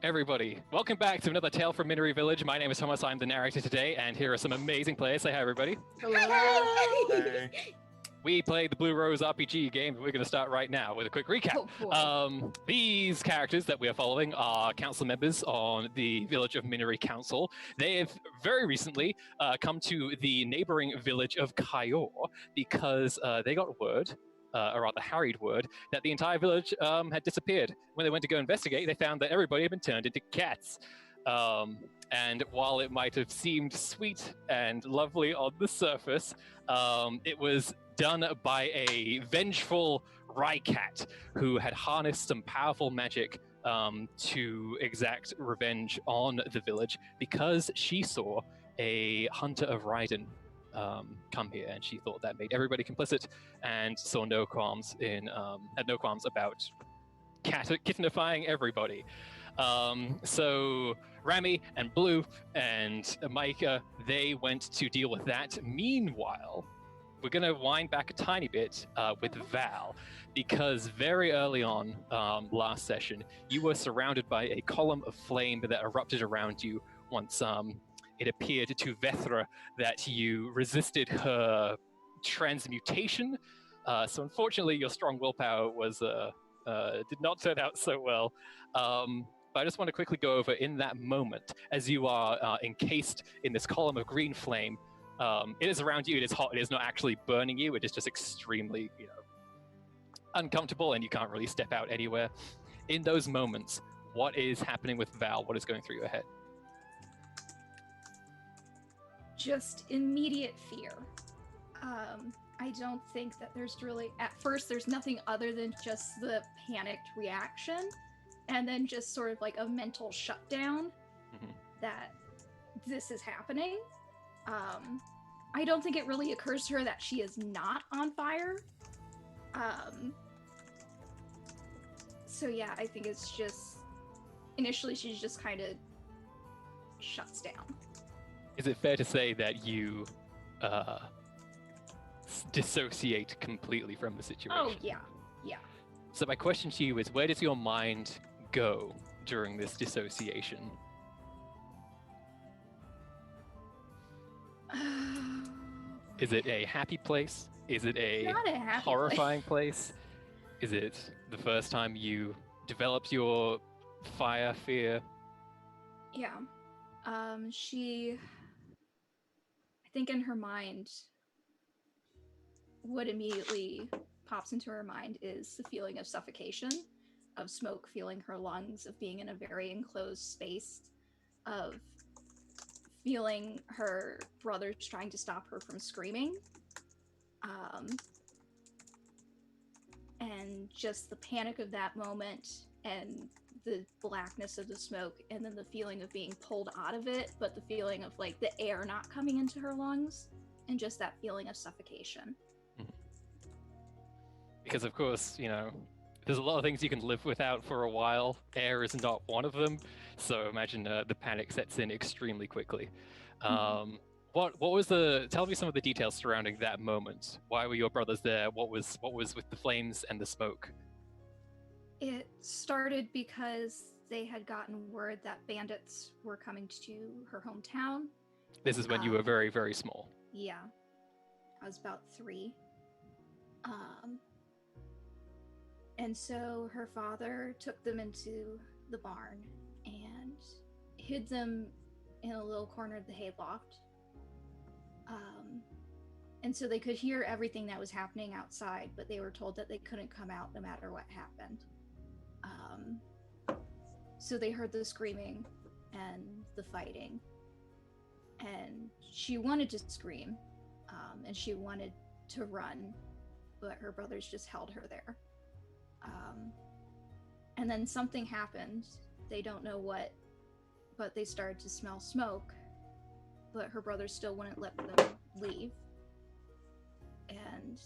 Everybody, welcome back to another Tale from Miniry Village. My name is Thomas, I'm the narrator today, and here are some amazing players. Say hi, everybody. Hello. We played the Blue Rose RPG game. We're going to start right now with a quick recap. These characters that we are following are council members on the village of Miniry Council. They have very recently come to the neighboring village of Kyor because they got word, or rather harried word, that the entire village had disappeared. When they went to go investigate, they found that everybody had been turned into cats. And while it might have seemed sweet and lovely on the surface, it was done by a vengeful Rycat who had harnessed some powerful magic to exact revenge on the village because she saw a hunter of Raiden come here, and she thought that made everybody complicit, and saw no qualms had no qualms about kittenifying everybody. So Rami and Blue and Micah, they went to deal with that. Meanwhile, we're going to wind back a tiny bit with Val, because very early on last session, you were surrounded by a column of flame that erupted around you once it appeared to Vethra that you resisted her transmutation. So unfortunately, your strong willpower was did not turn out so well. But I just want to quickly go over in that moment, as you are encased in this column of green flame. It is around you, it is hot, it is not actually burning you, it is just extremely, uncomfortable, and you can't really step out anywhere. In those moments, what is happening with Val? What is going through your head? Just immediate fear. I don't think that there's really, at first, there's nothing other than just the panicked reaction, and then just sort of like a mental shutdown that this is happening. I don't think it really occurs to her that she is not on fire. So yeah, I think it's just, initially she's just kind of shuts down. Is it fair to say that you dissociate completely from the situation? Oh, yeah. So my question to you is, where does your mind go during this dissociation? Is it a happy place? Is it a horrifying place? Is it the first time you developed your fire fear? Yeah. She, I think in her mind, what immediately pops into her mind is the feeling of suffocation, of smoke filling her lungs, of being in a very enclosed space, of feeling her brothers trying to stop her from screaming, and just the panic of that moment, and the blackness of the smoke, and then the feeling of being pulled out of it, but the feeling of like the air not coming into her lungs, and just that feeling of suffocation. Because of course, there's a lot of things you can live without for a while. Air is not one of them. So imagine the panic sets in extremely quickly. What was tell me some of the details surrounding that moment. Why were your brothers there? What was with the flames and the smoke? It started because they had gotten word that bandits were coming to her hometown. This is when you were very, very small. Yeah. I was about 3. And so her father took them into the barn and hid them in a little corner of the hayloft. And so they could hear everything that was happening outside, but they were told that they couldn't come out no matter what happened. So they heard the screaming and the fighting. And she wanted to scream, and she wanted to run, but her brothers just held her there. And then something happened. They don't know what, but they started to smell smoke, but her brothers still wouldn't let them leave. And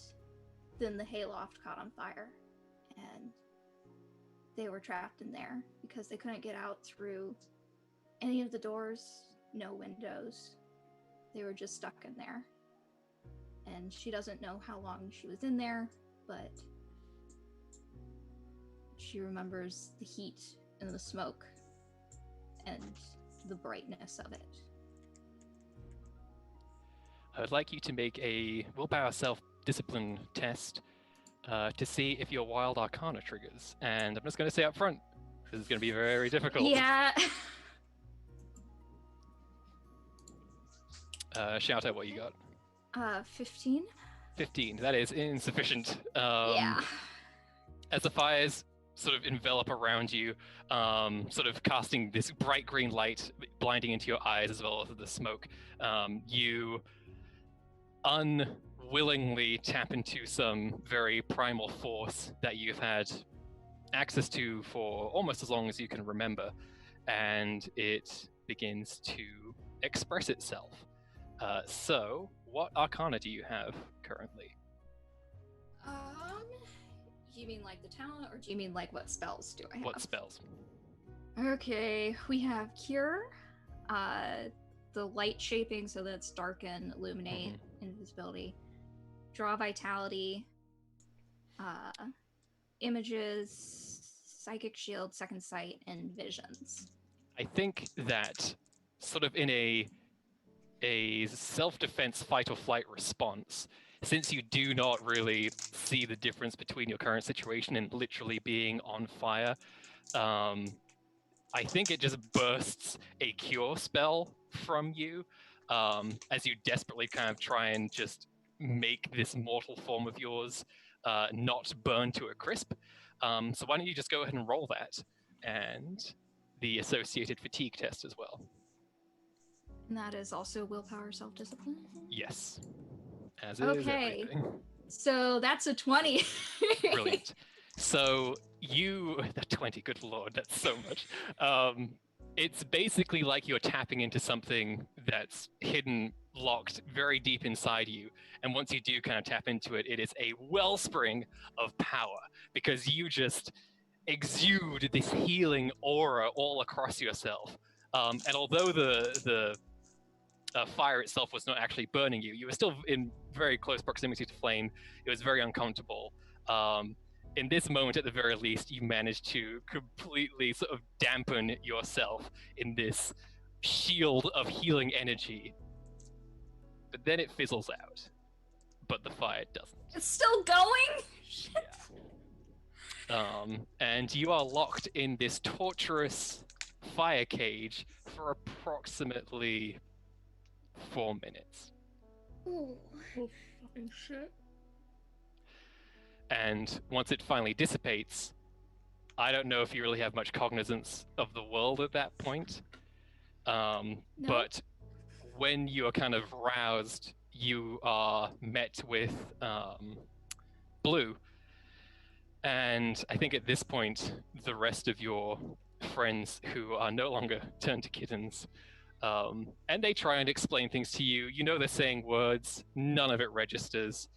then the hayloft caught on fire, and they were trapped in there because they couldn't get out through any of the doors, no windows. They were just stuck in there. And she doesn't know how long she was in there, but she remembers the heat and the smoke and the brightness of it. I would like you to make a willpower self-discipline test to see if your wild arcana triggers. And I'm just going to say up front, this is going to be very difficult. Yeah. Shout out what you got. 15. 15. That is insufficient. Yeah. As the fires sort of envelop around you, sort of casting this bright green light, blinding into your eyes as well as the smoke, you unwillingly tap into some very primal force that you've had access to for almost as long as you can remember, and it begins to express itself. So, what arcana do you have currently? Do you mean like the talent, or do you mean like what spells do I have? What spells? Okay, we have Cure, the light shaping, so that's darken, illuminate, invisibility, draw vitality, images, psychic shield, second sight, and visions. I think that sort of in a self-defense fight or flight response, since you do not really see the difference between your current situation and literally being on fire, I think it just bursts a cure spell from you as you desperately kind of try and just make this mortal form of yours not burn to a crisp. So why don't you just go ahead and roll that, and the associated fatigue test as well. And that is also willpower self-discipline? Yes. As is everything. So that's a 20. Brilliant. So the 20, good lord, that's so much. It's basically like you're tapping into something that's hidden, locked very deep inside you. And once you do kind of tap into it, it is a wellspring of power, because you just exude this healing aura all across yourself. And although the fire itself was not actually burning you, you were still in very close proximity to flame. It was very uncomfortable. In this moment, at the very least, you managed to completely sort of dampen yourself in this shield of healing energy. But then it fizzles out. But the fire doesn't. It's still going? Shit. Yeah. And you are locked in this torturous fire cage for approximately 4 minutes. Oh, fucking shit. And once it finally dissipates, I don't know if you really have much cognizance of the world at that point. No. But when you are kind of roused, you are met with Blue. And I think at this point, the rest of your friends who are no longer turned to kittens, and they try and explain things to you. You know they're saying words, none of it registers.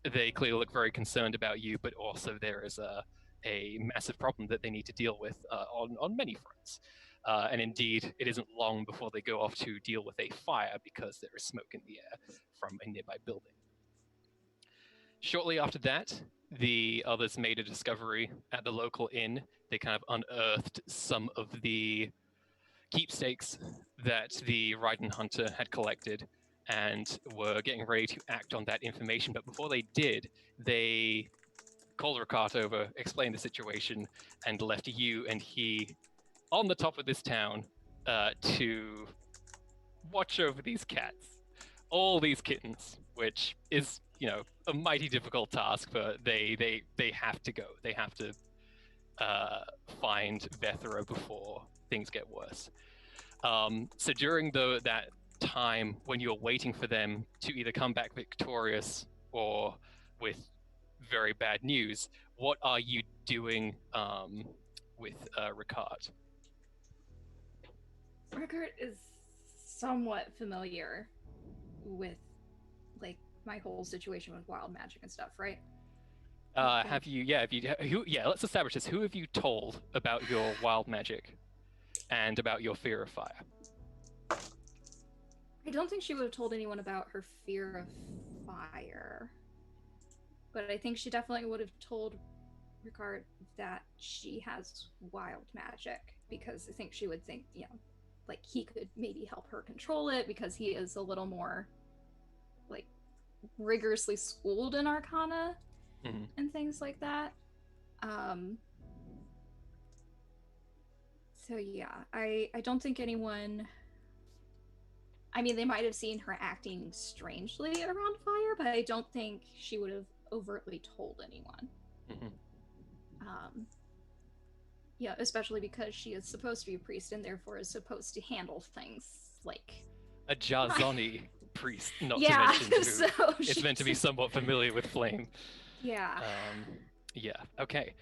They clearly look very concerned about you, but also there is a massive problem that they need to deal with on many fronts. And indeed, it isn't long before they go off to deal with a fire because there is smoke in the air from a nearby building. Shortly after that, the others made a discovery at the local inn. They kind of unearthed some of the keepsakes that the Raiden Hunter had collected and were getting ready to act on that information. But before they did, they called Ricard over, explained the situation, and left you and he on the top of this town to watch over these cats, all these kittens, which is, you know, a mighty difficult task, but they have to go. They have to find Vethra before things get worse. So during that time when you're waiting for them to either come back victorious or with very bad news, what are you doing with Ricard? Ricard is somewhat familiar with, like, my whole situation with wild magic and stuff, right? Let's establish this. Who have you told about your wild magic and about your fear of fire? I don't think she would have told anyone about her fear of fire. But I think she definitely would have told regard that she has wild magic, because I think she would think, like he could maybe help her control it because he is a little more like rigorously schooled in Arcana and things like that. So yeah, I don't think anyone. I mean, they might have seen her acting strangely around fire, but I don't think she would have overtly told anyone. Yeah, especially because she is supposed to be a priest and therefore is supposed to handle things like a Jarzoni priest, not yeah, to mention who so is meant to be somewhat familiar with flame. Yeah. Yeah, okay.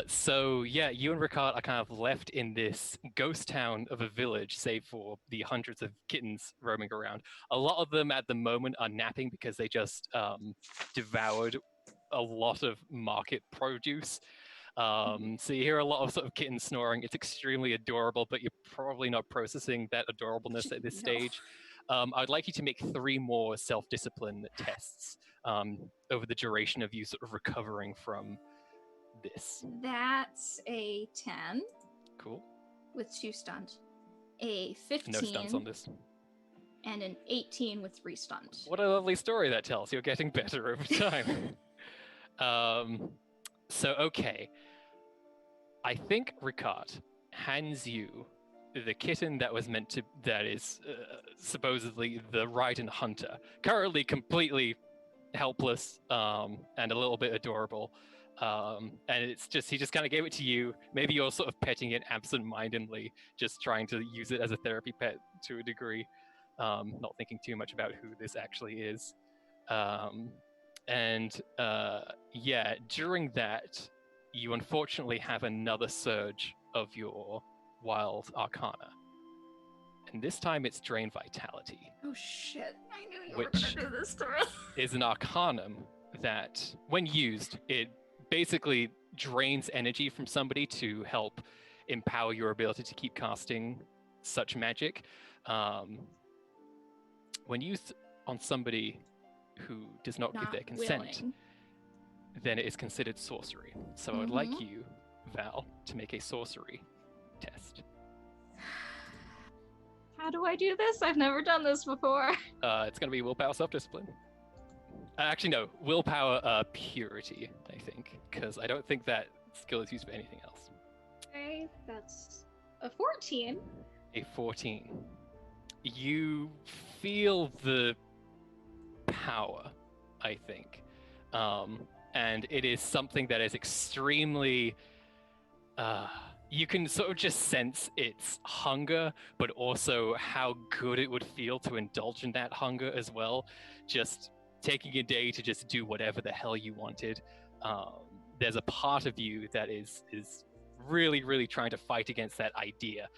So yeah, you and Ricard are kind of left in this ghost town of a village, save for the hundreds of kittens roaming around. A lot of them at the moment are napping because they just devoured a lot of market produce. So you hear a lot of sort of kittens snoring. It's extremely adorable, but you're probably not processing that adorableness at this stage. I'd like you to make 3 more self-discipline tests over the duration of you sort of recovering from this. That's a 10. Cool. With 2 stunt. A 15. No stunts on this. And an 18 with 3 stunt. What a lovely story that tells. You're getting better over time. So, okay. I think Ricard hands you the kitten that is supposedly the Raiden hunter, currently completely helpless and a little bit adorable. And he just kind of gave it to you. Maybe you're sort of petting it absent-mindedly, just trying to use it as a therapy pet to a degree, not thinking too much about who this actually is. Yeah, during that, you unfortunately have another surge of your wild arcana. And this time it's Drain Vitality. Oh shit, I knew you were gonna do this to me. Is an arcanum that, when used, it basically drains energy from somebody to help empower your ability to keep casting such magic. When used on somebody who does not give their consent, then it is considered sorcery. So I would like you, Val, to make a sorcery test. How do I do this? I've never done this before. It's going to be willpower self-discipline. Actually, no, willpower purity, I think, because I don't think that skill is used for anything else. Okay, that's a 14. A 14. You feel the power, I think. And it is something that is extremely... you can sort of just sense its hunger, but also how good it would feel to indulge in that hunger as well. Just taking a day to just do whatever the hell you wanted. There's a part of you that is really, really trying to fight against that idea.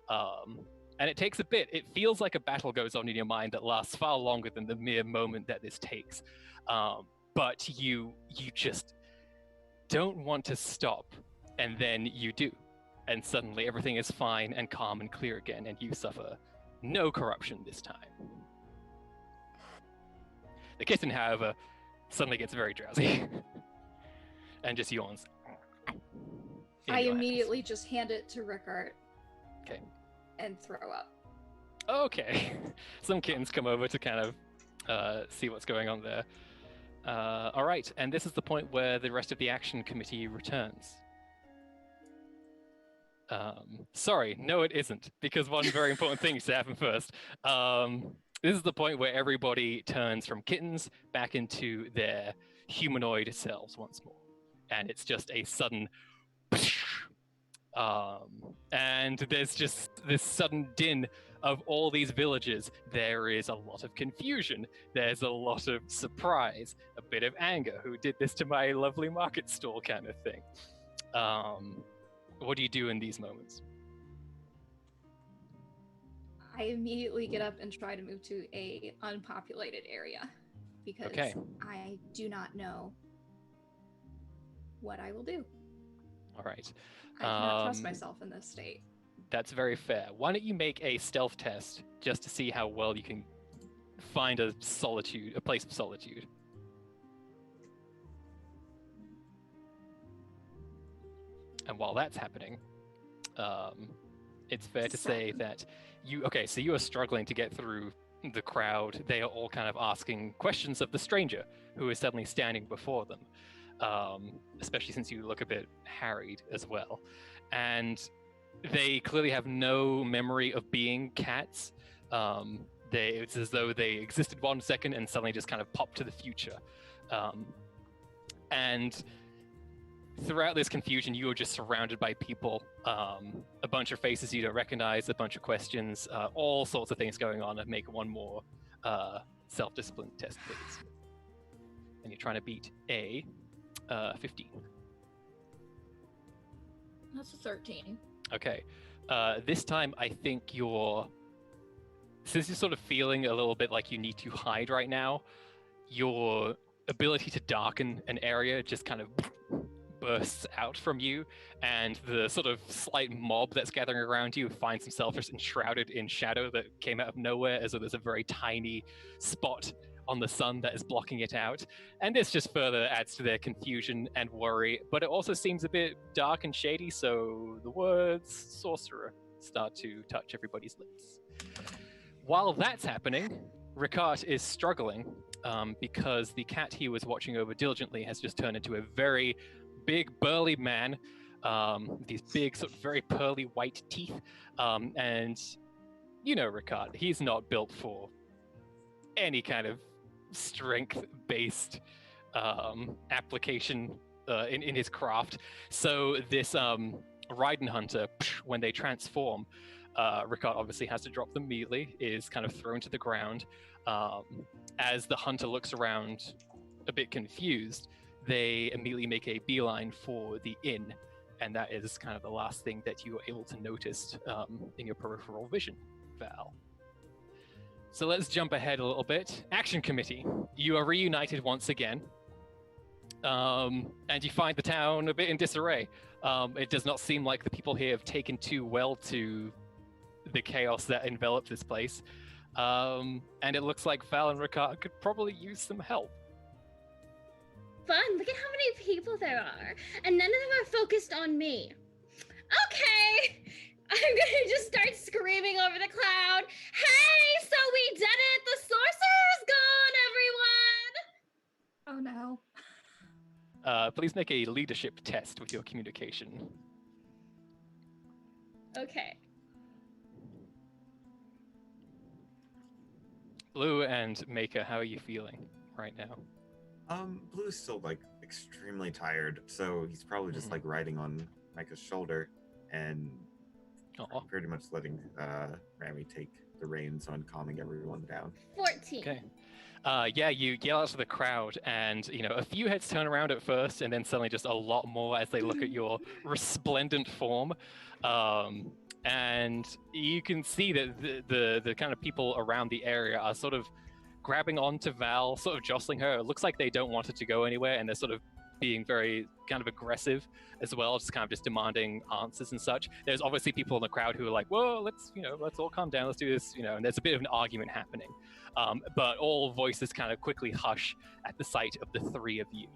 And it takes a bit. It feels like a battle goes on in your mind that lasts far longer than the mere moment that this takes. But you just don't want to stop, and then you do. And suddenly everything is fine and calm and clear again, and you suffer no corruption this time. The kitten, however, suddenly gets very drowsy and just yawns. I immediately just hand it to Rickard. Okay. And throw up. Okay. Some kittens come over to kind of see what's going on there. All right, and this is the point where the rest of the action committee returns. Sorry, no it isn't, because one very important thing needs to happen first. This is the point where everybody turns from kittens back into their humanoid selves once more. And it's just a sudden... and there's just this sudden din of all these villages. There is a lot of confusion. There's a lot of surprise, a bit of anger. Who did this to my lovely market stall kind of thing. What do you do in these moments? I immediately get up and try to move to a unpopulated area because I do not know what I will do. All right. I cannot trust myself in this state. That's very fair. Why don't you make a stealth test just to see how well you can find a place of solitude. And while that's happening, it's fair to say 7. that you are struggling to get through the crowd. They are all kind of asking questions of the stranger who is suddenly standing before them, especially since you look a bit harried as well. And they clearly have no memory of being cats. It's as though they existed 1 second and suddenly just kind of popped to the future. And throughout this confusion, you are just surrounded by people, a bunch of faces you don't recognize, a bunch of questions, all sorts of things going on. And make one more self-discipline test, please. And you're trying to beat a 15. That's a 13. Okay. This time, I think since you're sort of feeling a little bit like you need to hide right now, your ability to darken an area just kind of bursts out from you, and the sort of slight mob that's gathering around you finds themselves just enshrouded in shadow that came out of nowhere, as though there's a very tiny spot on the sun that is blocking it out. And this just further adds to their confusion and worry, but it also seems a bit dark and shady, so the words sorcerer start to touch everybody's lips. While that's happening, Ricard is struggling because the cat he was watching over diligently has just turned into a very big, burly man, these big, sort of very pearly white teeth. And you know Ricard, he's not built for any kind of strength-based application in his craft. So this Raiden Hunter, when they transform, Ricard obviously has to drop them immediately, is kind of thrown to the ground. As the hunter looks around a bit confused, they immediately make a beeline for the inn, and that is kind of the last thing that you are able to notice in your peripheral vision, Val. So let's jump ahead a little bit. Action Committee, you are reunited once again, and you find the town a bit in disarray. It does not seem like the people here have taken too well to the chaos that enveloped this place. And it looks like Val and Ricard could probably use some help. Fun, look at how many people there are, and none of them are focused on me. Okay, I'm gonna just start screaming over the cloud. Hey, so we did it! The sorcerer's gone, everyone! Oh no. Please make a leadership test with your communication. Okay. Blue and Maker, how are you feeling right now? Blue's still like extremely tired, so he's probably just like riding on Micah's shoulder and pretty much letting Rami take the reins on calming everyone down. 14. Okay. Yeah, you yell out to the crowd, and a few heads turn around at first, and then suddenly just a lot more as they look at your resplendent form. And you can see that the kind of people around the area are sort of grabbing onto Val, sort of jostling her. It looks like they don't want her to go anywhere, and they're sort of being very kind of aggressive as well, just kind of just demanding answers and such. There's obviously people in the crowd who are like, whoa, let's all calm down, let's do this, and there's a bit of an argument happening. But all voices kind of quickly hush at the sight of the three of you.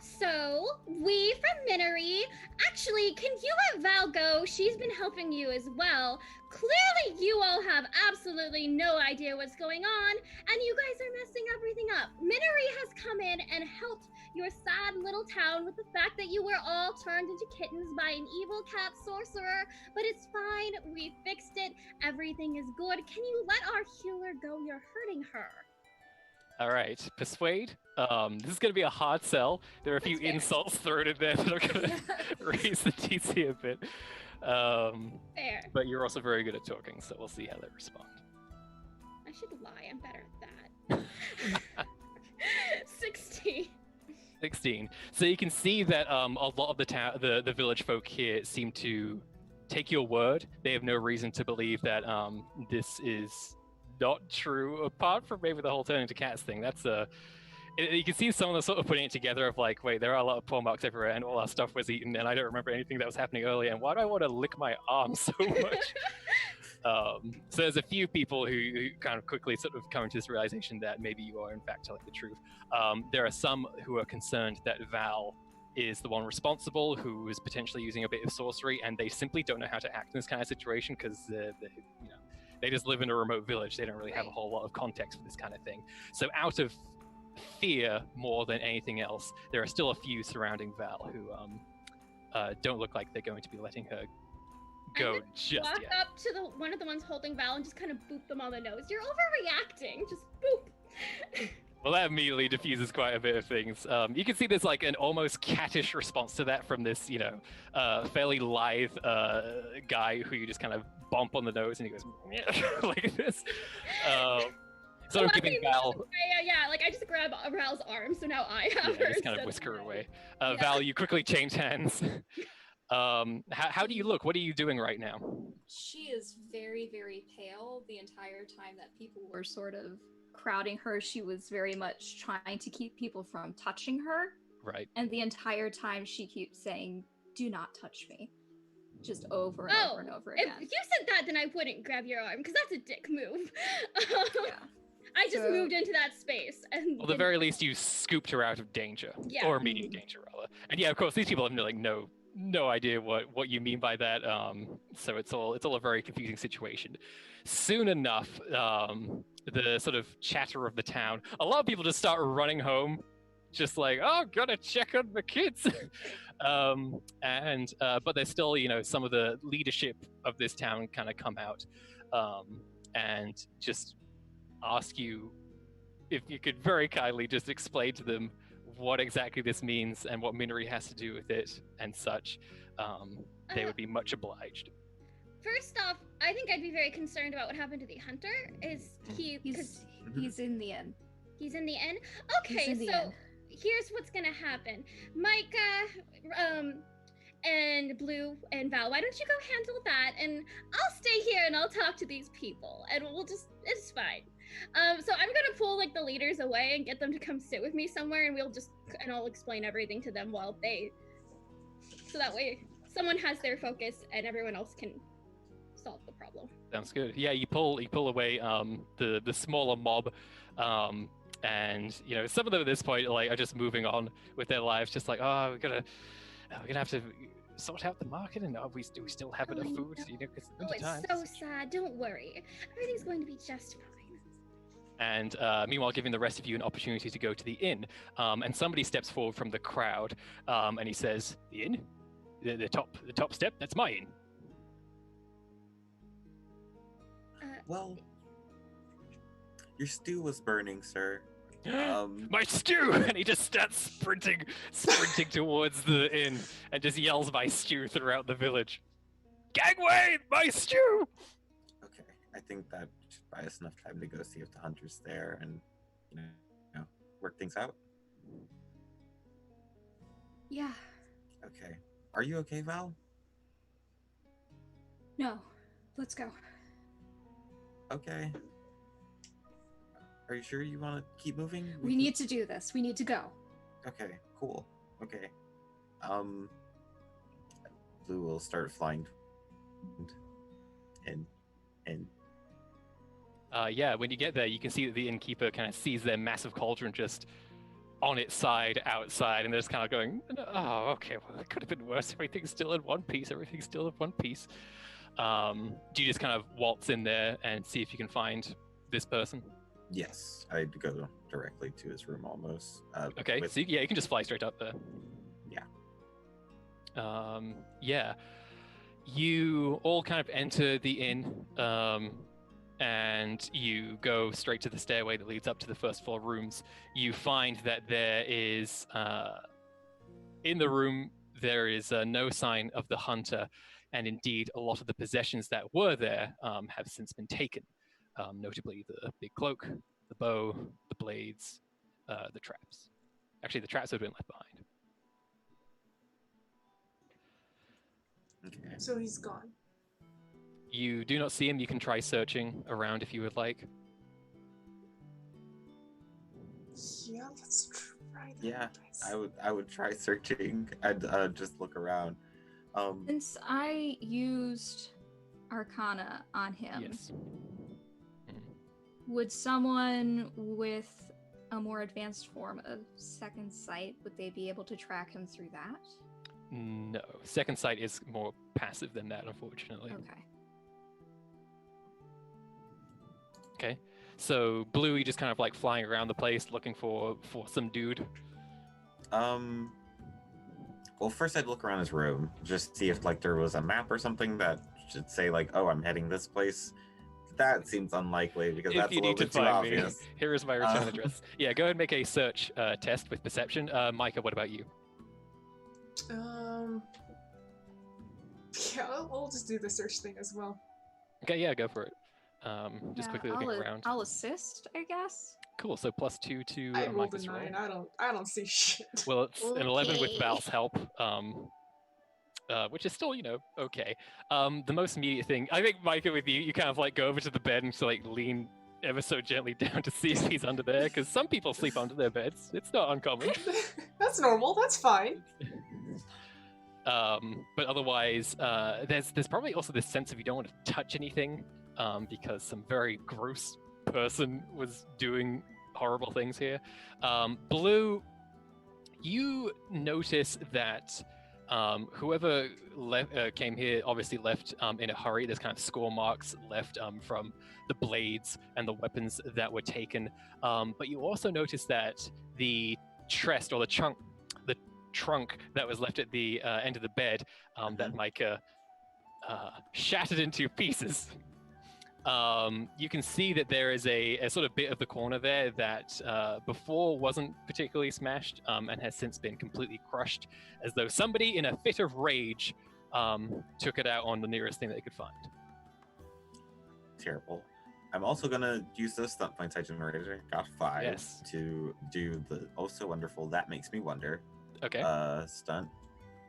So, we from Miniry, actually, can you let Val go? She's been helping you as well. Clearly, you all have absolutely no idea what's going on, and you guys are messing everything up. Miniry has come in and helped your sad little town with the fact that you were all turned into kittens by an evil cat sorcerer, but it's fine. We fixed it. Everything is good. Can you let our healer go? You're hurting her. All right, Persuade. This is going to be a hard sell. There are a few insults thrown in there that are going to raise the DC a bit. Fair. But you're also very good at talking, so we'll see how they respond. I should lie. I'm better at that. 16. 16. So you can see that a lot of the village folk here seem to take your word. They have no reason to believe that this is not true, apart from maybe the whole turning to cats thing. That's you can see someone sort of putting it together of like, wait, there are a lot of paw marks everywhere, and all our stuff was eaten, and I don't remember anything that was happening earlier, and why do I want to lick my arm so much? So there's a few people who kind of quickly sort of come to this realization that maybe you are in fact telling the truth. There are some who are concerned that Val is the one responsible, who is potentially using a bit of sorcery, and they simply don't know how to act in this kind of situation because they just live in a remote village. They don't really have a whole lot of context for this kind of thing. So out of fear more than anything else, there are still a few surrounding Val who don't look like they're going to be letting her go just walk yet. up to one of the ones holding Val and just kind of boop them on the nose. You're overreacting. Just boop. Well, that immediately diffuses quite a bit of things. You can see there's like an almost cattish response to that from this, fairly lithe guy who you just kind of bump on the nose and he goes like this. Sort of giving Val. Like I just grab Val's arm, so now I have her. Just kind of whisk her away. Val, you quickly change hands. How do you look? What are you doing right now? She is very, very pale. The entire time that people were sort of crowding her, she was very much trying to keep people from touching her. Right. And the entire time she keeps saying, "Do not touch me." Just over and over and over again. If you said that, then I wouldn't grab your arm, because that's a dick move. I just moved into that space. And well, at the very least, you scooped her out of danger. Yeah. Or immediate danger, rather. And yeah, of course, these people have like no idea what you mean by that. So it's all a very confusing situation. Soon enough, the sort of chatter of the town, a lot of people just start running home, just like, oh, gotta check on the kids. But there's still, some of the leadership of this town kind of come out and just ask you if you could very kindly just explain to them what exactly this means and what Miniry has to do with it and such. They would be much obliged. First off, I think I'd be very concerned about what happened to the hunter. Is he? He's in the inn. He's in the inn? Okay, so here's what's gonna happen. Micah, and Blue and Val, why don't you go handle that? And I'll stay here and I'll talk to these people and it's fine. So I'm gonna pull like the leaders away and get them to come sit with me somewhere, and I'll explain everything to them so that way someone has their focus and everyone else can solve the problem. Sounds good. Yeah, you pull away the smaller mob, and some of them at this point are just moving on with their lives, just like, oh, we're gonna have to sort out the market, and do we still have enough food? No. It's so sad. Don't worry, everything's going to be just fine. And meanwhile, giving the rest of you an opportunity to go to the inn, and somebody steps forward from the crowd, and he says, "The inn, the top step. That's my inn." Well, your stew was burning, sir. My stew! And he just starts sprinting towards the inn, and just yells "my stew" throughout the village. Gangway, my stew! Okay, I think that should buy us enough time to go see if the hunter's there and work things out. Yeah. Okay. Are you okay, Val? No. Let's go. Okay. Are you sure you want to keep moving? We need to do this. We need to go. Okay, cool. Okay. Blue will start flying. And yeah, when you get there, you can see that the innkeeper kind of sees their massive cauldron just on its side outside, and they're just kind of going, oh, okay, well, it could have been worse. Everything's still in one piece. Do you just kind of waltz in there and see if you can find this person? yes, I'd go directly to his room almost. Okay, so yeah, you can just fly straight up there. Yeah. Yeah. You all kind of enter the inn, and you go straight to the stairway that leads up to the first floor rooms. You find that there is, in the room, there is no sign of the hunter, and indeed, a lot of the possessions that were there have since been taken. Notably the big cloak, the bow, the blades, the traps. Actually, the traps have been left behind. Okay. So he's gone. You do not see him. You can try searching around if you would like. Yeah, let's try that. Yeah, I would try searching. I'd just look around. Since I used Arcana on him, Yes. would someone with a more advanced form of second sight, would they be able to track him through that? No, second sight is more passive than that, unfortunately. Okay. Okay, so Bluey just kind of like flying around the place looking for some dude. Well, first I'd look around his room, just see if like there was a map or something that should say like, oh, I'm heading this place. That seems unlikely because If that's you a little need to bit too find me, obvious. here is my return address. Yeah, go ahead and make a search test with perception. Micah, what about you? Yeah, I'll just do the search thing as well. Okay, yeah, go for it. Just Yeah, quickly looking I'll, around. I'll assist, I guess. Cool, so +2 to I rolled a Micah's 9. roll. I don't see shit. Well, it's an 11 with Okay. Val's help, which is still, okay. The most immediate thing, I think, Micah, with you kind of like go over to the bed and just like lean ever so gently down to see if he's under there, because some people sleep under their beds. It's not uncommon. That's normal. That's fine. But otherwise, there's probably also this sense of you don't want to touch anything, because some very gross person was doing horrible things here. Blue, you notice that whoever came here obviously left in a hurry. There's kind of score marks left from the blades and the weapons that were taken. But you also notice that the chest or the trunk that was left at the end of the bed that Micah shattered into pieces. You can see that there is a sort of bit of the corner there that before wasn't particularly smashed and has since been completely crushed, as though somebody in a fit of rage took it out on the nearest thing they could find. Terrible. I'm also gonna use those stunt points I generated. Got 5 Yes. to do the also wonderful That Makes Me Wonder Okay. stunt,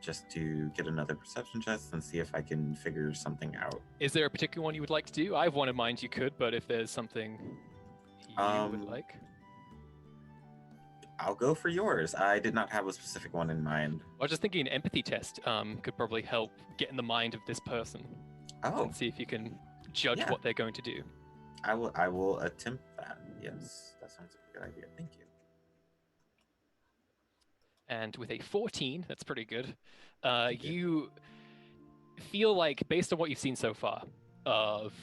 just to get another perception test and see if I can figure something out. Is there a particular one you would like to do? I have one in mind you could, but if there's something you would like. I'll go for yours. I did not have a specific one in mind. I was just thinking an empathy test could probably help get in the mind of this person Oh, and see if you can judge Yeah. what they're going to do. I will attempt that. Yes, that sounds like a good idea. Thank you. And with a 14, that's pretty good. Thank you. You feel like, based on what you've seen so far, of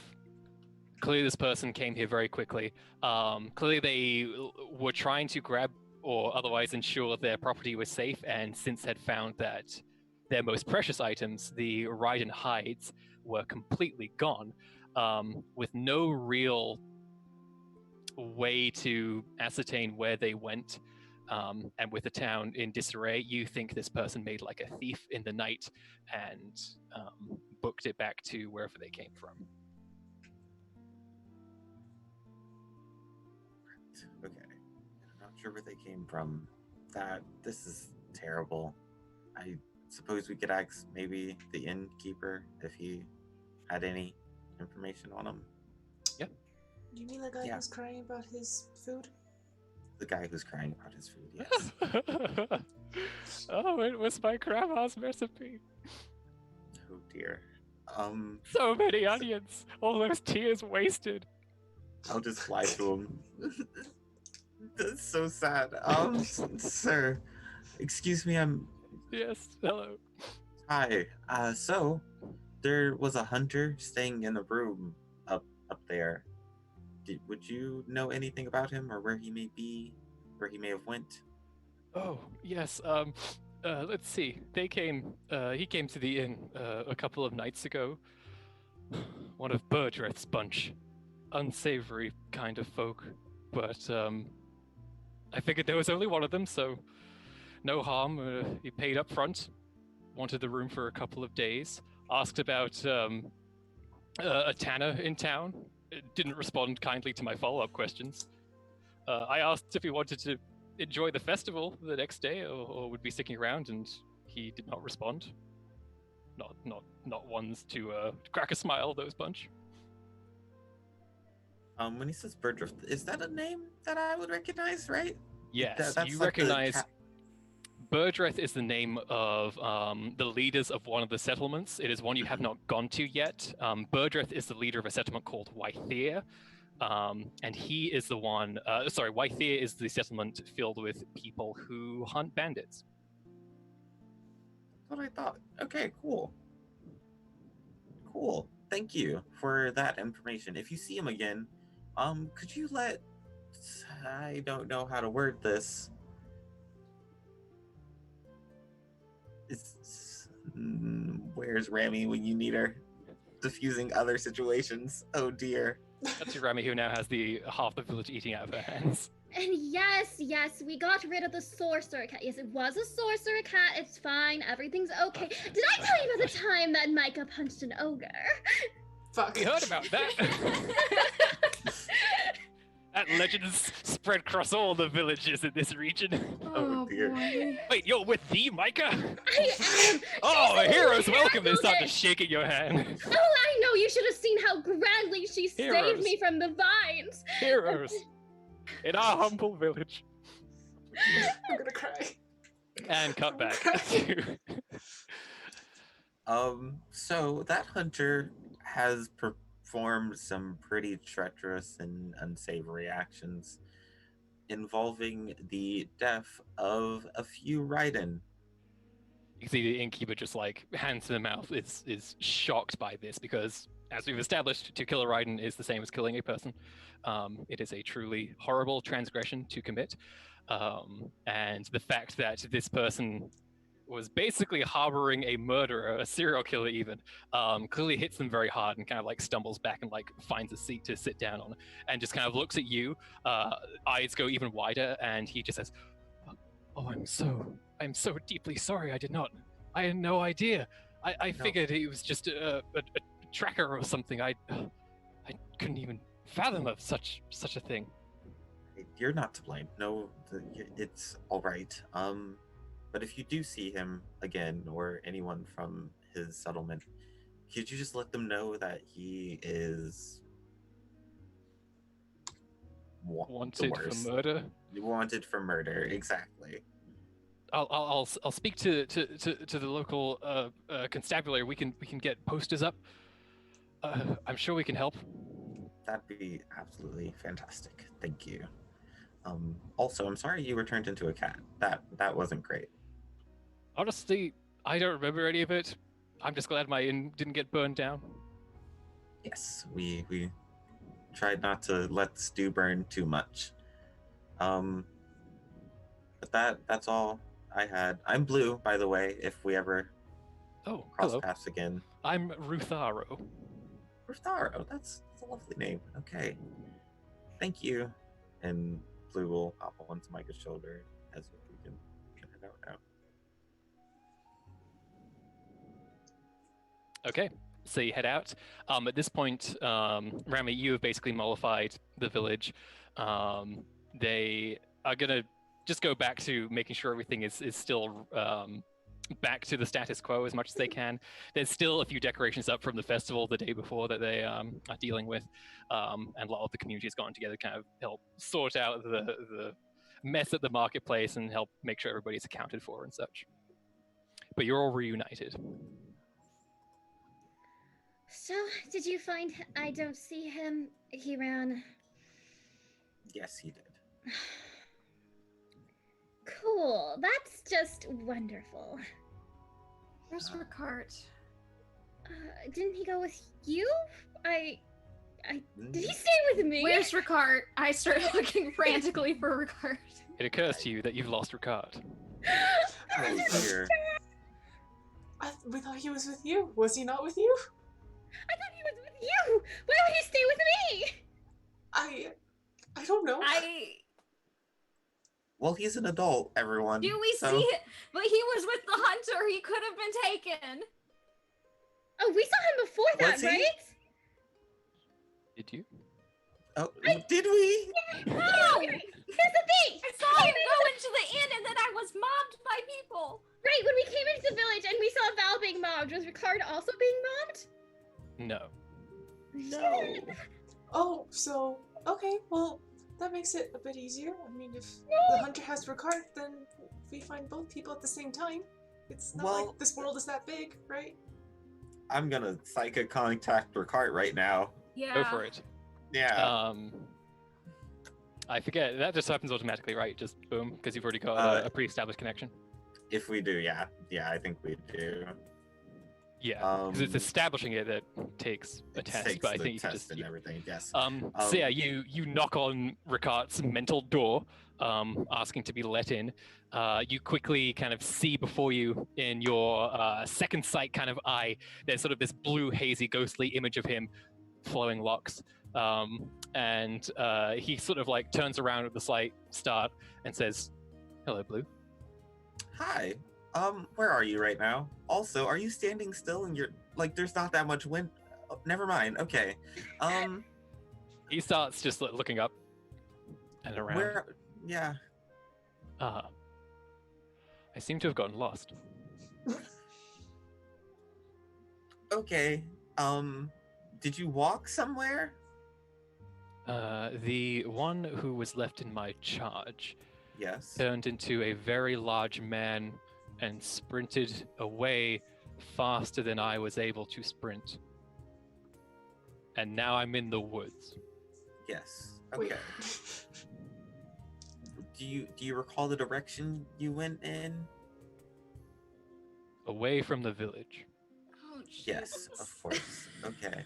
clearly this person came here very quickly. Clearly they were trying to grab or otherwise ensure their property was safe, and since had found that their most precious items, the Raiden hides, were completely gone, with no real way to ascertain where they went. And with the town in disarray, you think this person made like a thief in the night and booked it back to wherever they came from. Okay. I'm not sure where they came from. This is terrible. I suppose we could ask maybe the innkeeper if he had any information on him. You mean the guy Yeah. who's crying about his food? The guy who's crying about his food, yes. Oh, it was my grandma's recipe. Oh dear. So many onions. All those tears wasted. I'll just fly to him. That's so sad. Sir, excuse me, Yes, hello. hi. So there was a hunter staying in a room up there. Would you know anything about him or where he may be, where he may have went? Oh, yes. Let's see. He came to the inn a couple of nights ago. One of Burdreth's bunch. Unsavory kind of folk. But I figured there was only one of them, so no harm. He paid up front, wanted the room for a couple of days, asked about a tanner in town. Didn't respond kindly to my follow-up questions. I asked if he wanted to enjoy the festival the next day or would be sticking around, and he did not respond. Not ones to crack a smile, those bunch. When he says Birdrift, is that a name that I would recognize, right? Yes, That's you like the recognize Burdreth is the name of the leaders of one of the settlements. It is one you have not gone to yet. Burdreth is the leader of a settlement called Wythir, And he is the one. Wythia is the settlement filled with people who hunt bandits. That's what I thought. Okay, cool. Cool. Thank you for that information. If you see him again, could you let... I don't know how to word this. Where's Rami when you need her? Diffusing other situations. Oh dear. That's your Rami, who now has the half the village eating out of her hands. And yes, we got rid of the sorcerer cat. Yes, it was a sorcerer cat. It's fine. Everything's okay. Did I tell you about the time that Micah punched an ogre? Fuck. We heard about that. That legend is spread across all the villages in this region. Oh, dear. Boy. Wait, you're with the Micah? I am. Oh, a She's hero's a welcome and start hero. just shaking your hand. Oh, I know. You should have seen how grandly she saved Heroes. me from the vines. Heroes. In our humble village. I'm gonna cry. And cut back. So that hunter has performed some pretty treacherous and unsavory actions involving the death of a few Raiden. You see the innkeeper just like hands to the mouth is shocked by this because, as we've established, to kill a Raiden is the same as killing a person. It is a truly horrible transgression to commit. And the fact that this person was basically harboring a murderer, a serial killer even, clearly hits them very hard and kind of like stumbles back and like finds a seat to sit down on and just kind of looks at you, eyes go even wider, and he just says, "Oh, I'm so deeply sorry. I had no idea. I figured it was just a tracker or something. I couldn't even fathom of such a thing." You're not to blame. No, it's all right. But if you do see him again, or anyone from his settlement, could you just let them know that he is Wanted for murder. Wanted for murder, exactly. I'll speak to the local constabulary. We can get posters up. I'm sure we can help. That'd be absolutely fantastic. Thank you. Also, I'm sorry you were turned into a cat. That wasn't great. Honestly, I don't remember any of it. I'm just glad my inn didn't get burned down. Yes, we tried not to let stew burn too much. But that's all I had. I'm Blue, by the way, if we ever cross hello. paths again. I'm Rutharo. Rutharo, that's a lovely name. Okay. Thank you. And Blue will hop onto Micah's shoulder as we can head out now. Okay, so you head out. At this point, Rami, you have basically mollified the village. They are gonna just go back to making sure everything is still back to the status quo as much as they can. There's still a few decorations up from the festival the day before that they are dealing with, and a lot of the community has gotten together to kind of help sort out the mess at the marketplace and help make sure everybody's accounted for and such. But you're all reunited. So, did you find... I don't see him. He ran... Yes, he did. Cool. That's just wonderful. Where's Ricard? Didn't he go with you? Did he Mm. stay with me? Where's Ricard? I start looking frantically for Ricard. It occurs to you that you've lost Ricard. Oh dear. We thought he was with you. Was he not with you? I thought he was with you. Why would he stay with me? I don't know. Well, he's an adult, everyone. Do we so... see it? But he was with the hunter. He could have been taken. Oh, we saw him before that, Was he? right? Did you? Oh, did we? No! Here's the thing! I saw him go into the inn and then I was mobbed by people. Right, when we came into the village and we saw Val being mobbed, was Ricard also being mobbed? No. No. Oh, so okay. Well, that makes it a bit easier. I mean, if the hunter has Ricard, then we find both people at the same time. It's not Well- like this world is that big, right? I'm gonna psychic contact Ricard right now. Yeah. Go for it. Yeah. I forget. That just happens automatically, right? Just boom, because you've already got a pre-established connection. If we do, yeah, I think we do. Yeah, because it's establishing it that takes a test, Takes but I the think you can test just and everything. Yes. So yeah, you knock on Ricard's mental door, asking to be let in. You quickly kind of see before you in your second sight kind of eye. There's sort of this blue, hazy, ghostly image of him, flowing locks, and he sort of like turns around at the slight start and says, "Hello, Blue." Hi. Where are you right now? Also, are you standing still and you're like there's not that much wind? Oh, never mind. Okay. He starts just looking up and around. Where? Yeah. I seem to have gotten lost. Okay. Did you walk somewhere? The one who was left in my charge Yes. turned into a very large man and sprinted away faster than I was able to sprint. And now I'm in the woods. Yes. Wait. Okay. Do you recall the direction you went in? Away from the village. Oh, Yes, of course. Okay.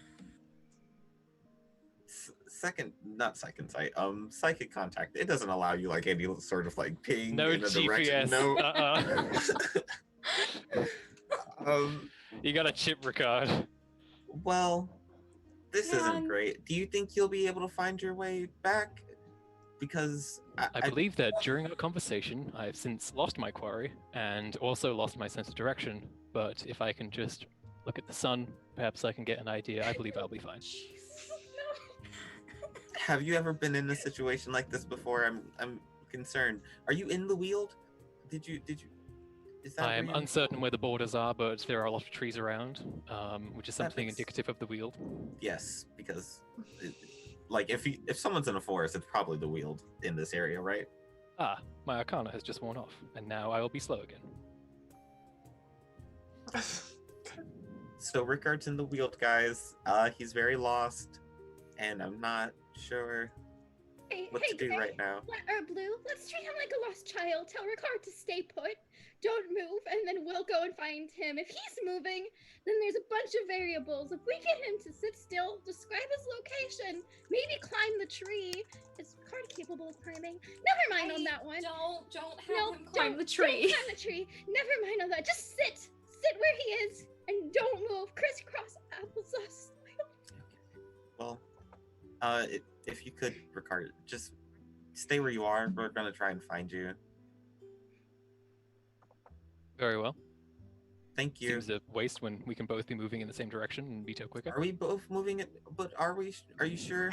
Not second sight. Psychic contact. It doesn't allow you like any sort of like ping No in a direction. GPS. No. You got a chip, Ricard. Well, this Yeah, isn't great. Do you think you'll be able to find your way back? Because I believe that during our conversation, I've since lost my quarry and also lost my sense of direction. But if I can just look at the sun, perhaps I can get an idea. I believe I'll be fine. Have you ever been in a situation like this before? I'm concerned. Are you in the Weald? Did you? Is that? I am where you- uncertain where the borders are, but there are a lot of trees around, which is That something makes- indicative of the Weald. Yes, because like if someone's in a forest, it's probably the Weald in this area, right? Ah, my Arcana has just worn off, and now I will be slow again. So Rickard's in the Weald, guys. He's very lost, and I'm not sure what to do right now. Blue, let's treat him like a lost child. Tell Ricard to stay put. Don't move, and then we'll go and find him. If he's moving, then there's a bunch of variables. If we get him to sit still, describe his location, maybe climb the tree. Is Ricard capable of climbing? Never mind on that one. Don't have No, him climb don't- the tree. Don't climb the tree. Never mind on that. Just sit where he is, and don't move. Crisscross applesauce. Well, if you could, Ricard, just stay where you are. We're gonna try and find you. Very well. Thank you. Seems a waste when we can both be moving in the same direction and be quicker. Are we both moving it? But are you sure?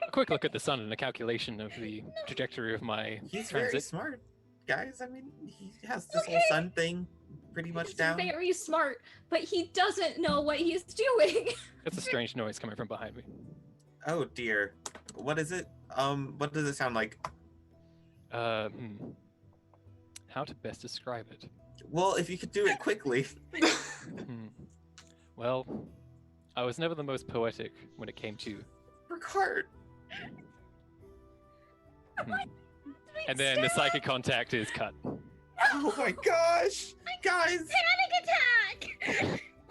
A quick look at the sun and a calculation of the trajectory of my He's very transit. smart, guys. I mean, he has this whole sun thing pretty much He's down. very smart, but he doesn't know what he's doing. That's a strange noise coming from behind me. Oh dear. What is it? What does it sound like? How to best describe it? Well, if you could do it quickly. Hmm. Well, I was never the most poetic when it came to. Ricard. And then the psychic contact is cut. Oh my gosh, guys. Panic attack!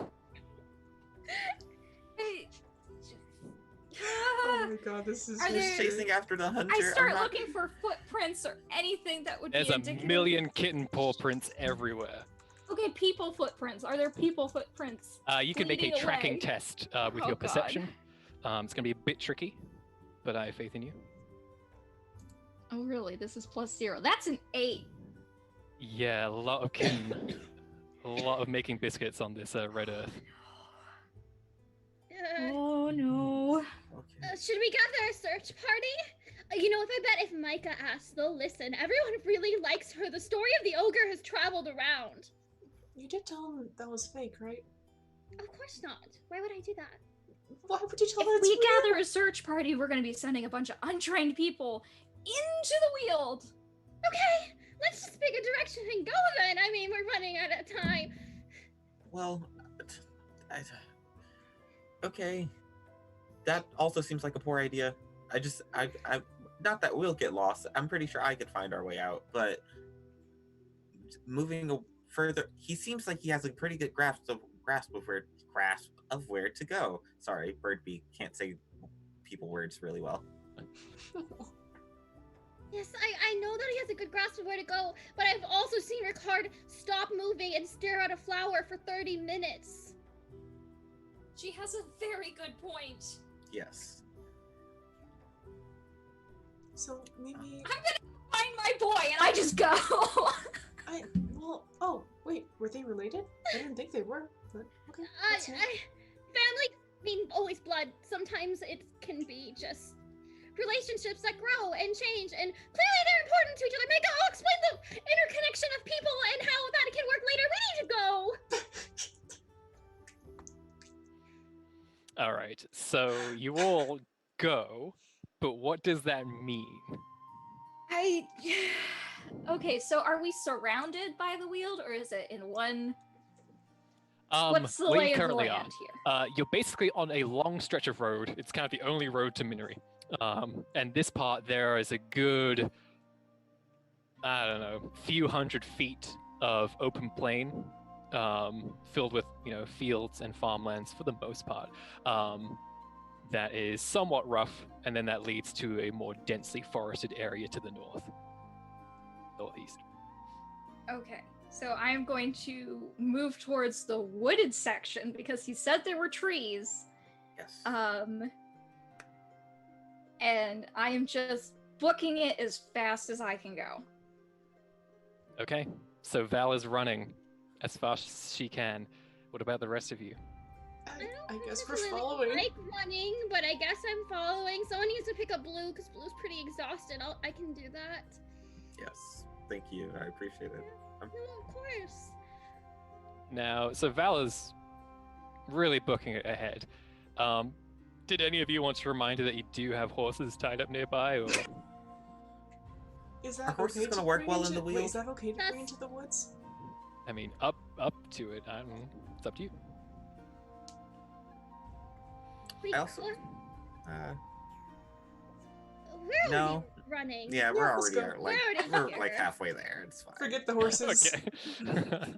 Hey, Oh my god, this is Are He's there- chasing after the hunter. I start I'm not- looking for footprints or anything that would There's be a indicative. million kitten paw prints everywhere. Okay, people footprints. Are there people footprints? You can make a Leading tracking away. test with Oh, your God. perception. It's going to be a bit tricky, but I have faith in you. Oh, really? This is +0. That's an 8. Yeah, a lot of kitten. A lot of making biscuits on this red earth. Oh no. Okay. Should we gather a search party? You know, if I bet if Micah asks, they'll listen. Everyone really likes her. The story of the ogre has traveled around. You did tell him that was fake, right? Of course not. Why would I do that? Why would you tell If that we it's real? gather a search party, we're going to be sending a bunch of untrained people into the Weald. Okay, let's just pick a direction and go then. I mean, we're running out of time. Well, okay. that also seems like a poor idea. I not that we'll get lost. I'm pretty sure I could find our way out, but moving further, he seems like he has a pretty good grasp of where to go. Sorry, Birdbeak can't say people words really well. Yes, I know that he has a good grasp of where to go, but I've also seen Ricard stop moving and stare at a flower for 30 minutes. She has a very good point. Yes. So maybe I'm gonna find my boy, and I just go. oh wait, were they related? I didn't think they were, but okay. That's fine. Family, I mean, always blood. Sometimes it can be just relationships that grow and change, and clearly they're important to each other. Mega, I'll explain the interconnection of people and how that can work later. We need to go. All right, so you all go, but what does that mean? Okay, so are we surrounded by the Weald, or is it in one? What's the where lay you of the currently land are, here? you're basically on a long stretch of road. It's kind of the only road to Miniry. And this part, there is a good, I don't know, few hundred feet of open plain, filled with, fields and farmlands for the most part. That is somewhat rough, and then that leads to a more densely forested area to the northeast. Okay, so I'm going to move towards the wooded section because he said there were trees. Yes. And I am just booking it as fast as I can go. Okay, so Val is running as fast as she can. What about the rest of you? I guess we're necessarily following. like running, but I guess I'm following. Someone needs to pick up Blue because Blue's pretty exhausted. I can do that. Yes. Thank you. I appreciate it. No, of course. Now, so Val is really booking it ahead. Did any of you want to remind her that you do have horses tied up nearby? Or... Is Our that horse is okay gonna to work bring well into, in the wait, wheel? is that okay to That's- bring into the woods? I mean, up to it. I don't know. It's up to you. Wait, I also- where are No. we running? Yeah, Yeah, we're let's already go. We're we're like here. halfway there. It's fine. Forget the horses. Okay.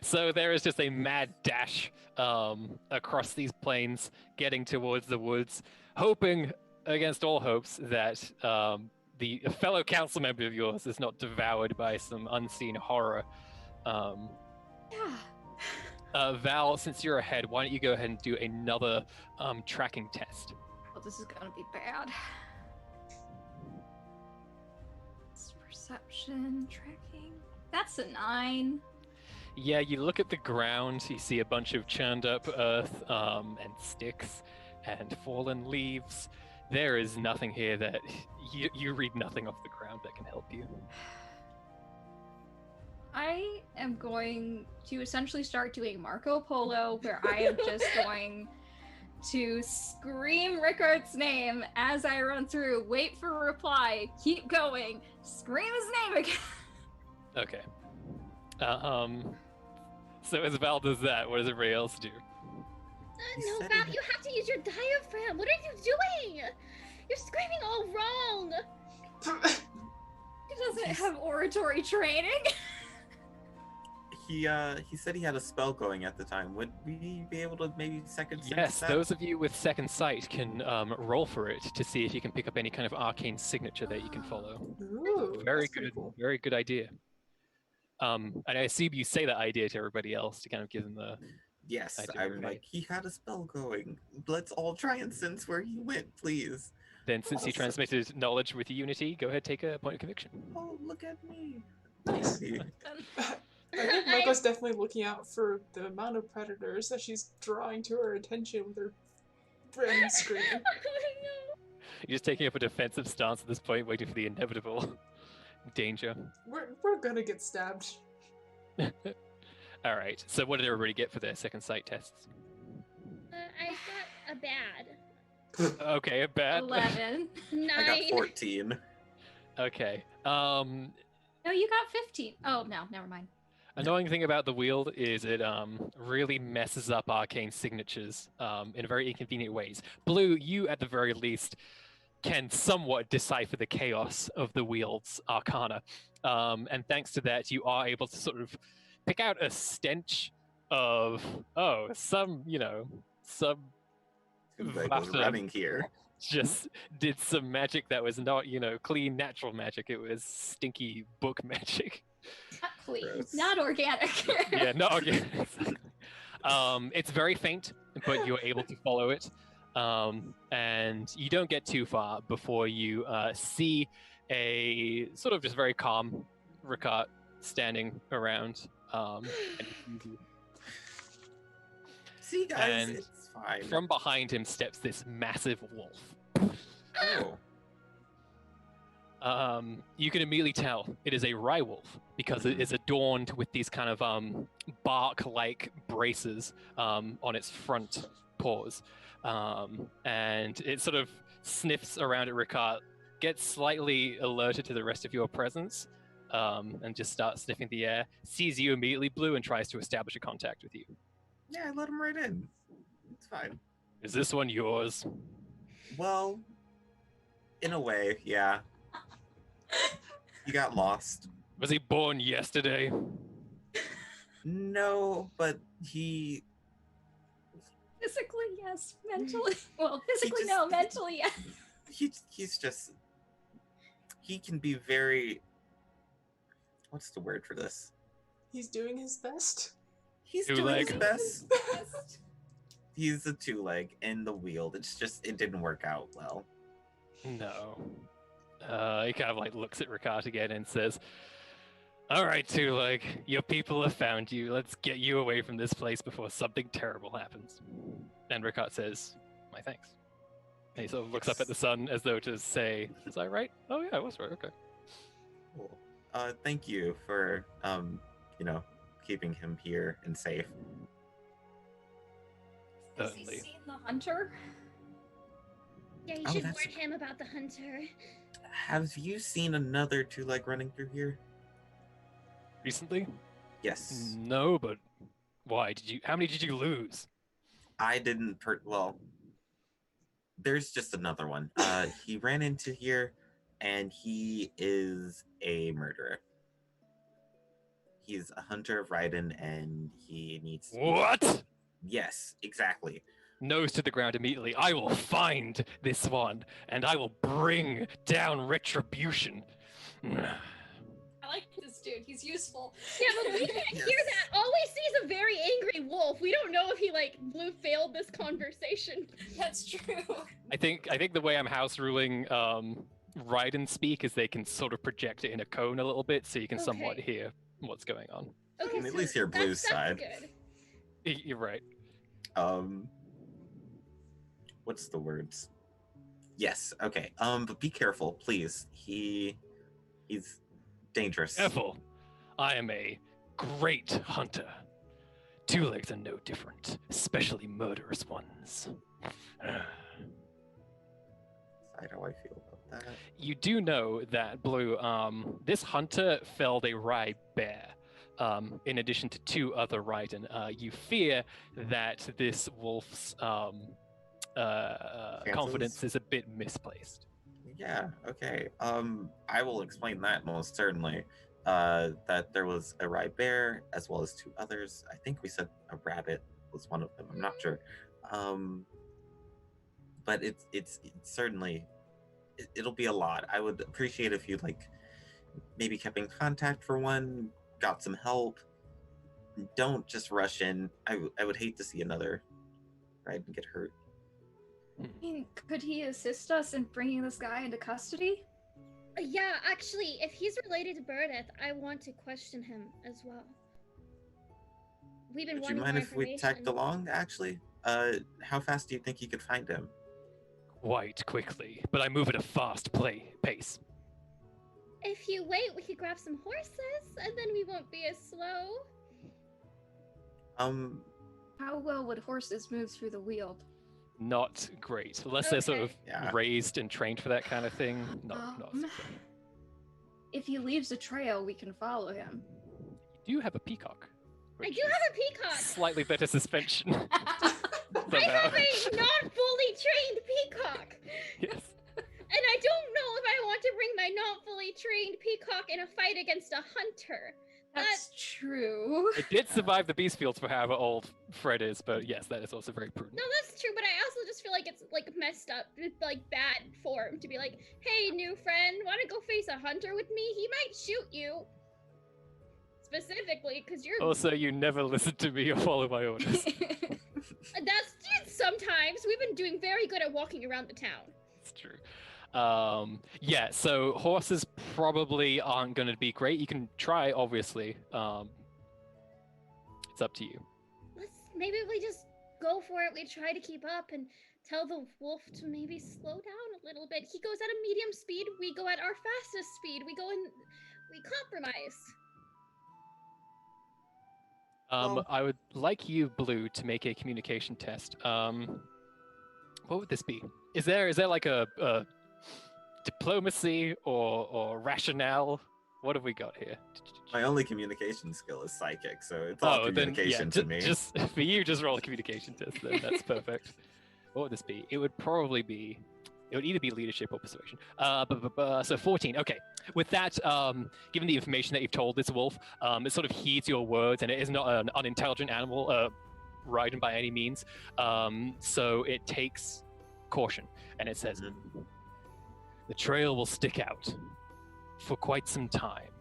So there is just a mad dash across these plains, getting towards the woods, hoping against all hopes that the fellow council member of yours is not devoured by some unseen horror. Yeah. Val, since you're ahead, why don't you go ahead and do another tracking test? Oh, this is gonna be bad. It's perception, tracking. That's a 9. Yeah, you look at the ground, you see a bunch of churned up earth and sticks and fallen leaves. There is nothing here that you read nothing off the ground that can help you. I am going to essentially start doing Marco Polo, where I am just going to scream Rickard's name as I run through, wait for a reply, keep going, scream his name again. Okay. So as Val does that, what does everybody else do? He No, said Val, he- you have to use your diaphragm. What are you doing? You're screaming all wrong. He doesn't have oratory training. He said he had a spell going at the time. Would we be able to maybe second sense Yes, that? those of you with second sight can roll for it to see if you can pick up any kind of arcane signature that you can follow. Ooh, Very that's pretty good, cool. very good idea. And I assume you say that idea to everybody else to kind of give them the. Yes, I do, I'm right. like, he had a spell going. Let's all try and sense where he went, please. Then, since you Awesome. transmitted knowledge with Unity, go ahead, take a point of conviction. Oh, look at me. Nice. Hey, I think Michael's definitely looking out for the amount of predators that she's drawing to her attention with her brand scream. You're just taking up a defensive stance at this point, waiting for the inevitable danger. We're gonna get stabbed. All right. So, what did everybody get for their second sight tests? I got a bad. Okay, a bad. 11. 9. I got 14. Okay. No, you got 15. Oh, no, never mind. Annoying thing about the wield is it really messes up arcane signatures in very inconvenient ways. Blue, you at the very least can somewhat decipher the chaos of the wield's arcana. And thanks to that, you are able to sort of pick out a stench of, some Like was Vata running here. just did some magic that was not, clean natural magic. It was stinky book magic. Not clean, Gross. not organic. Yeah, not organic. Exactly. It's very faint, but you're able to follow it. And you don't get too far before you see a sort of just very calm Ricard standing around. And See, guys, And it's fine. from behind him steps this massive wolf. Oh, You can immediately tell it is a rye wolf because it is adorned with these kind of bark-like braces on its front paws, and it sort of sniffs around at Ricard, gets slightly alerted to the rest of your presence, and just starts sniffing the air. Sees you immediately, Blue, and tries to establish a contact with you. yeah, I let him right in. It's fine. Is this one yours? Well, in a way, yeah. He got lost. Was he born yesterday? No, but he Physically, yes. Mentally, well, physically, just- no. Mentally, yes. he's just he can be very, what's the word for this? He's doing his best. He's Two doing his leg. best. He's a two-leg in the wield. It didn't work out well. No. He kind of like looks at Ricard again and says, "All right, Two-Leg, your people have found you. Let's get you away from this place before something terrible happens." And Ricard says, "My thanks." And he sort of looks up at the sun as though to say, "Was I right? Oh yeah, I was right. Okay." Cool. Thank you for keeping him here and safe. Has he Certainly. seen the hunter? Yeah, you Oh, should that's- warn him about the hunter. Have you seen another two-leg running through here? Recently? Yes. No, but why did you? How many did you lose? I didn't. Well, there's just another one. He ran into here, and he is a murderer. He's a hunter of Raiden, and he needs. What? Yes, exactly. Nose to the ground immediately. I will find this one, and I will bring down retribution. I like this dude. He's useful. Yeah, but we can't hear that. All we see is a very angry wolf. We don't know if he Blue failed this conversation. That's true. I think the way I'm house ruling Raiden speak is they can sort of project it in a cone a little bit, so you can somewhat Okay. hear what's going on. Okay, can at so least hear Blue's that's side. Good. You're right. What's the words? Yes. Okay. But be careful, please. He's dangerous. Careful. I am a great hunter. Two legs are no different, especially murderous ones. Decide how I feel about that. You do know that, Blue, this hunter felled a rye bear, in addition to two other Raiden. You fear that this wolf's confidence is a bit misplaced. Yeah. Okay. I will explain that most certainly. That there was a rye bear as well as two others. I think we said a rabbit was one of them. I'm not sure. But it's certainly it'll be a lot. I would appreciate if you maybe kept in contact for one, got some help. Don't just rush in. I would hate to see another Raiden get hurt. I mean, could he assist us in bringing this guy into custody? Yeah, actually, if he's related to Burdeth, I want to question him as well. We've been Would you wanting mind more if we tagged information. along, actually? How fast do you think you could find him? Quite quickly, but I move at a fast pace. If you wait, we could grab some horses, and then we won't be as slow. How well would horses move through the wield? Not great, unless they're sort of Yeah. raised and trained for that kind of thing. Not If he leaves a trail, we can follow him. You do have a peacock. I which do is have a peacock. Slightly better suspension. I somehow. have a non-fully trained peacock. Yes. And I don't know if I want to bring my not fully trained peacock in a fight against a hunter. That's true. It did survive the beast fields for however old Fred is, but yes, that is also very prudent. No, that's true, but I also just feel like it's like messed up, with like bad form to be like, hey, new friend, want to go face a hunter with me? He might shoot you. Specifically, because you're. Also, you never listen to me or follow my orders. That's sometimes. We've been doing very good at walking around the town. It's true. Yeah, so horses probably aren't going to be great. You can try, obviously. It's up to you. Maybe we just go for it. We try to keep up and tell the wolf to maybe slow down a little bit. He goes at a medium speed. We go at our fastest speed. We compromise. I would like you, Blue, to make a communication test. What would this be? Is there like a diplomacy or rationale? What have we got here? My only communication skill is psychic, so it's all communication to me. Just for you, just roll a communication test. Then that's perfect. What would this be? It would probably be. It would either be leadership or persuasion. So 14. Okay. With that, given the information that you've told this wolf, it sort of heeds your words, and it is not an unintelligent animal, ridden by any means. So it takes caution, and it says, "The trail will stick out for quite some time.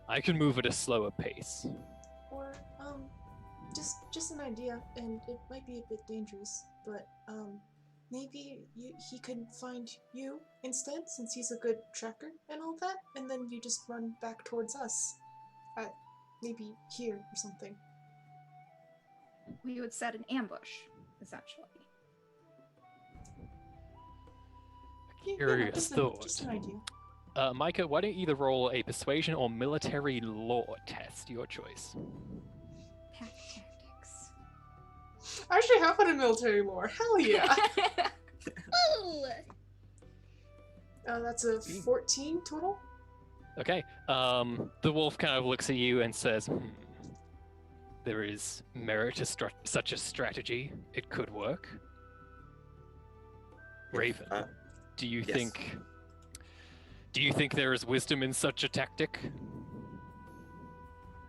I can move at a slower pace." Or, just an idea, and it might be a bit dangerous, but, maybe he could find you instead, since he's a good tracker and all that, and then you just run back towards us. At maybe here or something. We would set an ambush, essentially. Curious just thought. Just an idea. Micah, why don't you either roll a persuasion or military law test? Your choice. Pack tactics. I actually have fun in military lore. Hell yeah! Ooh! That's a 14 total. Okay. The wolf kind of looks at you and says, "There is merit to such a strategy. It could work." Raven, do you think there is wisdom in such a tactic?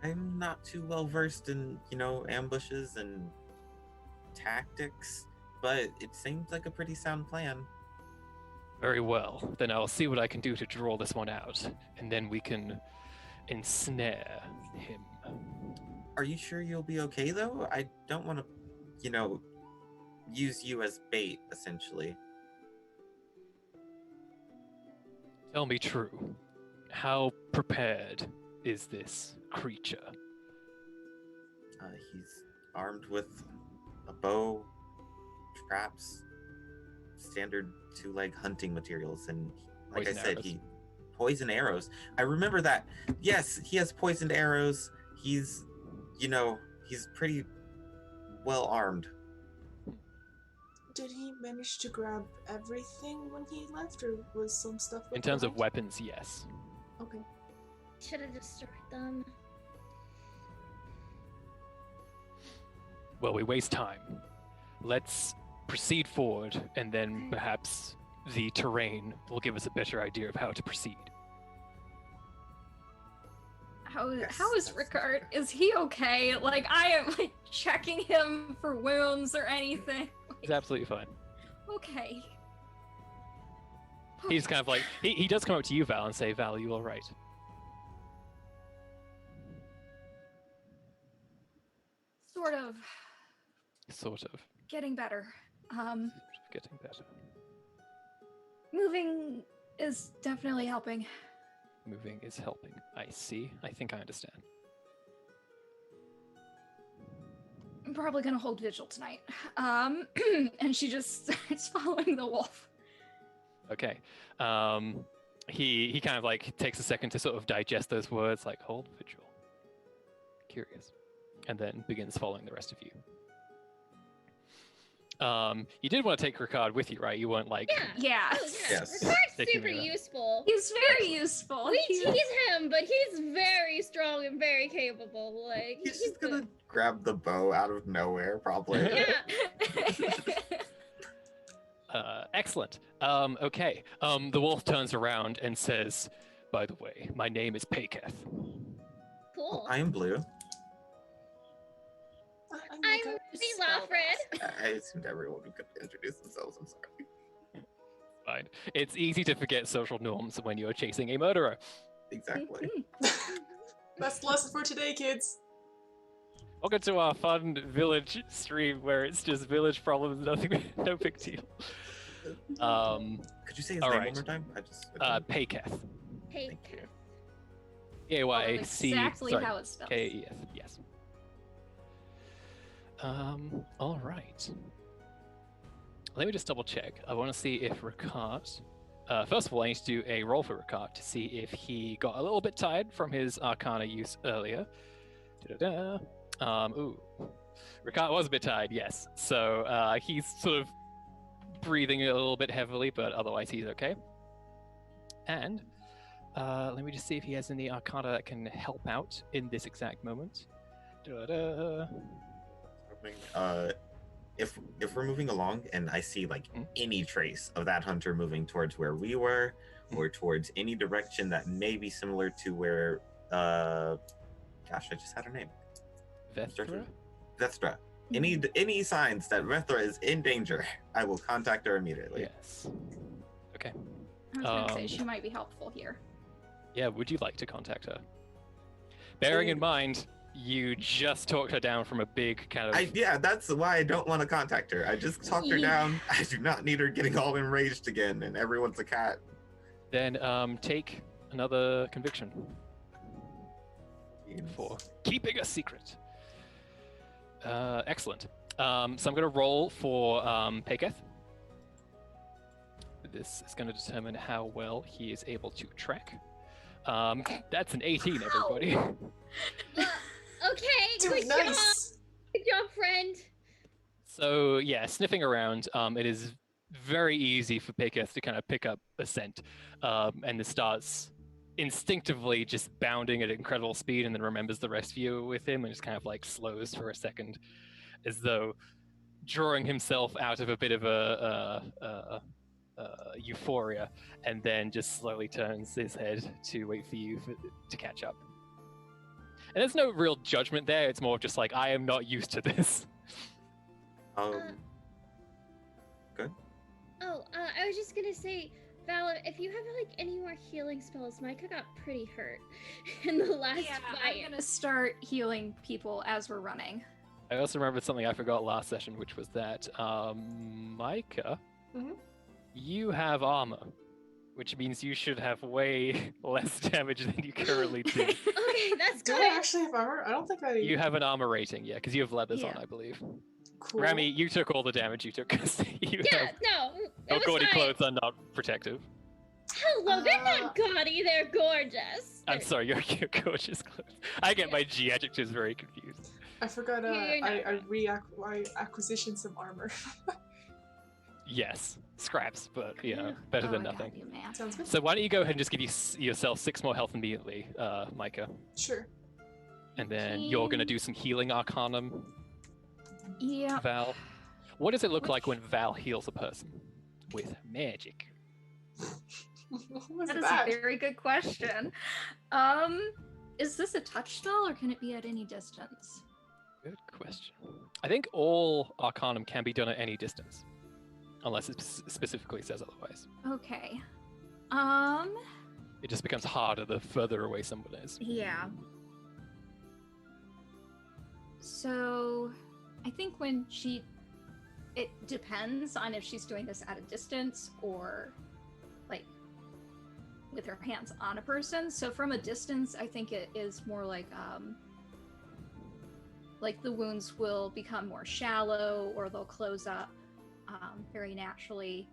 I'm not too well versed in, ambushes and tactics, but it seems like a pretty sound plan. Very well. Then I'll see what I can do to draw this one out, and then we can ensnare him. Are you sure you'll be okay, though? I don't want to, use you as bait, essentially. Tell me true. How prepared is this creature? He's armed with a bow, traps, standard two-leg hunting materials, and like Poison I said, arrows. Poison arrows. I remember that. Yes, he has poisoned arrows. He's pretty well armed. Did he manage to grab everything when he left, or was some stuff left In terms of behind? weapons, yes. Okay. Should have destroyed them. Well, we waste time. Let's proceed forward, and then perhaps the terrain will give us a better idea of how to proceed. How is Yes. Ricard? Is he okay? Like, I am like checking him for wounds or anything. He's absolutely fine. Okay. He's kind of like, he does come up to you, Val, and say, "Val, are you all right?" Sort of Sort of. getting better. Getting better. Moving is definitely helping. Moving is helping. I see. I think I understand. I'm probably gonna hold vigil tonight. And she just starts following the wolf. Okay. He kind of like takes a second to sort of digest those words, like hold vigil. Curious. And then begins following the rest of you. You did want to take Ricard with you, right? You weren't like. Yeah. Yeah. Oh, yeah. Yes. Ricard's Taking super me around. useful. He's very useful. We He's- tease him, but he's very strong and very capable. Like He's he's just gonna good. grab the bow out of nowhere, probably. Yeah. Excellent. Okay. The wolf turns around and says, "By the way, my name is Payketh." Cool. I am blue. I'm I'm Mika. the Lawfred. I assumed everyone could introduce themselves. I'm sorry. Fine. It's easy to forget social norms when you're chasing a murderer. Exactly. That's the lesson for today, kids. Welcome to our fun village stream where it's just village problems, nothing, no big deal. Could you say his all name right. one more time? I just. Payketh. Hey. Thank you. P-A-Y-A-C. exactly sorry, how it's spelled. K-E-F. Yes. All right. Let me just double check. I want to see if Ricard. First of all, I need to do a roll for Ricard to see if he got a little bit tired from his Arcana use earlier. Da-da-da. Ooh. Ricard was a bit tired, yes. So he's sort of breathing a little bit heavily, but otherwise he's okay. And let me just see if he has any Arcana that can help out in this exact moment. Da-da. If we're moving along and I see like Mhm. any trace of that hunter moving towards where we were, or towards any direction that may be similar to where gosh, I just had her name. Vethra? Vestra. Any signs that Vestra is in danger, I will contact her immediately. Yes. Okay. I was gonna say Um, she might be helpful here. Yeah, would you like to contact her? Bearing in mind, you just talked her down from a big kind of. Yeah, that's why I don't want to contact her. I just talked her down. I do not need her getting all enraged again, and everyone's a cat. Then take another conviction for keeping a secret. Excellent. So I'm going to roll for Payketh. This is going to determine how well he is able to track. That's an 18, everybody. Okay, Dude, good job. nice. Good job, friend. So yeah, sniffing around, it is very easy for Payketh to kind of pick up a scent, and it starts instinctively just bounding at incredible speed, and then remembers the rest of you with him, and just kind of like slows for a second, as though drawing himself out of a bit of a euphoria, and then just slowly turns his head to wait for you to catch up. And there's no real judgment there. It's more of just like, I am not used to this. Good. I was just gonna say, Val, if you have like any more healing spells, Micah got pretty hurt in the last Yeah, fight. I'm gonna start healing people as we're running. I also remembered something I forgot last session, which was that, Micah, Mhm. you have armor, which means you should have way less damage than you currently do. Okay, that's Do good. I actually have armor? I don't think I. You have an armor rating, yeah, because you have leathers on, Yeah. I believe. Cool. Rami, you took all the damage you took because you Yeah, have no, it no was gaudy fine. clothes are not protective. Hello, they're not gaudy, they're gorgeous. I'm sorry, your gorgeous clothes. I get my G adjectives very confused. I forgot. You're not I acquisitioned some armor. Yes, scraps, but you know, better Oh, than I got nothing. you, man. Sounds good. So why don't you go ahead and just give yourself 6 more health immediately, Micah, Sure. and then you're gonna do some healing Arcanum, Yeah. Val. What does it look like when Val heals a person with magic? What's That is that? a very good question. Is this a touch spell or can it be at any distance? Good question. I think all Arcanum can be done at any distance, unless it specifically says otherwise. Okay. It just becomes harder the further away someone is. Yeah. So, I think when it depends on if she's doing this at a distance or like with her hands on a person. So from a distance, I think it is more like the wounds will become more shallow or they'll close up very naturally.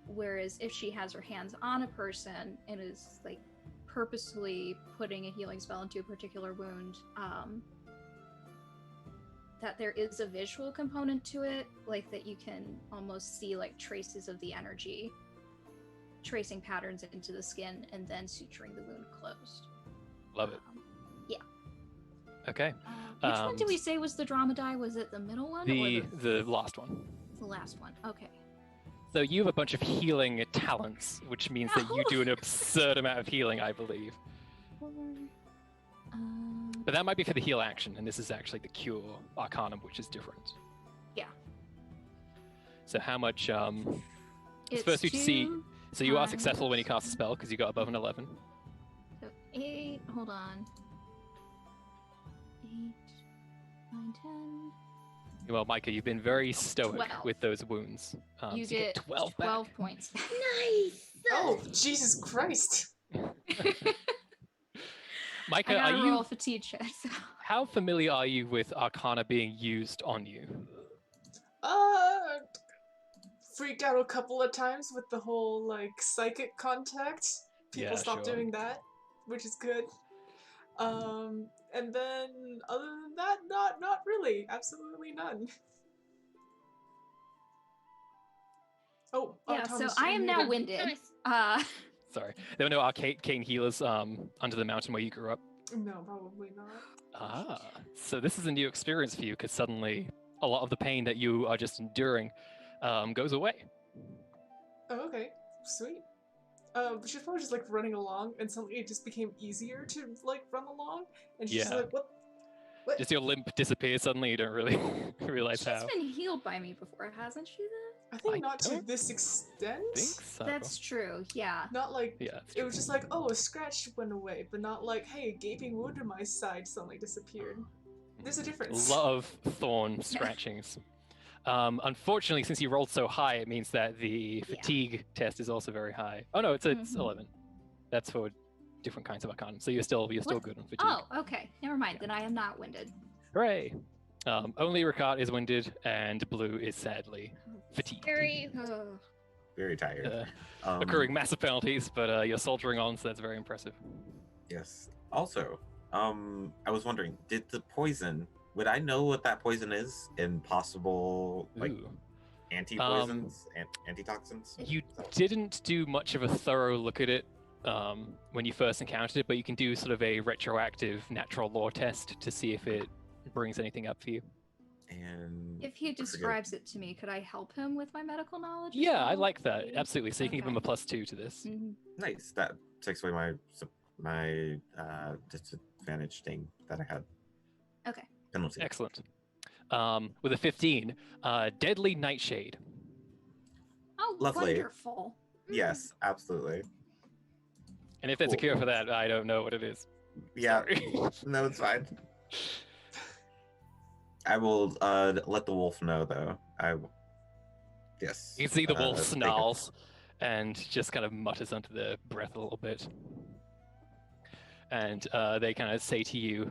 Whereas if she has her hands on a person and is like purposely putting a healing spell into a particular wound, that there is a visual component to it, like that you can almost see like traces of the energy tracing patterns into the skin and then suturing the wound closed. Love it. Yeah. Okay. Which one did we say was the dromedai? Was it the middle one? The or the last one. the last one? Okay. So you have a bunch of healing talents, which means that you do an absurd amount of healing, I believe. But that might be for the heal action, and this is actually the cure arcanum, which is different. Yeah. So how much? It's It's first you to see. So you are times- successful when you cast a spell because you got above an 11. So 8, hold on. 8, 9, 10. Well, Micah, you've been very stoic 12. with those wounds. You so get 12 12 back. points. Nice. Oh, Jesus Christ! Micah, I are gotta you? roll fatigue check. So. How familiar are you with Arcana being used on you? Freaked out a couple of times with the whole like psychic contact. People Yeah, stopped sure. doing that, which is good. And then other than that, not really. Absolutely none. Oh, Yeah, so Thomas, I you're am now muted. winded. Nice. Sorry, there were no arcane healers under the mountain where you grew up. No, probably not. Ah, so this is a new experience for you because suddenly a lot of the pain that you are just enduring goes away. Oh, okay, sweet. She's probably just like running along, and suddenly it just became easier to like run along, and she's just Yeah. like, "What? What?" Just your limp disappears suddenly. You don't really realize She's how. been healed by me before, hasn't she? Then I think I not to don't this extent. think so. that's true. Yeah. Not like Yeah, that's it was just like, oh, a scratch went away, but not like, hey, a gaping wound in my side suddenly disappeared. There's a difference. A lot of thorn scratchings. Unfortunately, since you rolled so high, it means that the Yeah. fatigue test is also very high. Oh no, it's Mhm. 11. That's for different kinds of arcanum. So you're still What? good on fatigue. Oh, okay. Never mind. Yeah. Then I am not winded. Hooray! Only Ricard is winded, and Blue is sadly fatigued. Very. Ugh. Very tired. Accruing massive penalties, but you're soldiering on, so that's very impressive. Yes. Also, I was wondering, did the poison? Would I know what that poison is in possible like Ooh. anti-poisons, antitoxins? You didn't do much of a thorough look at it when you first encountered it, but you can do sort of a retroactive natural law test to see if it brings anything up for you. And If he I forget- describes it to me, could I help him with my medical knowledge? as Yeah, I well? like that. Absolutely. So you can give him a Okay. +2 to this. Mhm. Nice. That takes away my disadvantage thing that I had. Okay. Penalty. Excellent. With a 15, Deadly Nightshade. Oh, Lovely. wonderful. Yes, absolutely. And if there's a Cool. cure for that, I don't know what it is. Yeah. Sorry. No, it's fine. I will let the wolf know though. Yes. You can see the wolf take it. snarls and just kind of mutters under their breath a little bit. And they kind of say to you,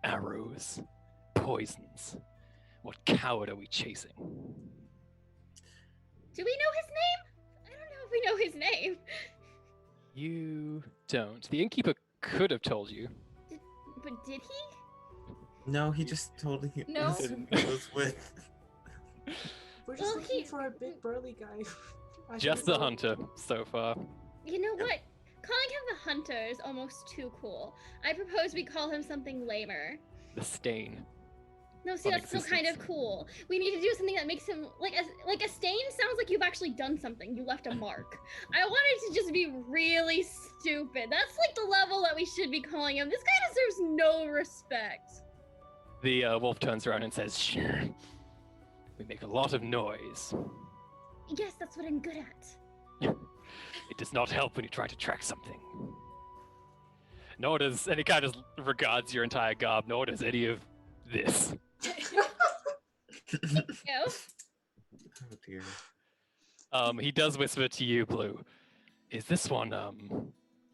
arrows, poisons. What coward are we chasing? Do we know his name? I don't know if we know his name. You don't. The innkeeper could have told you. But did he? No, he just told me No. it was with. We're just Well, looking he- for a big burly guy. I Just think the so. hunter so far. You know what? Calling him the Hunter is almost too cool. I propose we call him something lamer. The stain. No, see, On that's still kind of existence. cool. We need to do something that makes him like a stain. Sounds like you've actually done something. You left a mark. I want it to just be really stupid. That's like the level that we should be calling him. This guy deserves no respect. The wolf turns around and says, "Shh. We make a lot of noise. Yes, that's what I'm good at. It does not help when you try to track something. Nor does, and he kind of regards your entire garb, nor does any of this. You. Oh dear. He does whisper to you, Blue. Is this one,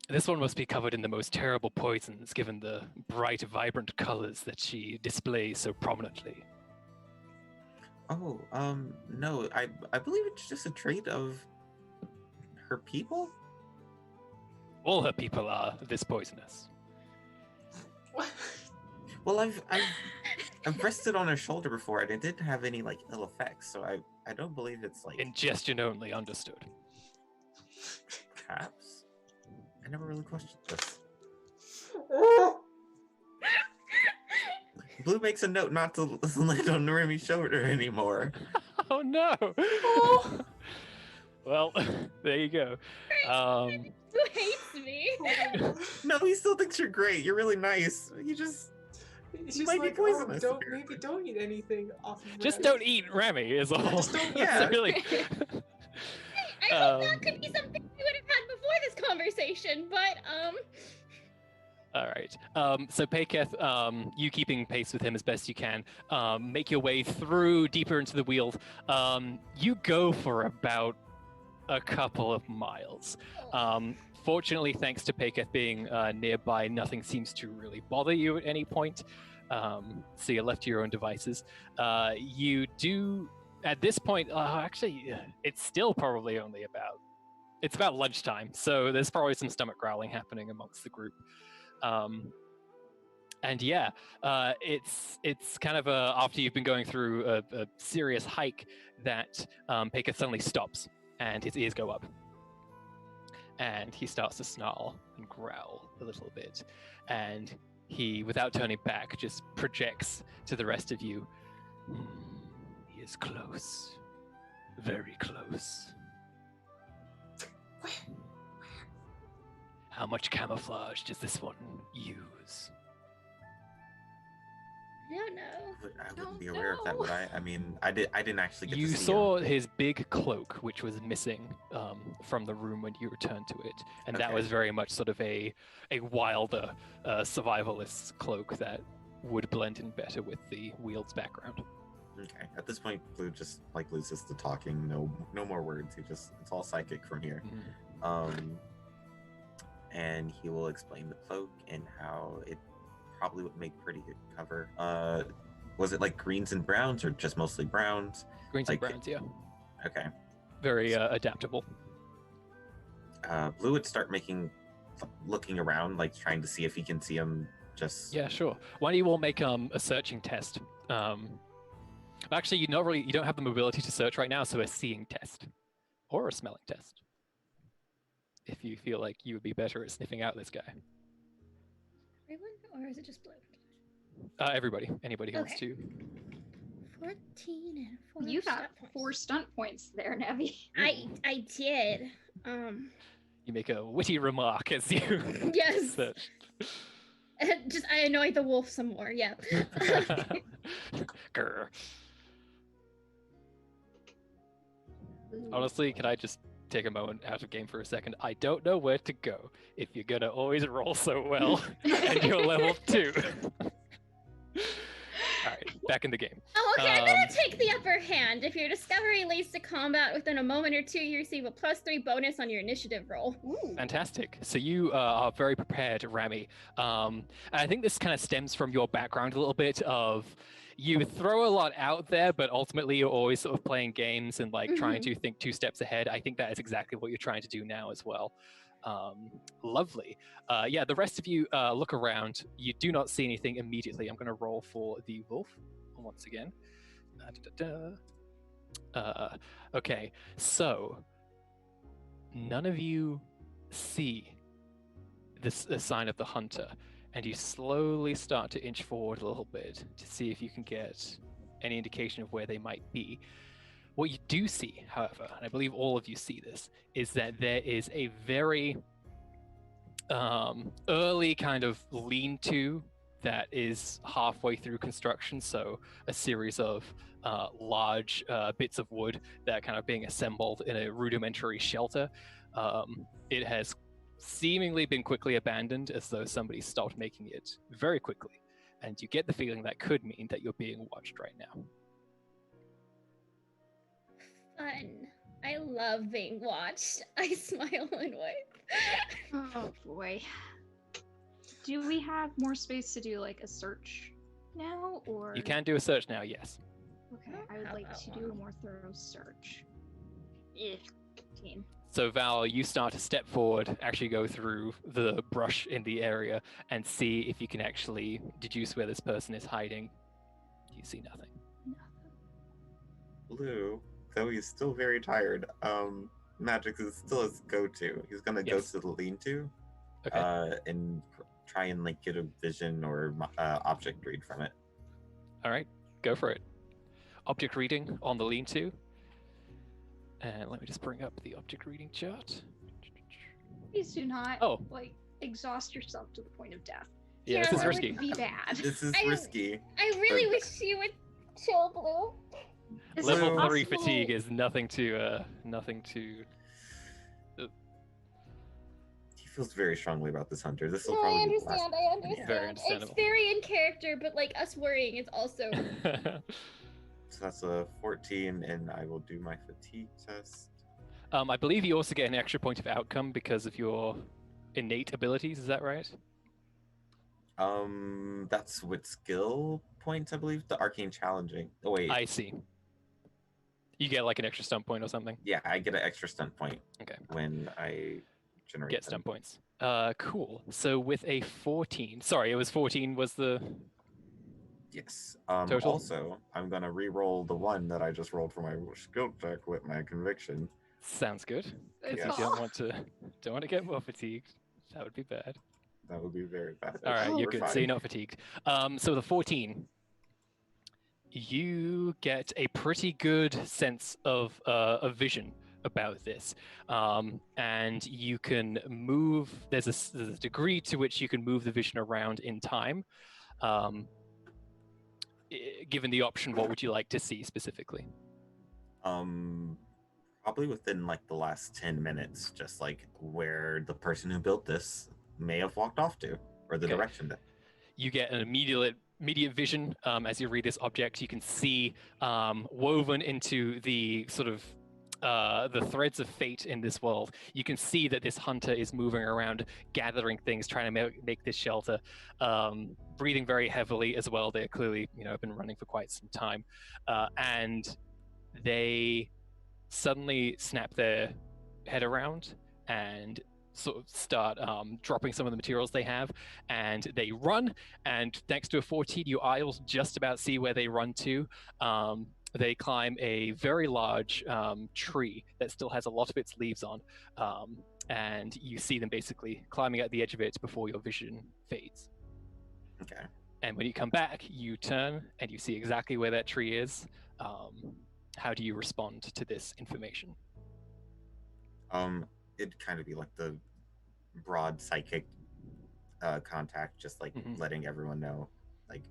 this one must be covered in the most terrible poisons, given the bright, vibrant colors that she displays so prominently. Oh, no, I believe it's just a trait of her people. All her people are this poisonous. What? Well, I've I've rested on her shoulder before, and it didn't have any like ill effects. So I don't believe it's like Ingestion only, understood. perhaps. I never really questioned this. Blue makes a note not to land on Remy's shoulder anymore. Oh no! Well, there you go. Who hates me? No, he still thinks you're great. You're really nice. You just He's You just might be like, poisonous, maybe don't eat anything off of Just Remy." don't eat Remy is all. Just don't- Yeah. Really. I hope that could be something we would have had before this conversation, but All right. So Payketh, you keeping pace with him as best you can, make your way through deeper into the Weald. You go for about a couple of miles. Fortunately, thanks to Payketh being nearby, nothing seems to really bother you at any point. So you're left to your own devices. You do, at this point, actually, it's still probably only it's about lunchtime. So there's probably some stomach growling happening amongst the group. And yeah, it's kind of after you've been going through a serious hike that Payketh suddenly stops and his ears go up. And he starts to snarl and growl a little bit. And he, without turning back, just projects to the rest of you. He is close. Very close. How much camouflage does this one use? I don't know. I wouldn't be aware of that, would I? I mean, I didn't actually get You to see saw him. his big cloak, which was missing from the room when you returned to it, and that Okay. was very much sort of a wilder survivalist cloak that would blend in better with the Wield's background. Okay. At this point, Blue just like loses the talking. No more words. It's all psychic from here. And he will explain the cloak and how it probably would make pretty good cover. Was it like greens and browns or just mostly browns? Greens Like- and browns, yeah. Okay. Very adaptable. Blue would start looking around, like trying to see if he can see him. Just Yeah, sure. Why don't you all make a searching test? Actually, you don't have the mobility to search right now, so a seeing test or a smelling test. If you feel like you would be better at sniffing out this guy. Everyone, or is it just Blue? Everybody, anybody who wants Okay. to. 14 and 4. You got stunt points. 4 stunt points there, Nevi. I did. You make a witty remark as you Yes. search. Just I annoyed the wolf some more. Yeah. Grr. Honestly, can I just take a moment out of game for a second? I don't know where to go if you're gonna always roll so well and you're level 2. Alright, back in the game. Oh, okay. I'm gonna take the upper hand. If your discovery leads to combat within a moment or two, you receive a +3 bonus on your initiative roll. Ooh. Fantastic. So you are very prepared, Rami. And I think this kind of stems from your background a little bit of you throw a lot out there, but ultimately you're always sort of playing games and like trying to think 2 steps ahead. I think that is exactly what you're trying to do now as well. Lovely. Yeah, the rest of you look around. You do not see anything immediately. I'm going to roll for the wolf once again. Okay, so none of you see this a sign of the hunter, and you slowly start to inch forward a little bit to see if you can get any indication of where they might be. What you do see, however, and I believe all of you see this, is that there is a very early kind of lean-to that is halfway through construction, so a series of large bits of wood that are kind of being assembled in a rudimentary shelter. It has seemingly been quickly abandoned, as though somebody stopped making it very quickly, and you get the feeling that could mean that you're being watched right now. Fun. I love being watched. I smile and wave. Oh boy. Do we have more space to do like a search now, or You can do a search now, yes. Okay, I would How like about to do a more thorough search. 15. So Val, you start to step forward, actually go through the brush in the area, and see if you can actually deduce where this person is hiding. You see nothing. Blue, though he's still very tired, magic is still his go-to. He's gonna go Yes. to the lean-to, Okay. and try and like get a vision or object read from it. All right, go for it. Object reading on the lean-to. And let me just bring up the object reading chart. Please do not Oh. like exhaust yourself to the point of death. Yeah, this is that risky. would Be bad. This is I- risky. I really wish you would chill, Blue. Is it Level 3 possible- fatigue is nothing to. He feels very strongly about this hunter. This will No, I probably be the last. understand. I understand. Very understandable. It's very in character, but like us worrying is also. So that's a 14, and I will do my fatigue test. I believe you also get an extra point of outcome because of your innate abilities. Is that right? That's with skill points, I believe. The arcane challenging. Oh wait, I see. You get like an extra stunt point or something. yeah, I get an extra stunt point. Okay. When I generate Get them. stunt points. Cool. So with a 14, sorry, it was 14 was the. Yes. Total? Also, I'm gonna re-roll the one that I just rolled for my skill check with my conviction. Sounds good. Good Because Yes. you call. don't want to get more fatigued. That would be bad. That would be very bad. All right, We're you're good. So fine. you're not fatigued. So the 14, you get a pretty good sense of a vision about this, and you can move. There's a degree to which you can move the vision around in time. Given the option, what would you like to see specifically? Probably within like the last 10 minutes, just like where the person who built this may have walked off to, or the Okay. direction that. You get an immediate vision as you read this object. You can see woven into the sort of the threads of fate in this world. You can see that this hunter is moving around, gathering things, trying to make this shelter, breathing very heavily as well. They're clearly, have been running for quite some time, and they suddenly snap their head around and sort of start dropping some of the materials they have, and they run, and thanks to a 14 you aisles just about see where they run to. They climb a very large tree that still has a lot of its leaves on, and you see them basically climbing at the edge of it before your vision fades. Okay. And when you come back, you turn and you see exactly where that tree is. How do you respond to this information? It'd kind of be like the broad psychic contact, just like Mhm. letting everyone know, like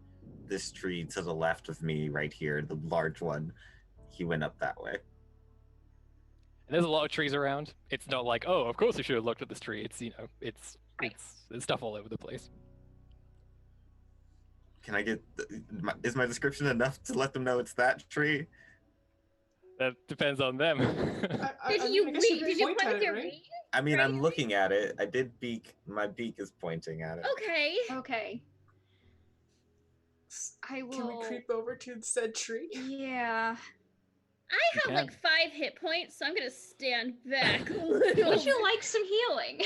this tree to the left of me, right here, the large one, he went up that way. And there's a lot of trees around. It's not like, oh, of course we should have looked at this tree. It's there's stuff all over the place. Can I get? Is my description enough to let them know it's that tree? That depends on them. Did you guess you read? could Did you point point at with it, your right? read? I mean, Right. I'm looking at it. I did beak. My beak is pointing at it. Okay. Okay. I will. Can we creep over to said tree? Yeah. I have can. like 5 hit points, so I'm gonna stand back a little. Would you like some healing?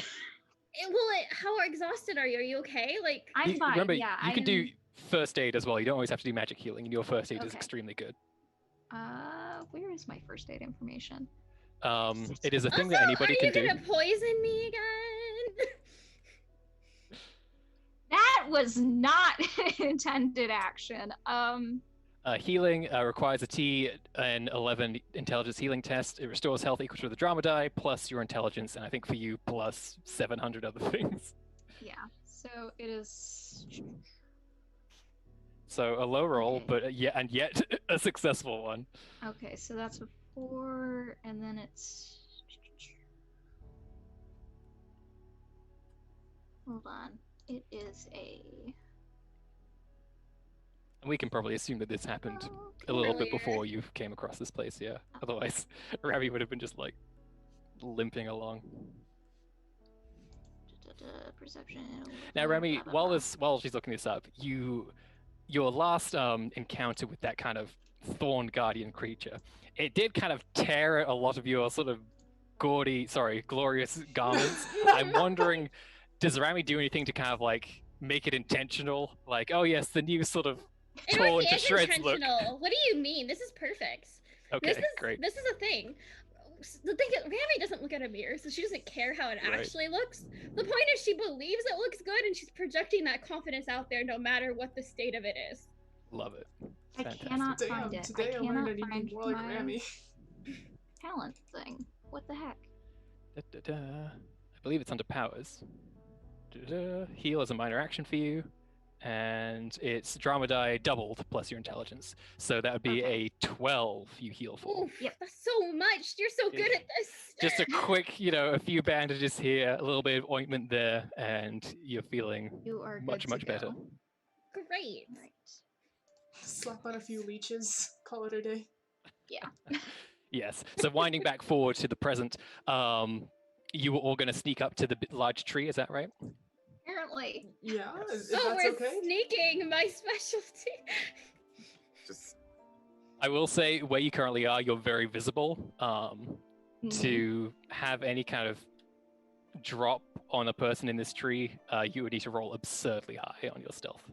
How exhausted are you? Are you okay? Like, I'm fine. Remember, yeah, you can do first aid as well. You don't always have to do magic healing, and your first aid is Okay. extremely good. Where is my first aid information? It is a thing also, that anybody are can you do. gonna poison me again? That was not an intended action. Healing requires a T and 11 intelligence healing test. It restores health equal to the drama die plus your intelligence, and I think for you plus 700 other things. Yeah. So it is. So a low roll, Okay. but yet a successful one. Okay, so that's a 4, and then it's. Hold on. It is a. And we can probably assume that this happened a little bit Earlier. before you came across this place, yeah. Otherwise, Ravi would have been just like limping along. Perception. Now, Remy, blah, blah, blah. while she's looking this up, your last encounter with that kind of thorn guardian creature, it did kind of tear at a lot of your sort of glorious garments. I'm wondering, does Rami do anything to kind of like make it intentional? Like, oh yes, the new sort of It torn already to is shreds look. intentional. What do you mean? This is perfect. Okay, This great. is a thing. The thing is, Rami doesn't look at a mirror, so she doesn't care how it Right. actually looks. The point is she believes it looks good, and she's projecting that confidence out there no matter what the state of it is. Love it. I Fantastic. cannot Damn, find it. today I I learned cannot I need to find be more like my Rami. talent thing. What the heck? Da-da-da. I believe it's under powers. Da-da-da. Heal is a minor action for you, and it's drama die doubled plus your intelligence. So that would be Okay. a 12 you heal for. Oof, that's so much. You're so good at this. Just a quick, a few bandages here, a little bit of ointment there, and you're feeling You are much, good much to better. go. Great. Right. Slap on a few leeches, call it a day. Yes. So winding back forward to the present, you were all going to sneak up to the large tree, is that right? Apparently. Yeah, if So that's we're okay. sneaking, my specialty. Just I will say, where you currently are, you're very visible. Mhm. To have any kind of drop on a person in this tree, you would need to roll absurdly high on your stealth.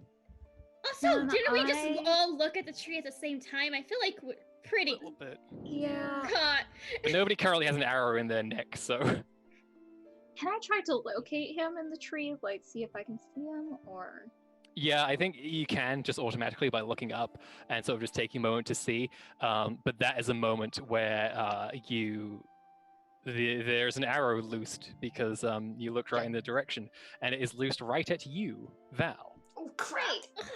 Also, Can didn't we just I- all look at the tree at the same time? I feel like we're A pretty little bit. Yeah. caught. But nobody currently has an arrow in their neck, so Can I try to locate him in the tree? Like, see if I can see him, or? yeah, I think you can just automatically by looking up and sort of just taking a moment to see. But that is a moment where there's an arrow loosed because you looked right in the direction, and it is loosed right at you, Val. Oh crap! Great.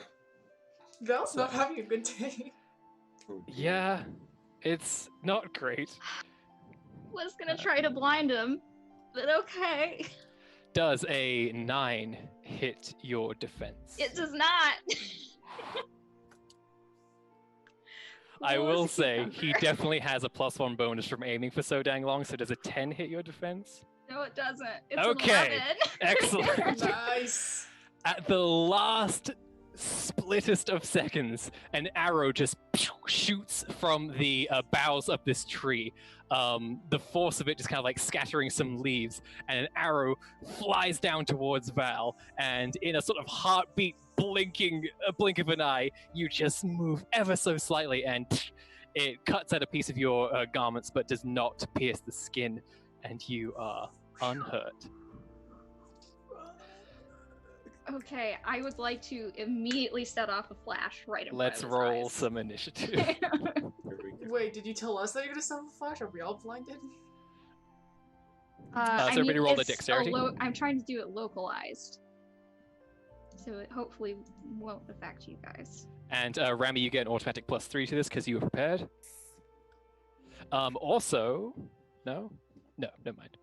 Val's not having a good day. oh, dear. Yeah, it's not great. Was gonna try to blind him, but okay. Does a 9 hit your defense? It does not. I Cool will as a say he cucumber. definitely has a +1 bonus from aiming for so dang long. So does a 10 hit your defense? No, it doesn't. It's Okay. 11. Excellent. Nice. At the last splittest of seconds, an arrow just shoots from the boughs of this tree. The force of it just kind of like scattering some leaves, and an arrow flies down towards Val. And in a sort of heartbeat, a blink of an eye, you just move ever so slightly, and it cuts at a piece of your garments, but does not pierce the skin, and you are unhurt. Okay, I would like to immediately set off a flash right in Let's front of his roll eyes. some initiative. Here we go. Wait, did you tell us that you're gonna summon a flash? Are we all blinded? So I everybody mean, roll the it's a dexterity. I'm trying to do it localized, so it hopefully won't affect you guys. And Rami, you get an automatic +3 to this because you were prepared. Also, no, never mind.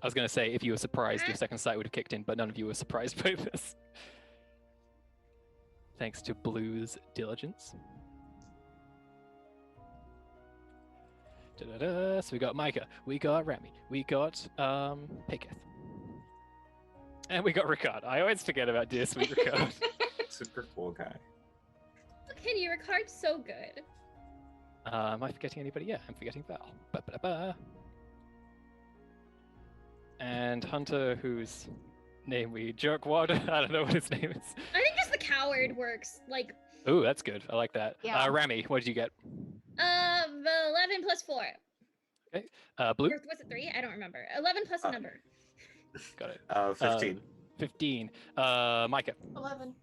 I was going to say if you were surprised, your second sight would have kicked in, but none of you were surprised by this. Thanks to Blue's diligence. Da-da-da. So we got Micah, we got Rami, we got Piketh. And we got Ricard. I always forget about dear sweet Ricard. Super cool guy. How can you? Ricard's so good. Am I forgetting anybody? Yeah, I'm forgetting Val. Ba-ba-da-ba. And Hunter, whose name we jerkwad. I don't know what his name is. I think just the coward works. Like, Ooh, that's good. I like that. Yeah. Rami, what did you get? 11 plus 4. Blue? Or was it 3? I don't remember. 11 plus a number. Got it. 15. 15. Micah. 11.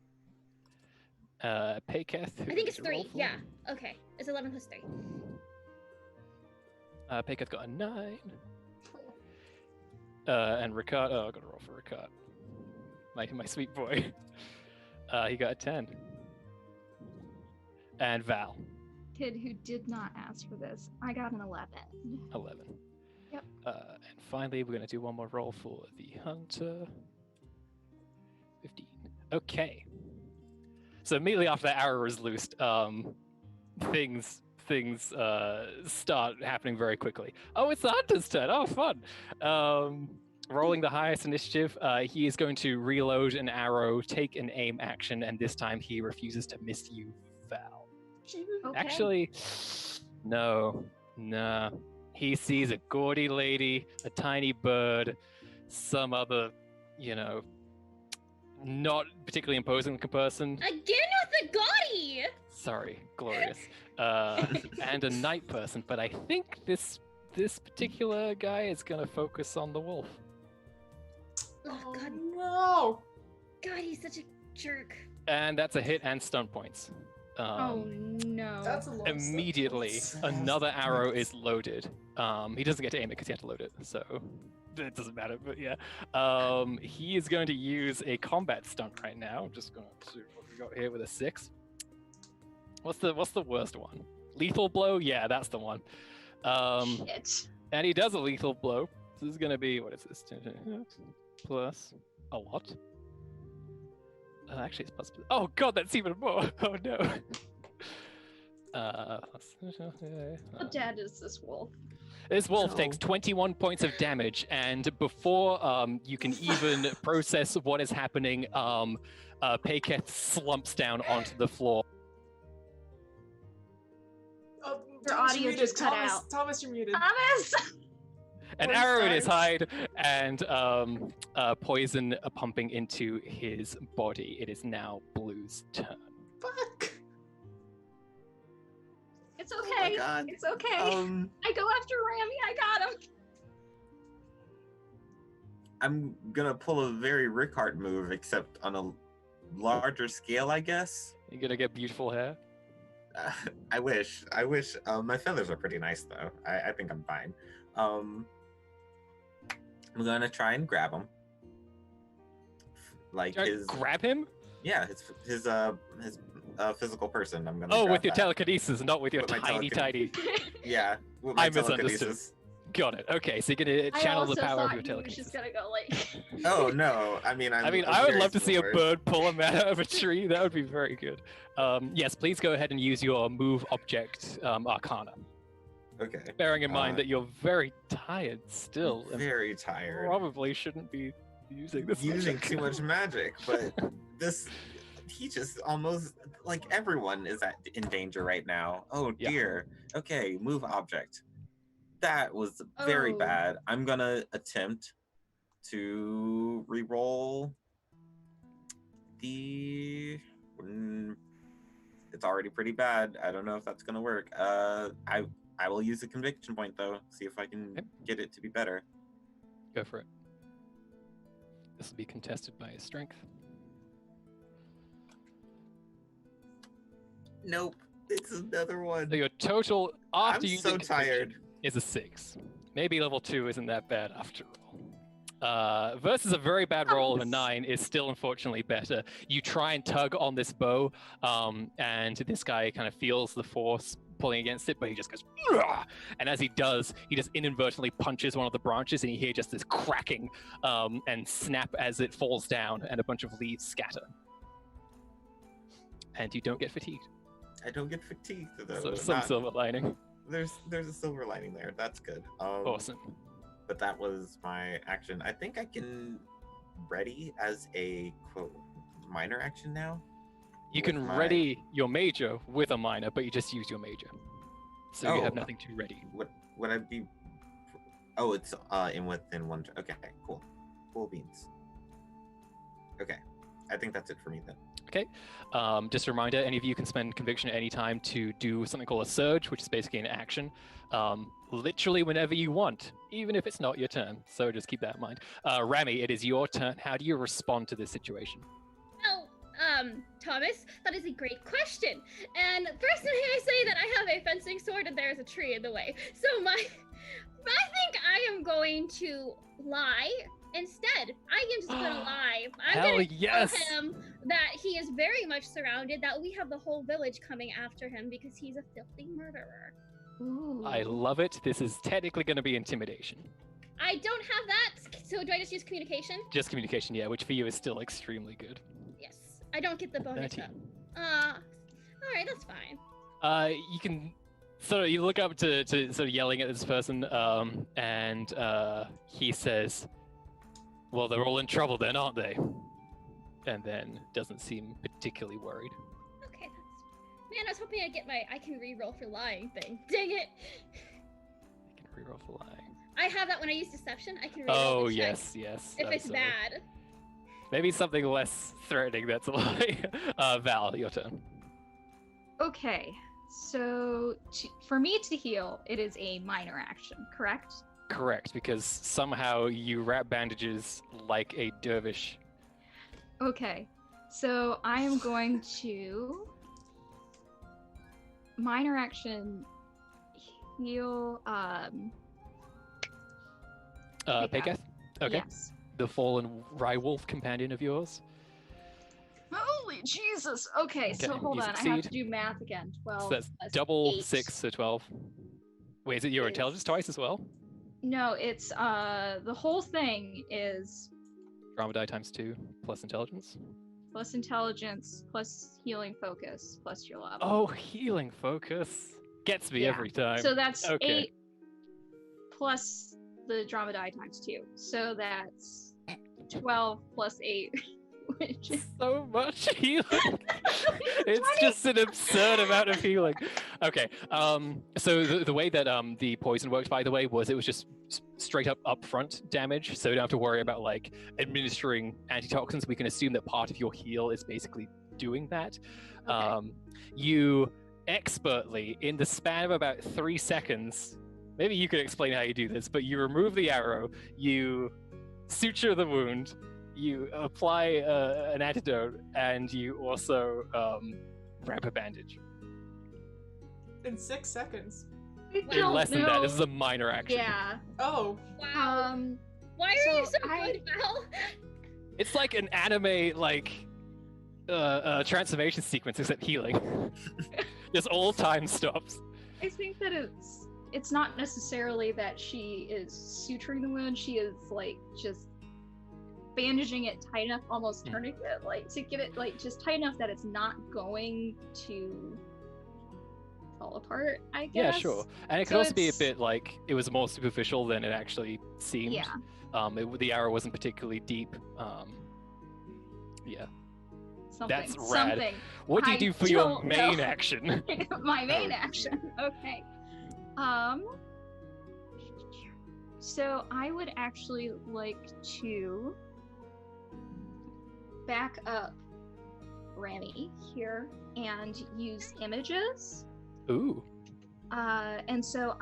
Piketh. I think it's 3. Yeah. Okay. It's 11 plus 3. Piketh got a 9. And Ricard. Oh, I gotta roll for Ricard. My sweet boy. He got a 10. And Val. Kid who did not ask for this. I got an 11. 11. Yep. And finally, we're going to do one more roll for the hunter. 15. Okay. So immediately after that arrow is loosed, things start happening very quickly. Oh, it's the hunter's turn. Oh, fun. Rolling the highest initiative, he is going to reload an arrow, take an aim action, and this time he refuses to miss you, Val. Okay. Actually, no. He sees a gaudy lady, a tiny bird, some other, not particularly imposing looking person. Again with the gaudy! Sorry, glorious. And a night person, but I think this particular guy is gonna focus on the wolf. Oh, God. No! God, he's such a jerk. And that's a hit and stun points. Oh, no. That's a lot. of stuff. Immediately, another arrow is loaded. He doesn't get to aim it because he had to load it, so it doesn't matter. But yeah, he is going to use a combat stunt right now. I'm just going to see what we got here with a 6. What's the worst one? Lethal blow? Yeah, that's the one. Shit. And he does a lethal blow. So this is going to be, what is this? Plus a lot. Actually, it's plus. Oh god, that's even more. Oh no. How dead is this wolf? This wolf takes 21 points of damage, and before you can even process what is happening, Payketh slumps down onto the floor. Oh, Your Thomas, audio you're muted. just cut Thomas, out. Thomas, you're muted. Thomas! An Poor arrow in his Stiles. hide, and poison pumping into his body. It is now Blue's turn. Fuck! It's Oh my okay. God. It's okay. I go after Rami. I got him. I'm gonna pull a very Rickard move, except on a larger scale, I guess. You're gonna get beautiful hair. I wish. My feathers are pretty nice, though. I think I'm fine. I'm gonna try and grab him. Like his. Grab him? Yeah, his physical person. I'm gonna. Oh, grab with your that. telekinesis, not with your With my tiny. Yeah, with my I misunderstood. telekinesis. Got it. Okay, so you're gonna channel the power of your he was telekinesis. just gonna go like. Oh no! I mean, I would love to see a bird pull a man out of a tree. That would be very good. Yes, please go ahead and use your move object Arcana. Okay. Bearing in mind that you're very tired still, and Very tired. probably shouldn't be using this. Using magic. too much magic, but this. He just almost like everyone is in danger right now. Oh Yeah. dear. Okay, move object. That was very Oh. bad. I'm gonna attempt to re-roll the. It's already pretty bad. I don't know if that's gonna work. I will use a conviction point though. See if I can get it to be better. Go for it. This will be contested by his strength. Nope. It's another one. So your total after I'm you so tired. is a 6. Maybe level 2 isn't that bad after all. Versus a very bad roll of a 9 is still unfortunately better. You try and tug on this bow, and this guy kind of feels the force pulling against it, but he just goes, "Ugh!" And as he does, he just inadvertently punches one of the branches, and you hear just this cracking and snap as it falls down, and a bunch of leaves scatter. And you don't get fatigued. I don't get fatigued though. So some silver lining. There's a silver lining there. That's good. Awesome. But that was my action. I think I can ready as a quote minor action now. You with can my- ready your major with a minor, but you just use your major. So you Oh. have nothing to ready. Would I be? Oh, it's within one. Okay, cool. Cool beans. Okay, I think that's it for me then. Okay. Just a reminder, any of you can spend conviction at any time to do something called a surge, which is basically an action. Literally whenever you want, even if it's not your turn. So just keep that in mind. Rami, it is your turn. How do you respond to this situation? Well, Thomas, that is a great question. And first, may I say that I have a fencing sword and there is a tree in the way. So I think I am going to lie instead. I am just gonna lie. I'm Hell gonna yes! tell him that he is very much surrounded, that we have the whole village coming after him because he's a filthy murderer. Ooh. I love it. This is technically going to be intimidation. I don't have that, so do I just use communication? Just communication, yeah, which for you is still extremely good. Yes. I don't get the bonus 13. though. Alright, that's fine. You can sort of, you look up to sort of yelling at this person, and he says, "Well, they're all in trouble then, aren't they?" And then doesn't seem particularly worried. Okay, man, I was hoping I'd get my I can re-roll for lying thing. Dang it! I can reroll for lying. I have that when I use deception. I can re-roll Oh the check yes. if it's so bad. Maybe something less threatening. That's a lie. Val, your turn. Okay, so for me to heal, it is a minor action, correct? Correct, because somehow you wrap bandages like a dervish. Okay, so I am going to minor action heal. Pegeth? Okay. Yes. The fallen Rywolf companion of yours. Holy Jesus! Okay, so Okay, hold you on, I have succeed. to do math again. 12. So that's plus double 8. 6, so 12. Wait, is it your intelligence twice as well? No, it's the whole thing is Drama die times 2 plus intelligence. plus intelligence plus healing focus plus your level. Oh, healing focus. Gets me Yeah. every time. So that's Okay. 8 plus the drama die times 2. So that's 12 plus 8, which is So much healing. It's just an absurd amount of healing. Okay. So the way that the poison worked, by the way, was it was just straight up upfront damage. So you don't have to worry about like administering antitoxins. We can assume that part of your heal is basically doing that. Okay. You expertly, in the span of about 3 seconds, maybe you could explain how you do this, but you remove the arrow, you suture the wound, you apply an antidote, and you also wrap a bandage. In 6 seconds. In less than that, this is a minor action. Yeah. Oh. Wow. Why are you so so good, Val? It's like an anime like transformation sequence, except healing. Just all time stops. I think that it's not necessarily that she is suturing the wound, she is like just bandaging it tight enough, almost tourniquet, like to get it like just tight enough that it's not going to fall apart, I guess. Yeah, sure. And it could So also be a it's- bit like it was more superficial than it actually seemed. Yeah. The arrow wasn't particularly deep. Yeah. Something. That's rad. Something. What do you I do for your don't main know. action? My main action. Okay. So I would actually like to back up Rami here and use images. Ooh. And so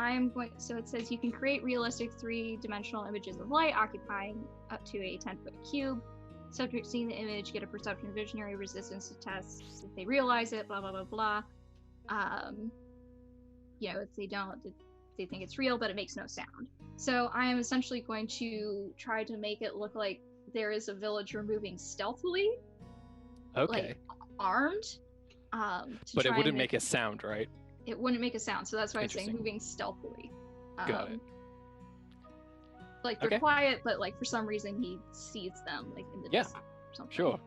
so it says you can create realistic 3-dimensional images of light occupying up to a 10-foot cube. Subject seeing the image get a perception visionary resistance to tests if they realize it, blah, blah, blah, blah. If they don't, they think it's real, but it makes no sound. So I am essentially going to try to make it look like there is a villager moving stealthily, Okay. like armed. But it wouldn't make a sound, right? It wouldn't make a sound, so that's why I'm saying Interesting. moving stealthily. Got it. Like they're Okay. quiet, but like for some reason he sees them like in the Yeah, distance or something. Sure.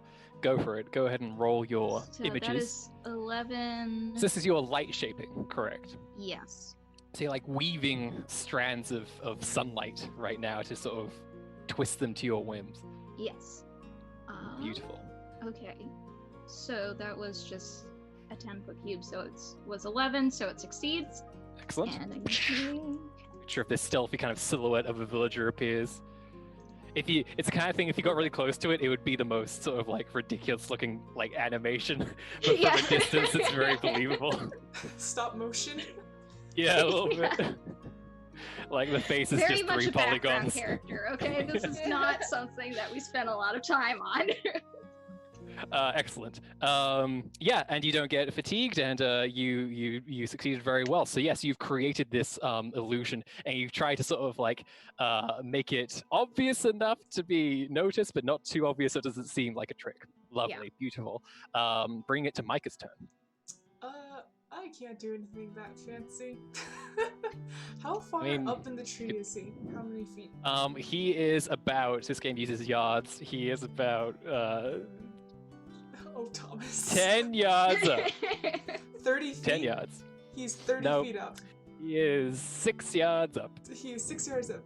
Go for it. Go ahead and roll your So images. that is 11. So this is your light shaping, correct? Yes. So you're like weaving strands of sunlight right now to sort of twist them to your whims. Yes. Beautiful. Okay. So that was just a 10-foot cube, so it was 11, so it succeeds. Excellent. And I'm going Not sure if this stealthy kind of silhouette of a villager appears. It's the kind of thing, if you got really close to it, it would be the most sort of like ridiculous looking like animation. But Yeah. from a distance, it's very believable. Stop motion. Yeah, a little Yeah. bit. Like the face is very just much 3 a background polygons. character, okay? This is not something that we spent a lot of time on. Excellent. Yeah, and you don't get fatigued, and you succeeded very well. So yes, you've created this illusion, and you've tried to sort of like make it obvious enough to be noticed, but not too obvious so it doesn't seem like a trick. Lovely, beautiful. Bring it to Micah's turn. I can't do anything that fancy. How far mean, up in the tree is he? How many feet? He is about. This game uses yards. He is about Oh, Thomas. 10 yards up. 30 feet. 10 yards. He's 30 Nope. feet up. He is 6 yards up. He is 6 yards up.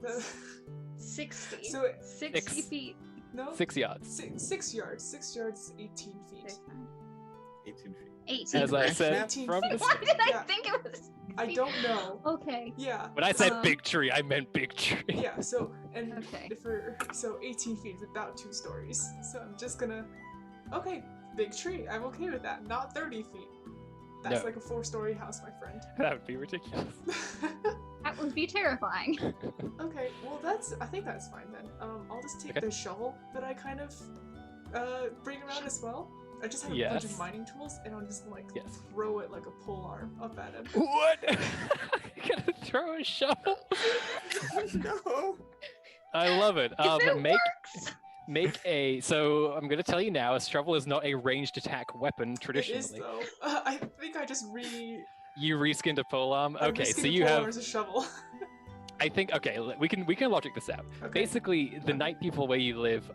60. So 60 feet. no. 6 yards. 6 yards. 6 yards is 18 feet. 18 feet. 18. As I said, 18 from feet. the Why did I Yeah. think it was? I don't know. Okay. Yeah. when I said Um, big tree, I meant big tree. Yeah, so, and Okay. so 18 feet is about 2 stories. So I'm just gonna, okay, big tree, I'm okay with that. Not 30 feet. That's No. like a 4-story house, my friend. That would be ridiculous. That would be terrifying. Okay, well I think that's fine then. I'll just take Okay. the shovel that I kind of bring around as well. I just have a bunch of Yes. mining tools, and I'm just like Yes. throw it like a pole arm up at him. What? You're gonna throw a shovel? No. I love it. If it Make make a. So I'm gonna tell you now, a shovel is not a ranged attack weapon It is traditionally. though. I think I just You reskinned a polearm. I Okay, so reskinned you pole arm have. as a shovel. I think. Okay, we can logic this out. Okay. Basically, the night people where you live,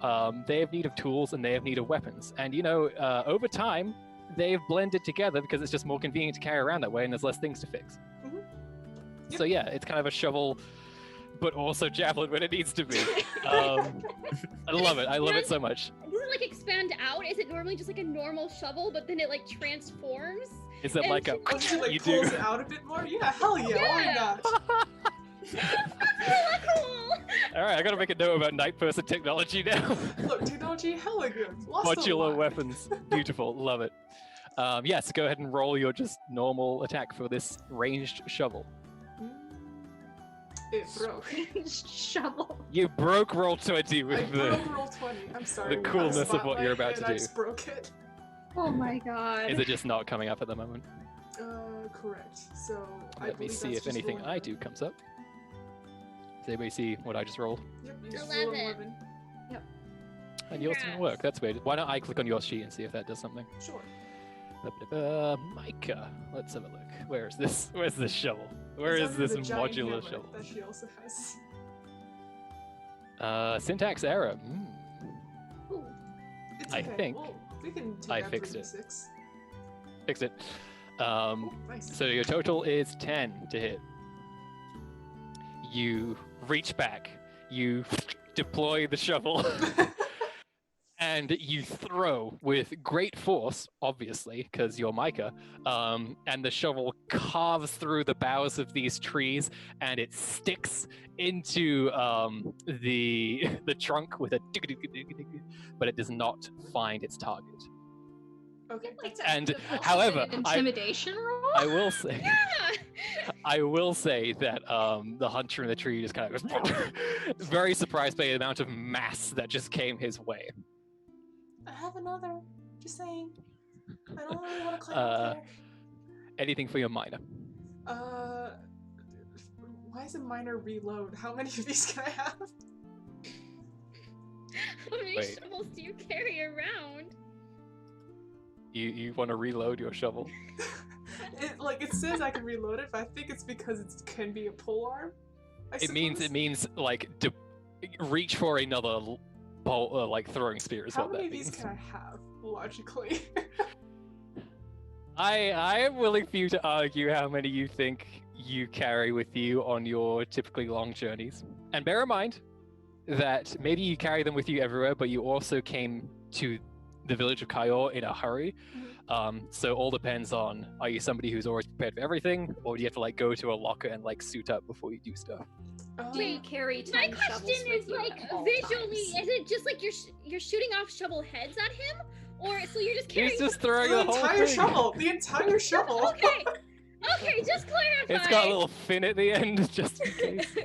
they have need of tools and they have need of weapons. And you know, over time, they've blended together because it's just more convenient to carry around that way, and there's less things to fix. Mhm. So yeah, it's kind of a shovel, but also javelin when it needs to be. I love it. I love it so much. Does it like expand out? Is it normally just like a normal shovel, but then it like transforms? Is it like a Oh, she like you pulls do? it out a bit more? Yeah, hell yeah, why Yeah. not? Cool. All right, I gotta make a note about night person technology now. Look, technology, hella good. Lost a Modular lot. weapons, beautiful, love it. Yes, go ahead and roll your just normal attack for this ranged shovel. It broke. Shovel. You broke roll 20 I with the. broke roll 20. I'm sorry. the we had a coolness of what you're spotlight about to and I do. just broke it. Oh my god. Is it just not coming up at the moment? Correct. So I Let me believe see that's if just anything rolling I one. do comes up. Does anybody see what I just rolled? Yep, you just roll 11. 11. And yours didn't work. That's weird. Why don't I click on your sheet and see if that does something? Sure. Micah. Let's have a look. Where is this? Where's this shovel? Where It's is under this the giant modular hammer shovel? that she also has. Syntax error. Ooh. It's I okay. think Well, we can take I out fixed it. 3d6. Fix it. Nice. So your total is 10 to hit. You reach back, you deploy the shovel, and you throw with great force, obviously, because you're Micah, and the shovel carves through the boughs of these trees, and it sticks into the trunk with a but it does not find its target. Okay. Like And that. Also however, an intimidation roll? I will say. Yeah. I will say that the hunter in the tree just kind of goes very surprised by the amount of mass that just came his way. I have another. Just saying. I don't really want to climb up there. Anything for your minor? Why is a minor reload? How many of these can I have? How many Wait. shovels do you carry around? You want to reload your shovel? It says I can reload it, but I think it's because it can be a pole arm. It means like reach for another pole, like throwing spear is How what many that of these means. can I have logically? I am willing for you to argue how many you think you carry with you on your typically long journeys. And bear in mind that maybe you carry them with you everywhere, but you also came to the village of Kyor in a hurry. So all depends on, are you somebody who's always prepared for everything, or do you have to like go to a locker and like suit up before you do stuff? Do you carry 10 My shovels question with is you like at all visually, times? is it just like you're shooting off shovel heads at him, or so you're just carrying? He's just throwing The the whole entire thing. shovel! The entire shovel! Okay, just clarify. It's got a little fin at the end, just in case.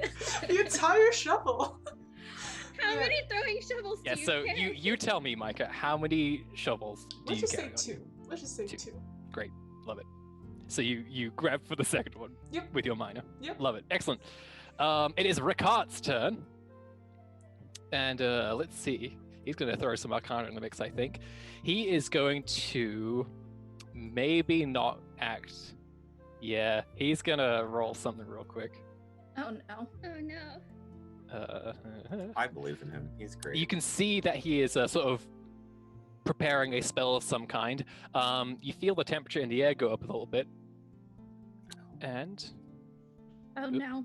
The entire shovel! How Yeah. many throwing shovels Yeah, do you so carry? you tell me, Micah, how many shovels do Let's you just say carry? on you? 2. Let's just say Two. 2. Great, love it. So you grab for the second one. Yep. With your minor. Yep. Love it. Excellent. It is Ricard's turn. And let's see. He's going to throw some Arcana in the mix, I think. He is going to maybe not act. Yeah, he's going to roll something real quick. Oh no. Oh no. I believe in him. He's great. You can see that he is sort of preparing a spell of some kind. You feel the temperature in the air go up a little bit. And Oh Oop. no.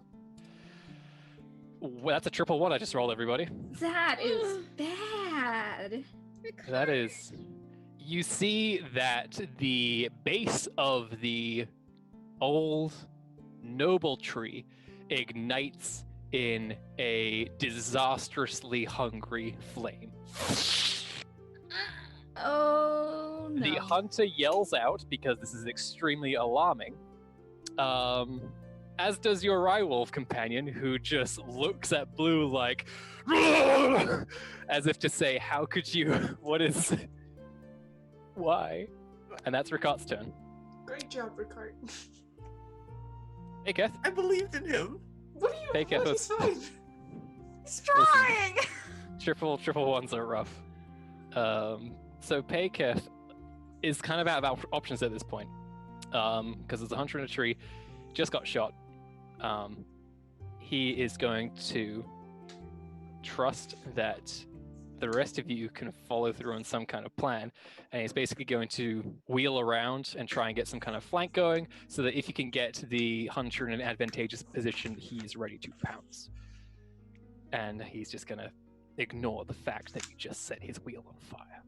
well, that's a triple one I just rolled, everybody. That is bad. That is. You see that the base of the old noble tree ignites in a disastrously hungry flame. Oh no. The hunter yells out because this is extremely alarming. As does your Rywolf companion, who just looks at Blue like, as if to say, "How could you? What is? Why?" And that's Ricard's turn. Great job, Ricard. Hey, Keth. I believed in him. What are you? Hey, Keth. He's fine. He's trying. Triple ones are rough. So Payketh is kind of out of options at this point, because there's a hunter in a tree, just got shot. He is going to trust that the rest of you can follow through on some kind of plan, and he's basically going to wheel around and try and get some kind of flank going, so that if you can get the hunter in an advantageous position, he's ready to pounce. And he's just going to ignore the fact that you just set his wheel on fire.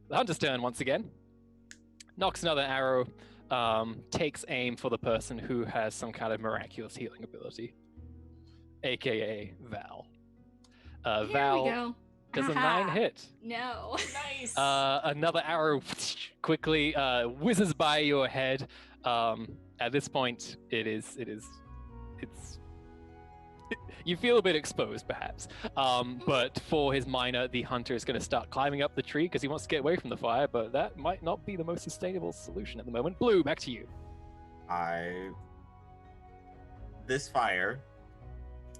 The hunter's turn once again. Knocks another arrow, takes aim for the person who has some kind of miraculous healing ability, aka Val. Here Val we go. does a Aha. 9 hit. No. Nice. Another arrow quickly whizzes by your head. At this point, it's you feel a bit exposed, perhaps. But for his minor, the hunter is going to start climbing up the tree because he wants to get away from the fire, but that might not be the most sustainable solution at the moment. Blue, back to you. This fire,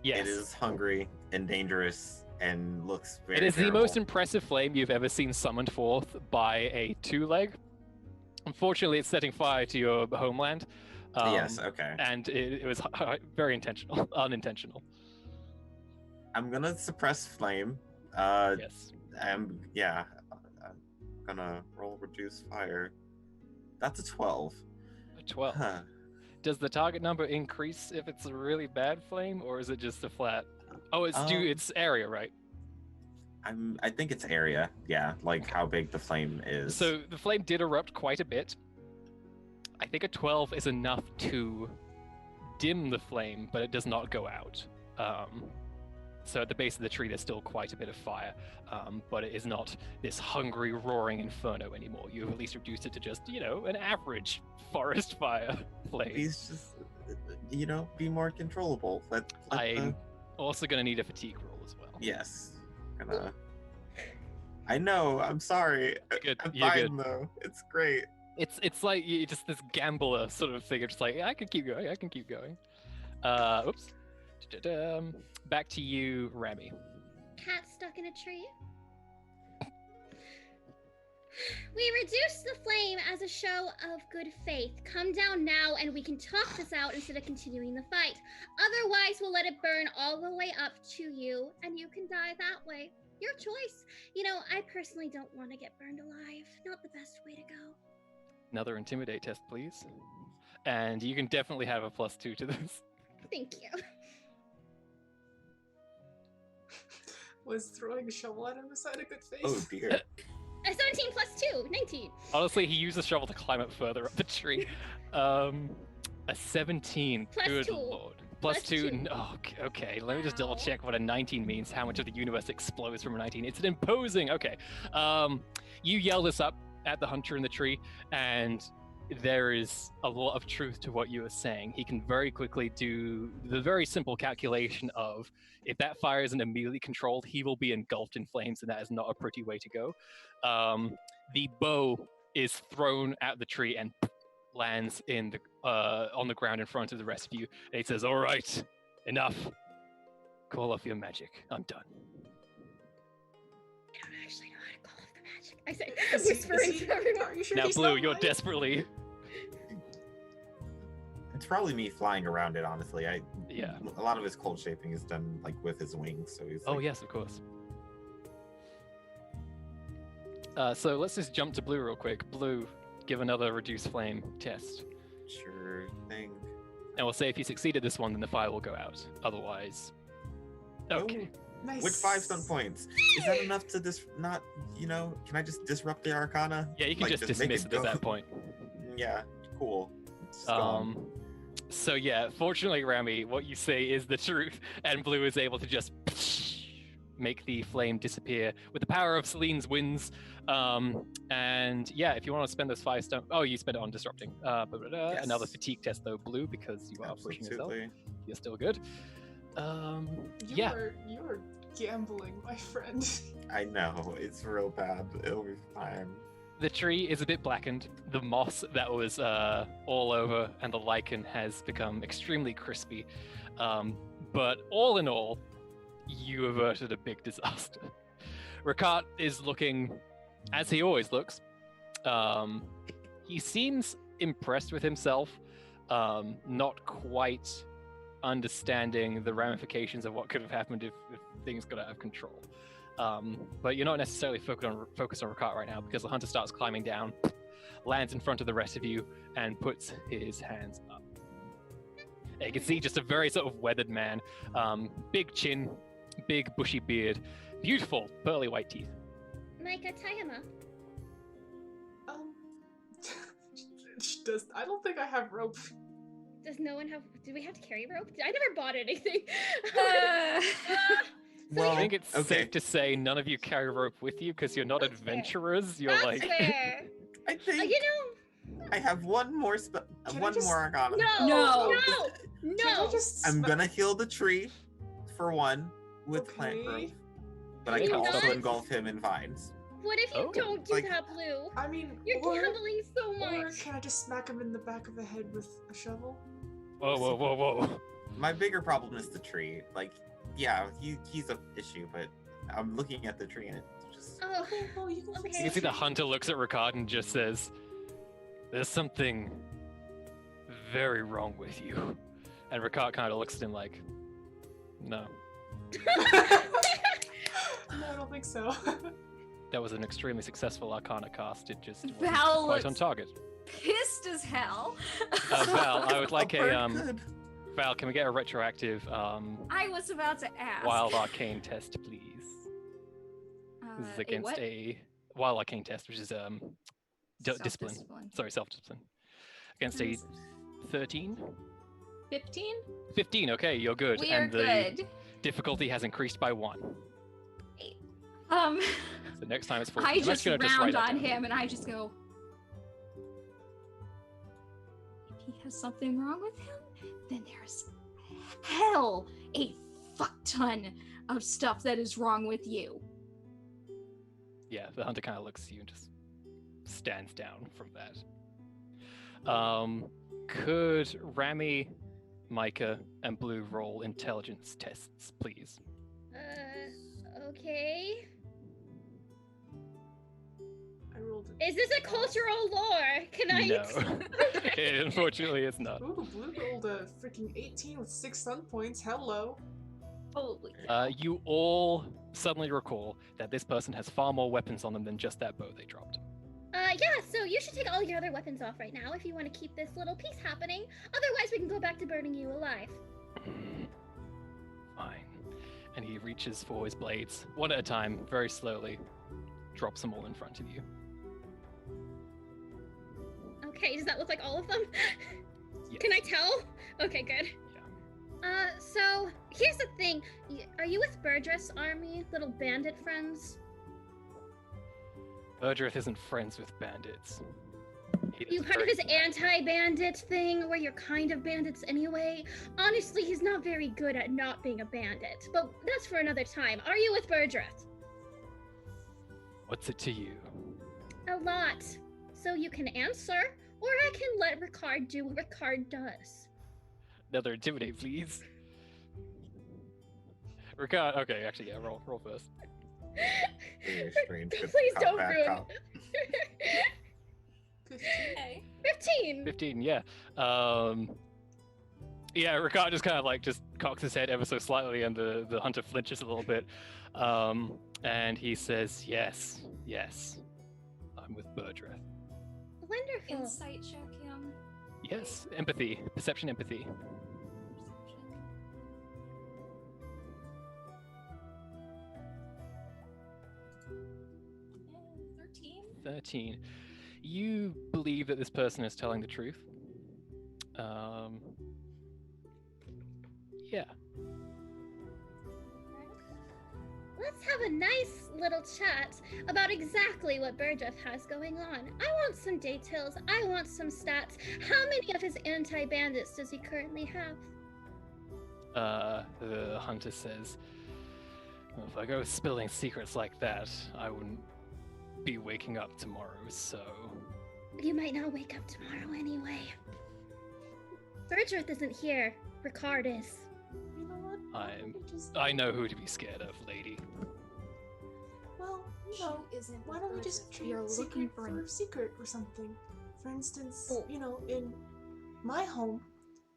Yes. it is hungry and dangerous and looks very It is terrible. the most impressive flame you've ever seen summoned forth by a two-leg. Unfortunately, it's setting fire to your homeland. Yes, okay. And it was very unintentional. I'm gonna suppress flame. Yes. I'm gonna roll reduce fire. That's a 12. A 12. Huh. Does the target number increase if it's a really bad flame, or is it just a flat? Oh, it's area, right? I think it's area. Yeah, like how big the flame is. So the flame did erupt quite a bit. I think a 12 is enough to dim the flame, but it does not go out. So at the base of the tree, there's still quite a bit of fire, but it is not this hungry, roaring inferno anymore. You've at least reduced it to just, an average forest fire flame. Please just, be more controllable. I'm also going to need a fatigue roll as well. Yes. I know. I'm sorry. Good. I'm You're fine good. though. It's great. It's like you're just this gambler sort of thing. You're just like, I can keep going. I can keep going. Oops. Back to you, Rami. Cat stuck in a tree. We reduced the flame as a show of good faith. Come down now and we can talk this out instead of continuing the fight. Otherwise, we'll let it burn all the way up to you and you can die that way. Your choice. I personally don't want to get burned alive. Not the best way to go. Another intimidate test, please. And you can definitely have a +2 to this. Thank you. Was throwing a shovel at him a sign of good faith? Oh dear. A 17 plus 2, 19. Honestly, he used the shovel to climb up further up the tree. A 17. Plus Good 2. lord. Plus +2. 2. Oh, okay. Let me just double Wow. check what a 19 means. How much of the universe explodes from a 19? It's an imposing. Okay. You yell this up at the hunter in the tree, and there is a lot of truth to what you are saying. He can very quickly do the very simple calculation of if that fire isn't immediately controlled, he will be engulfed in flames, and that is not a pretty way to go. The bow is thrown at the tree and lands in the on the ground in front of the rest of you. And he says, "All right, enough. Call off your magic. I'm done." I don't actually know how to call off the magic. I say, Is he- whispering is he- to everyone. Are you sure Now, he's Blue, not you're lying? desperately. It's probably me flying around it, honestly. Yeah. A lot of his cold shaping is done like with his wings, so he's Oh like, yes, of course. So let's just jump to Blue real quick. Blue, give another reduced flame test. sure thing. And we'll say if you succeeded this one, then the fire will go out. Otherwise, okay. Nice. With 5 stunt points. Is that enough to not, can I just disrupt the Arcana? Yeah, you can just make dismiss it at go? that point. Yeah, cool. It's gone. So yeah, fortunately, Rami, what you say is the truth, and Blue is able to just make the flame disappear with the power of Celine's winds. And yeah, if you want to spend those 5 stone, you spend it on disrupting. Yes. Another fatigue test though, Blue, because you are pushing yourself. Absolutely. You're still good. You are gambling, my friend. I know, it's real bad. It'll be fine. The tree is a bit blackened. The moss that was all over and the lichen has become extremely crispy. But all in all, you averted a big disaster. Rakat is looking, as he always looks. He seems impressed with himself, not quite understanding the ramifications of what could have happened if things got out of control. But you're not necessarily focused on Rakat right now, because the hunter starts climbing down, lands in front of the rest of you, and puts his hands up. You can see just a very sort of weathered man, big chin, big bushy beard, beautiful pearly white teeth. Micah, tie him up. I don't think I have rope. Does no one have? Do we have to carry rope? I never bought anything. Well, I think it's okay. safe to say none of you carry rope with you because you're not That's fair. adventurers. You're That's like. fair. I think I have one more more Arcana. No. Can I just I'm gonna heal the tree for one with plant Okay. growth, but I Can can you also not? engulf him in vines. What if you don't do Like- that, Blue? I mean, You're or gambling so or much. can I just smack him in the back of the head with a shovel? Whoa. My bigger problem is the tree. Like, yeah, he's a issue, but I'm looking at the tree and it's just. Oh, Oh, you can fix Okay. You can see the hunter looks at Ricard and just says, "There's something very wrong with you." And Ricard kind of looks at him like, "No, No, I don't think so. that was an extremely successful Arcana cast. It just wasn't Val quite on looks target." pissed as hell. Val, I would like Oh, good. Val, can we get a retroactive I was about to ask. wild arcane test, please? This is against what? a wild arcane test, which is discipline. Self-discipline. Sorry, self-discipline. Against a 13? 15? 15, okay, you're good. We are and the good. difficulty has increased by 1. Um, So next time it's 4. I just gonna round write that on down. him and I just go, if he has something wrong with him, then there's a fuck ton of stuff that is wrong with you. Yeah, the hunter kind of looks at you and just stands down from that. Could Rami, Micah, and Blue roll intelligence tests, please? Okay. I rolled it. Is this a cultural lore? Can I? No. It unfortunately is not. Ooh, Blue rolled a freaking 18 with 6 stun points. Hello. Holy. You all suddenly recall that this person has far more weapons on them than just that bow they dropped. Yeah, so you should take all your other weapons off right now if you want to keep this little peace happening. Otherwise, we can go back to burning you alive. Fine. And he reaches for his blades, one at a time, very slowly, drops them all in front of you. Okay, does that look like all of them? Yes. Can I tell? Okay, good. So here's the thing. Are you with Birdress Army, little bandit friends? Erdrith isn't friends with bandits. He You does part of very his anti-bandit thing, where you're kind of bandits anyway? Honestly, he's not very good at not being a bandit, but that's for another time. Are you with Birdrith? What's it to you? A lot. So you can answer, or I can let Ricard do what Ricard does. Another intimidate, please. Ricard, okay, actually, yeah, roll first. Very strange. Good Please cop, don't bad ruin. cop. 15. 15. 15, yeah. Yeah, Ricard just kind of like just cocks his head ever so slightly, and the hunter flinches a little bit. And he says, yes, I'm with Birdrith. Wonderful. Insight check him. Yes, empathy, perception, empathy. 13. You believe that this person is telling the truth. Yeah. Let's have a nice little chat about exactly what Burgess has going on. I want some details. I want some stats. How many of his anti-bandits does he currently have? The hunter says, well, if I go spilling secrets like that, I wouldn't be waking up tomorrow, so... You might not wake up tomorrow anyway. Bergerith isn't here. Ricard is. You know what? I know who to be scared of, lady. Well, you know, why don't we just treat You're it looking secret for a secret or something? For instance, you know, in my home,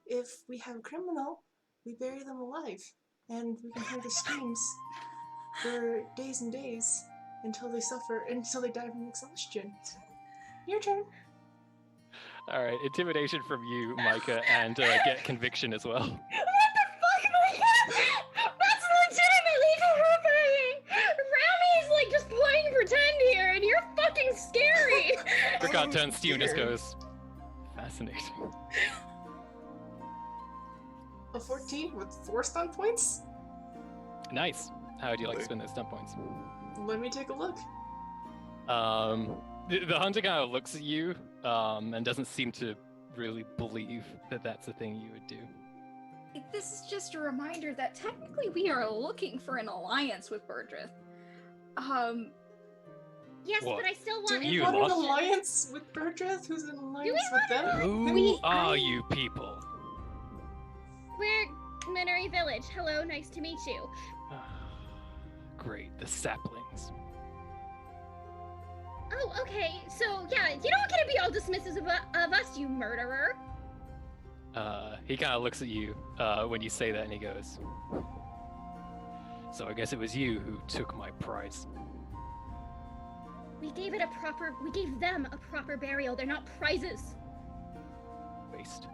if we have a criminal, we bury them alive, and we can hear the screams for days and days until they die from exhaustion. Your turn. All right, intimidation from you, Micah, and get conviction as well. What the fuck, Micah? That's legitimately horrifying! Rami's like just playing pretend here, and you're fucking scary! Ricard turns to you and just goes, fascinating. A 14 with 4 stun points? Nice. How would you like to spend those stun points? Let me take a look. The hunter kind of looks at you and doesn't seem to really believe that that's a thing you would do. This is just a reminder that technically we are looking for an alliance with Burdrith. Yes, What? but I still Do want we You want an lost. alliance with Burdrith? Who's in alliance we with them? Who are you people? We're Miniry Village. Hello, nice to meet you. Great, the saplings. Oh, okay. So, yeah, you don't get to be all dismissive of us, you murderer. He kind of looks at you when you say that and he goes, so I guess it was you who took my prize. We gave them a proper burial. They're not prizes. Waste.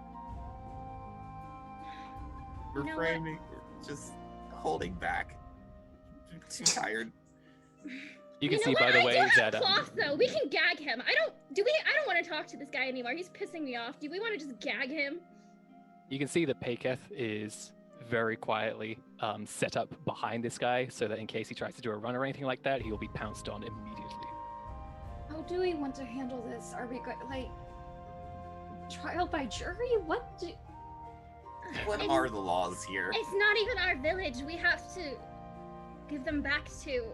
We're You know what? framing, we're just holding back. Too tired. You can know see, what? by the way, I do have that cloth though. We can gag him. I don't want to talk to this guy anymore. He's pissing me off. Do we want to just gag him? you can see that Paketh is very quietly set up behind this guy, so that in case he tries to do a run or anything like that, he will be pounced on immediately. How do we want to handle this? Are we going like trial by jury? What do? What It's- are the laws here? It's not even our village. We have to give them back to.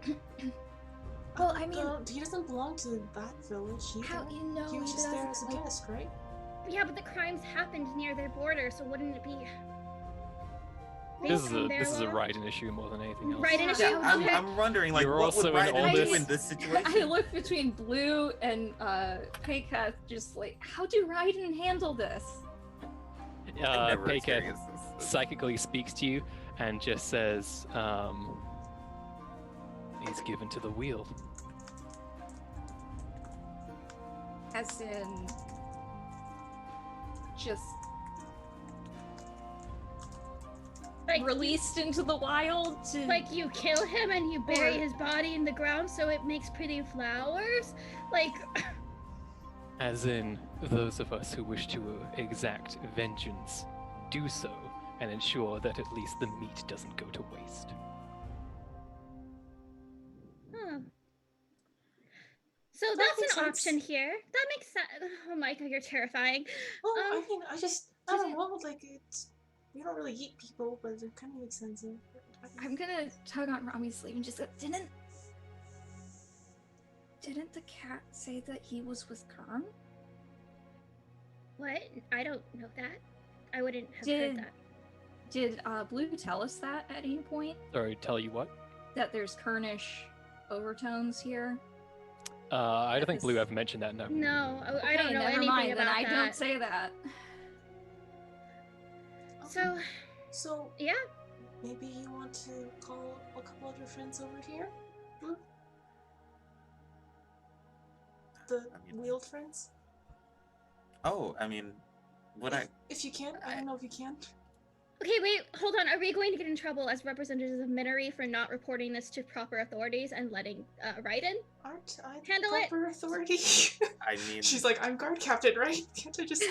Well, I mean, he doesn't belong to that village. how you know He was just there as a doesn't, like, guest, right? Yeah, but the crimes happened near their border, so wouldn't it be? This based is on a their this is a law? Raiden issue more than anything else. Raiden issue? Yeah, I'm, Okay. I'm wondering, like, You're what also would in Raiden all do this- in this I situation? look between Blue and Paycath, just like, how do Raiden handle this? I've never Paketh experienced this. psychically speaks to you and just says, he's given to the wheel. As in, just Like, released into the wild to like you kill him and you bury Or- his body in the ground so it makes pretty flowers? Like, As in, those of us who wish to exact vengeance do so and ensure that at least the meat doesn't go to waste. huh. So That that's makes an sense. option here. That makes sense. Oh, Micah, you're terrifying. Well, I Um, mean, I don't know, like, we don't really eat people, but it kind of makes sense. I'm gonna tug on Rami's sleeve and just go, didn't the cat say that he was with Kern? What? I don't know that. I wouldn't have Did- heard that. Did Blue tell us that at any point? Sorry, tell you what? That there's Kernish overtones here? I don't think This- Blue ever mentioned that, no. No, I don't Okay, know never anything mind, about then I that. don't say that. So, So, yeah. maybe you want to call a couple of your friends over here? Blue? The I mean- wheeled friends? Oh, I mean, would I? If you can, I don't know if you can. Okay, wait, hold on. Are we going to get in trouble as representatives of Miniry for not reporting this to proper authorities and letting Raiden Aren't I handle it? proper authority? I mean, She's like, I'm guard captain, right? Can't I just?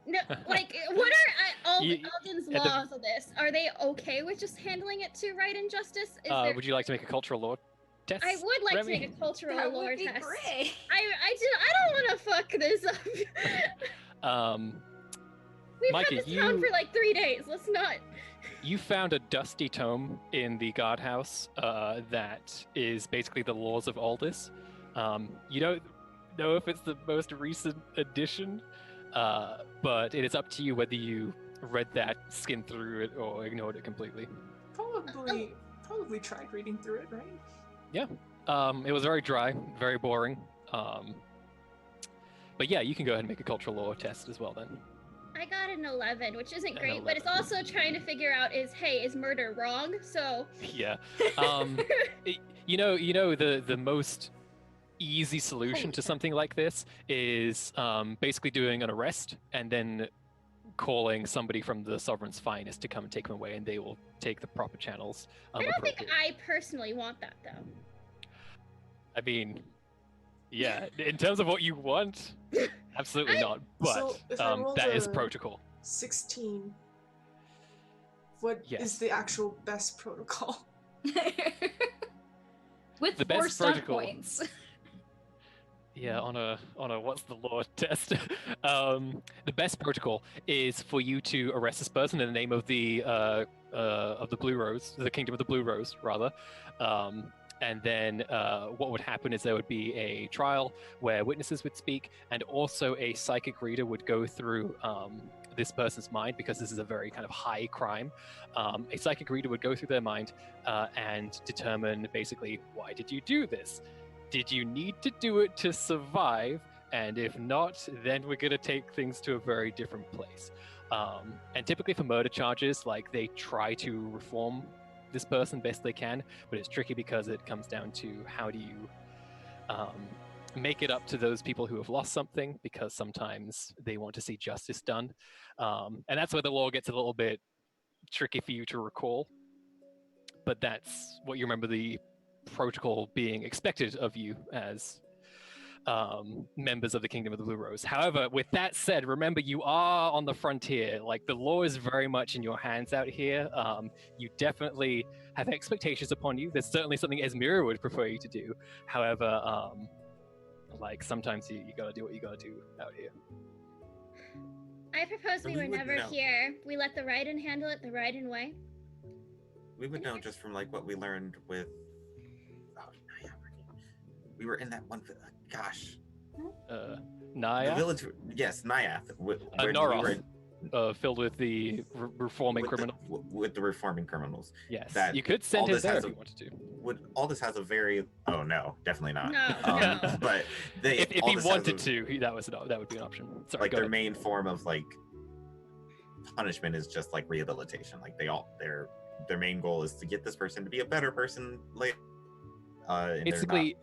No, like, what are You- Alden's at the- laws of this? Are they okay with just handling it to Raiden Justice? Is there... Would you like to make a cultural law test? I would like Remy? to make a cultural That lore would be test. great. I don't want to fuck this up. We've Mikey, had this town you- for like 3 days. Let's not. You found a dusty tome in the guardhouse that is basically the laws of Aldous. You don't know if it's the most recent edition, but it is up to you whether you read that, skimmed through it, or ignored it completely. Probably tried reading through it, right? It was very dry, very boring. But yeah, you can go ahead and make a cultural law test as well then. I got an 11, which isn't An great, but it's 11. also trying to figure out is murder wrong? So Yeah. You know the most easy solution to something like this is basically doing an arrest and then calling somebody from the Sovereign's Finest to come and take them away, and they will take the proper channels. I don't think appropriate. I personally want that though. I mean, yeah, in terms of what you want, absolutely not. But So, if I rolled that is a- protocol. 16. What is Yes. the actual best protocol? With The 4 best stunt protocol. points. Yeah, on a what's the law test? The best protocol is for you to arrest this person in the name of the Blue Rose, the Kingdom of the Blue Rose, rather. And then what would happen is there would be a trial where witnesses would speak, and also a psychic reader would go through this person's mind, because this is a very kind of high crime. A psychic reader would go through their mind and determine basically, why did you do this? Did you need to do it to survive? And if not, then we're going to take things to a very different place. And typically for murder charges, like, they try to reform this person best they can, but it's tricky because it comes down to how do you make it up to those people who have lost something, because sometimes they want to see justice done. And that's where the law gets a little bit tricky for you to recall. But that's what you remember the protocol being expected of you as members of the Kingdom of the Blue Rose. However, with that said, remember, you are on the frontier. Like, the law is very much in your hands out here. You definitely have expectations upon you. There's certainly something Esmira would prefer you to do. However, like, sometimes you gotta do what you gotta do out here. I propose we We were would never know. here. We let the Raiden handle it the Raiden way. We would know just from like what we learned with. Oh, yeah, we were in that one. Gosh, the Naya, village. Yes, Nyath. Noroth, filled with the reforming criminal. With the reforming criminals. Yes, that you could send him Aldous there has if a- you wanted to. All this has a very. Oh no, definitely not. No, no. But they. If he Aldous has wanted a- to, that would be an option. Sorry, like go their ahead. main form of like punishment is just like rehabilitation. Like their main goal is to get this person to be a better person later. And they're Basically,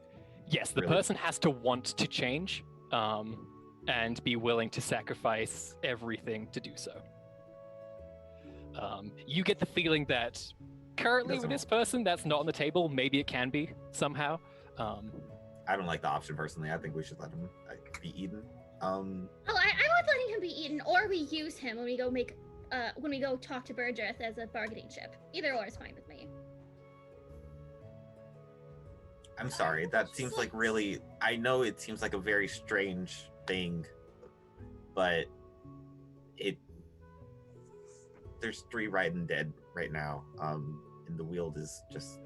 yes, the really- person has to want to change, and be willing to sacrifice everything to do so. You get the feeling that currently with Doesn't- this person, that's not on the table. Maybe it can be somehow. I don't like the option personally. I think we should let him be eaten. Oh, I would letting him be eaten, or we use him when we go talk to Burgess as a bargaining chip. Either or is fine with me. I'm sorry. That seems like really. I know it seems like a very strange thing, but there's 3 Raiden dead right now. And the Wield is just,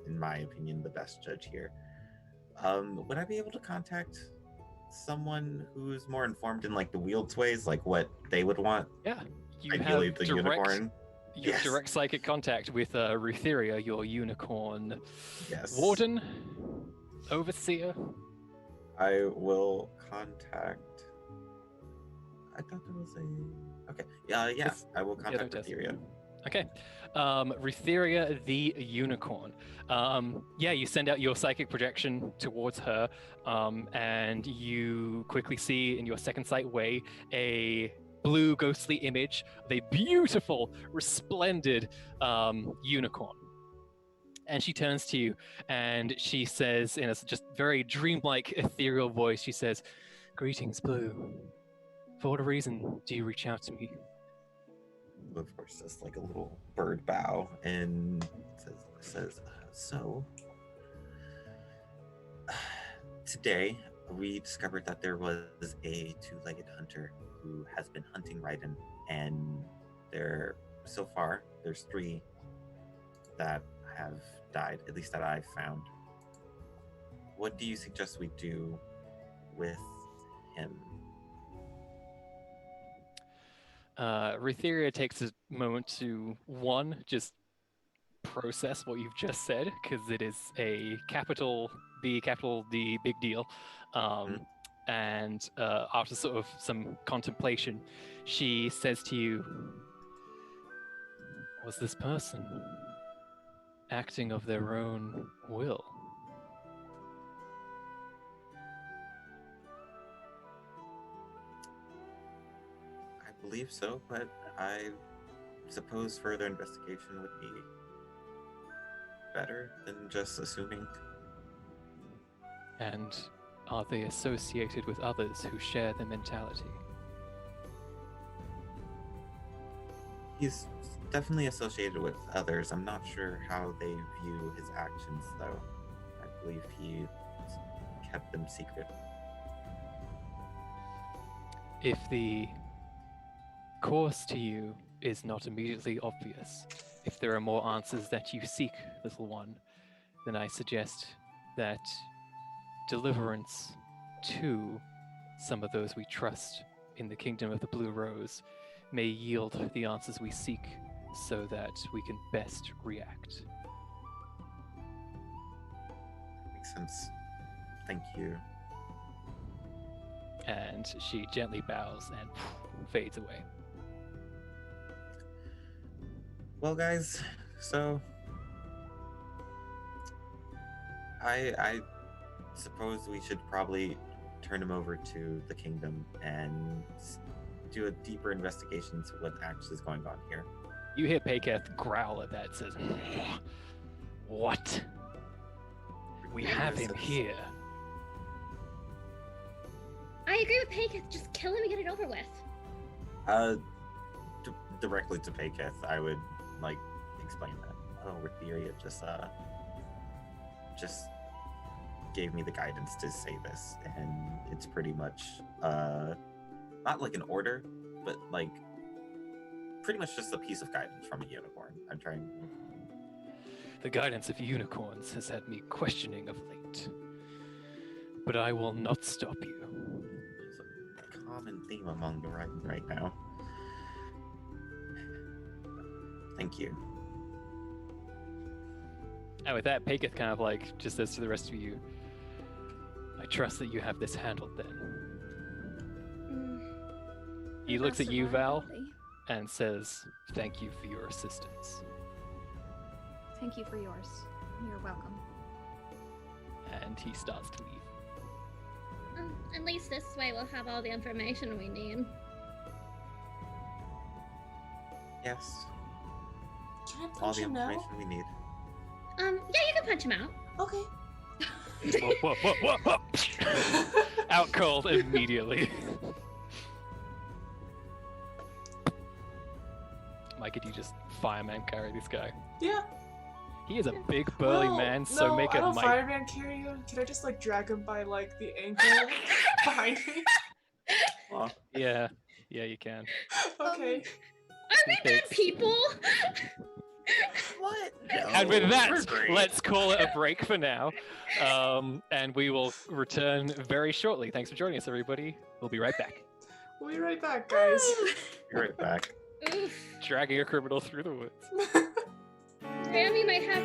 in my opinion, the best judge here. Would I be able to contact someone who's more informed in like the Wield's ways, like what they would want? Yeah, you Ideally, have the direct, unicorn. you have Yes. direct psychic contact with Rutheria, your unicorn Yes. warden, overseer. I will contact. I thought there was a. Okay. Yeah. It's- I will don't contact test it. Etheria. Okay. Rutheria the unicorn. Yeah, you send out your psychic projection towards her, and you quickly see in your second sight way a blue ghostly image of a beautiful, resplendent unicorn. And she turns to you and she says in a just very dreamlike, ethereal voice, she says, "Greetings, Blue. For what reason do you reach out to me?" Of course, just like a little bird bow and says so today we discovered that there was a two-legged hunter who has been hunting Raiden, and so far there's 3 that have died, at least that I've found. What do you suggest we do with him? Rutheria takes a moment to, just process what you've just said, because it is a capital B, capital D, big deal. And after sort of some contemplation, she says to you, "Was this person acting of their own will?" I believe so, but I suppose further investigation would be better than just assuming. And are they associated with others who share the mentality? He's definitely associated with others. I'm not sure how they view his actions, though. I believe he kept them secret. If the course to you is not immediately obvious, if there are more answers that you seek, little one, then I suggest that deliverance to some of those we trust in the kingdom of the Blue Rose may yield the answers we seek so that we can best react. Makes sense. Thank you. And she gently bows and fades away. Well, guys, so I suppose we should probably turn him over to the kingdom and do a deeper investigation into what actually is going on here. You hear Peketh growl at that, says, "What? We have him here." I agree with Peketh. Just kill him and get it over with. Directly to Peketh, I would explain that. Oh, Rutheria just gave me the guidance to say this, and it's pretty much not like an order, but pretty much just a piece of guidance from a unicorn. I'm trying. The guidance of unicorns has had me questioning of late, but I will not stop you. There's a common theme among the right now. Thank you. And with that, Peketh kind of just says to the rest of you, "I trust that you have this handled then." He looks at you, Val, and says, "Thank you for your assistance." Thank you for yours. You're welcome. And he starts to leave. At least this way we'll have all the information we need. Yes. Can I All punch the him now? information we need. Yeah, you can punch him out. Okay. Whoa. Out cold immediately. Mike, could you just fireman carry this guy? Yeah. He is a big burly Well, man, so no, make I a don't Mike. fireman carry him. Can I just drag him by the ankle behind me? Well, Yeah, you can. Okay. Are we good Thanks. people? what? And with we're that, great. let's call it a break for now. And we will return very shortly. Thanks for joining us, everybody. We'll be right back. We'll be right back, guys. Be right back. Oof. Dragging a criminal through the woods. Grammy might have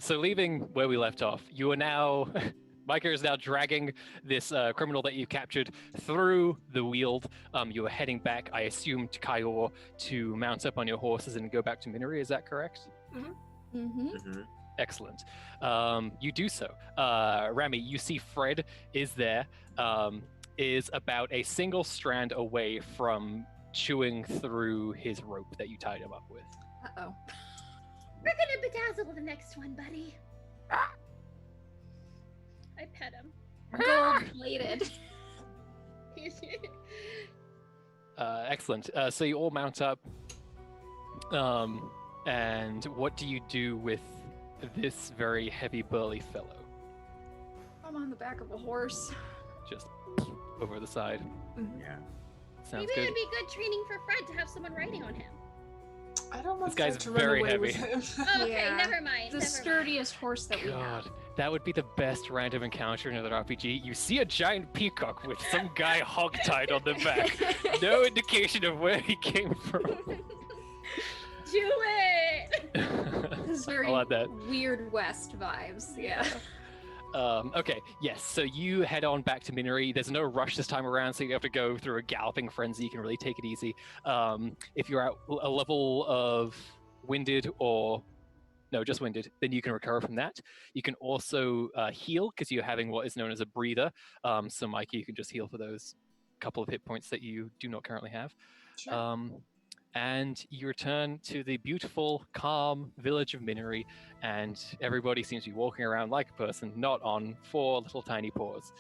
So leaving where we left off, you are now. Micah is now dragging this criminal that you captured through the Weald. You are heading back, I assume, to Kyor to mount up on your horses and go back to Miniry. Is that correct? Excellent. You do so. Rami, you see Fred is there, is about a single strand away from chewing through his rope that you tied him up with. Uh-oh. We're gonna bedazzle the next one, buddy. I pet him. Gold-plated. Excellent. So you all mount up. And what do you do with this very heavy, burly fellow? I'm on the back of a horse. Just over the side. Yeah. Sounds Maybe good. it'd be good training for Fred to have someone riding on him. I don't want This guy's Fred to very run away heavy. with him. Oh, okay, Yeah. never mind. The never sturdiest horse that we have. God, that would be the best random encounter in another RPG. You see a giant peacock with some guy hogtied on the back. No indication of where he came from. Mind. Do it! This is very I'll add that. Weird West vibes. Yeah. Okay, yes, so you head on back to Miniry. There's no rush this time around, so you have to go through a galloping frenzy. You can really take it easy. If you're at a level of winded or... No, just winded, then you can recover from that. You can also heal, because you're having what is known as a breather. So, Mikey, you can just heal for those couple of hit points that you do not currently have. Sure. And you return to the beautiful, calm village of Miniry, and everybody seems to be walking around like a person, not on four little tiny paws.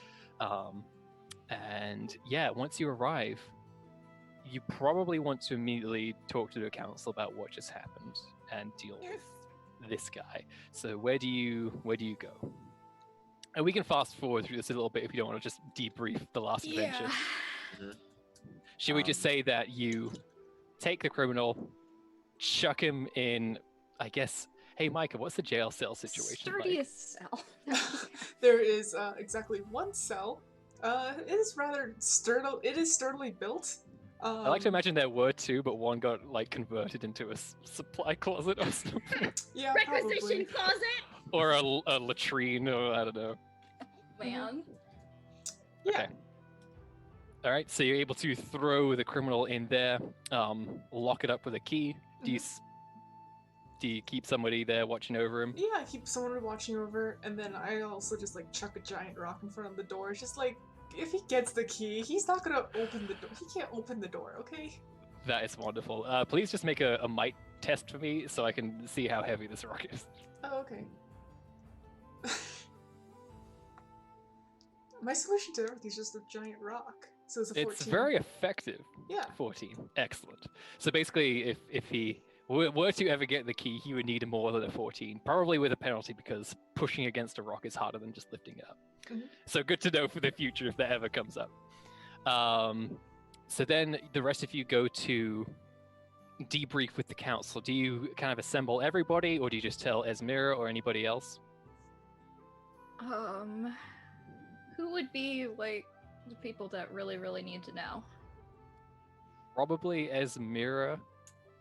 And yeah, once you arrive, you probably want to immediately talk to the council about what just happened and deal Yes. with this guy. So where do you go? And we can fast forward through this a little bit if you don't want to just debrief the last adventure. Should we just say that you take the criminal, chuck him in, I guess... Hey, Micah, what's the jail cell situation like? Sturdiest cell. There is exactly one cell. It is rather sturdily. It is sturdily built. I like to imagine there were two, but one got like converted into a supply closet or something, Yeah, Requisition probably. closet! or a latrine, or I don't know. Man. Yeah. Okay. All right, so you're able to throw the criminal in there, lock it up with a key. Do you keep somebody there watching over him? Yeah, I keep someone watching over, and then I also just like chuck a giant rock in front of the door. It's just like, if he gets the key, he's not gonna open the door. He can't open the door, okay? That is wonderful. Please just make a might test for me so I can see how heavy this rock is. Oh, okay. My solution to everything is just a giant rock. So it's a 14. It's very effective. Yeah. 14. Excellent. So basically, if he were to ever get the key, he would need more than a 14, probably with a penalty, because pushing against a rock is harder than just lifting it up. Mhm. So good to know for the future if that ever comes up. So then the rest of you go to debrief with the council. Do you kind of assemble everybody, or do you just tell Esmira or anybody else? Who would be like the people that really need to know? Probably Esmira.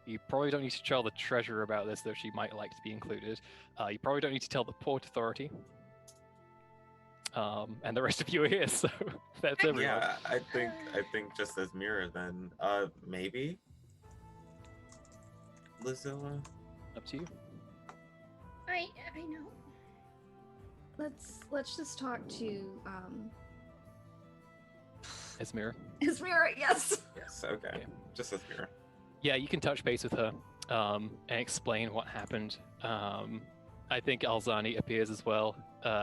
You probably don't need to tell the treasurer about this, though she might like to be included. You probably don't need to tell the port authority. And the rest of you are here, so that's everyone. Yeah, I think just as Mira then. Maybe Lizilla. Up to you. I know. Let's just talk to Esmira. Ismira, yes. Yes, okay. Okay. Just as Mira. Yeah, you can touch base with her and explain what happened. I think Alzani appears as well,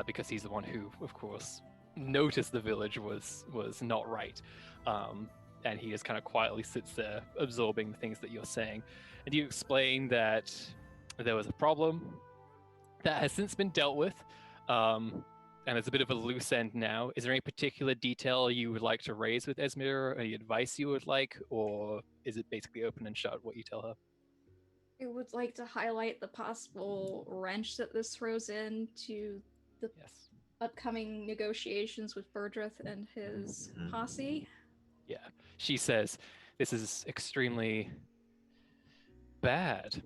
because he's the one who, of course, noticed the village was not right. And he just kind of quietly sits there absorbing the things that you're saying. And you explain that there was a problem that has since been dealt with, and it's a bit of a loose end now. Is there any particular detail you would like to raise with Esmir, or any advice you would like, or is it basically open and shut what you tell her? I would like to highlight the possible wrench that this throws into the Yes. upcoming negotiations with Burdrith and his Mhm. posse. Yeah. She says this is extremely bad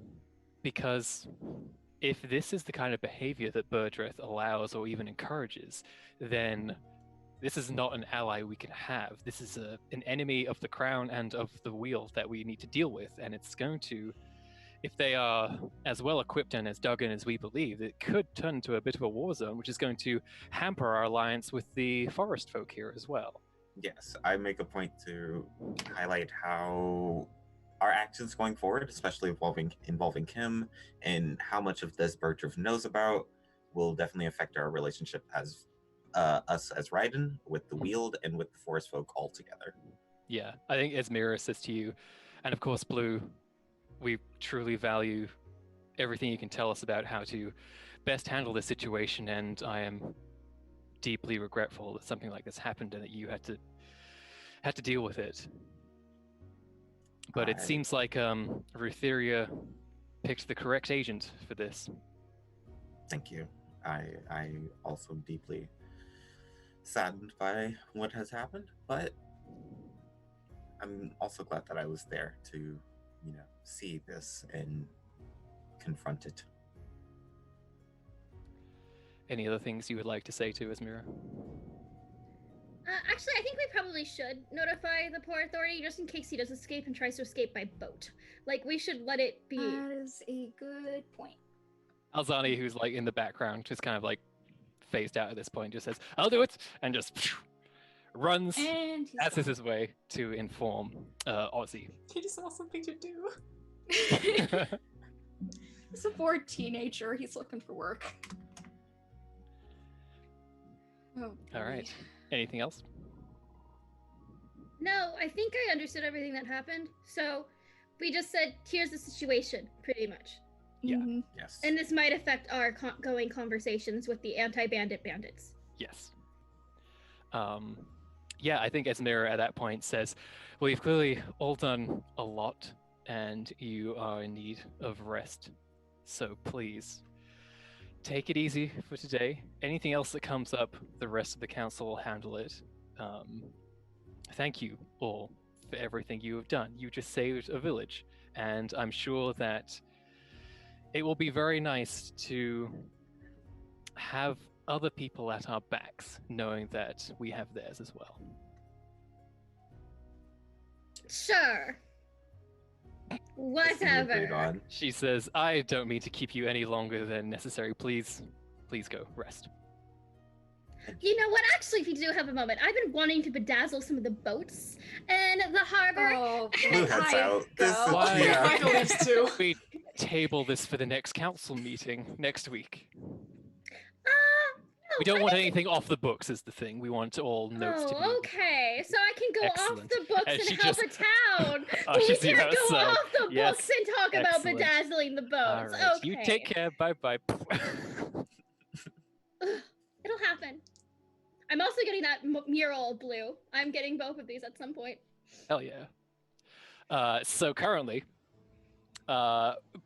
because if this is the kind of behavior that Burdreth allows or even encourages, then this is not an ally we can have. This is an enemy of the crown and of the wheel that we need to deal with. And it's going to, if they are as well equipped and as dug in as we believe, it could turn into a bit of a war zone, which is going to hamper our alliance with the forest folk here as well. Yes, I make a point to highlight how our actions going forward, especially involving him, and how much of this Bertrand knows about, will definitely affect our relationship as us as Raiden, with the Weald, and with the Forest Folk altogether. Yeah, I think Esmira says to you, and of course, Blue, we truly value everything you can tell us about how to best handle this situation, and I am deeply regretful that something like this happened and that you had to deal with it. But it seems like Rutheria picked the correct agent for this. Thank you. I also deeply saddened by what has happened, but I'm also glad that I was there to, see this and confront it. Any other things you would like to say to Esmira? Actually, I think we probably should notify the Port Authority just in case he does escape and tries to escape by boat. Like, we should let it be. That is a good point. Alzani, who's like in the background, just kind of like phased out at this point, just says, "I'll do it," and just runs And as is his way to inform Ozzy. He just wants something to do. He's a bored teenager. He's looking for work. Oh, All right. Anything else? No, I think I understood everything that happened. So we just said, here's the situation, pretty much. Yeah. Mm-hmm. Yes. And this might affect our going conversations with the anti-bandit bandits. Yes. Yeah, I think Esmira at that point says, well, you've clearly all done a lot, and you are in need of rest. So please, take it easy for today. Anything else that comes up, the rest of the council will handle it. Thank you all for everything you have done. You just saved a village, and I'm sure that it will be very nice to have other people at our backs, knowing that we have theirs as well. Sure. Whatever. She says, I don't mean to keep you any longer than necessary. Please go, rest. You know what? Actually, if you do have a moment, I've been wanting to bedazzle some of the boats and the harbor. Oh, Blue heads out. This is, Why? yeah. I believe too. We table this for the next council meeting next week. No, We don't I want think- anything off the books is the thing. We want all notes to be... Oh, okay. So I can go Excellent. off the books And and she help just a town. But we ushers you can't go outside. off the Yes. books and talk about Excellent. bedazzling the All boats. right. Okay. You take care. Bye-bye. It'll happen. I'm also getting that mural blue. I'm getting both of these at some point. Hell yeah. So currently,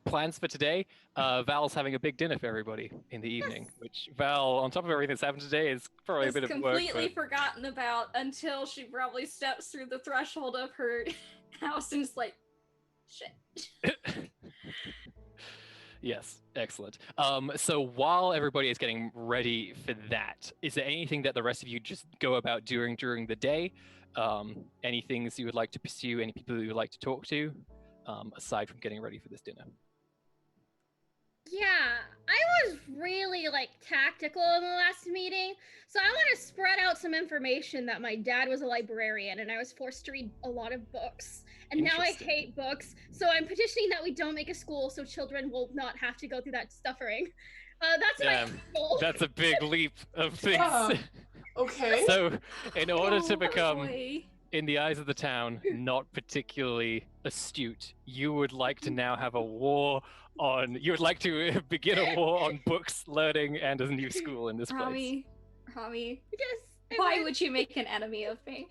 plans for today, Val's having a big dinner for everybody in the evening, which Val, on top of everything that's happened today, is probably a bit of work. completely forgotten about until she probably steps through the threshold of her house and is like, shit. Yes, excellent. So while everybody is getting ready for that, is there anything that the rest of you just go about during the day? Any things you would like to pursue? Any people you would like to talk to? Aside from getting ready for this dinner. Yeah, I was really tactical in the last meeting, so I want to spread out some information that my dad was a librarian and I was forced to read a lot of books. And now I Interesting. hate books, so I'm petitioning that we don't make a school so children will not have to go through that suffering. That's my goal. That's a big leap of things. Okay. So, in order to Oh, become, boy. in the eyes of the town, not particularly astute, you would like to now have a war on. You would like to begin a war on books, learning, and a new school in this place. Rami, Yes. why would you make an enemy of me?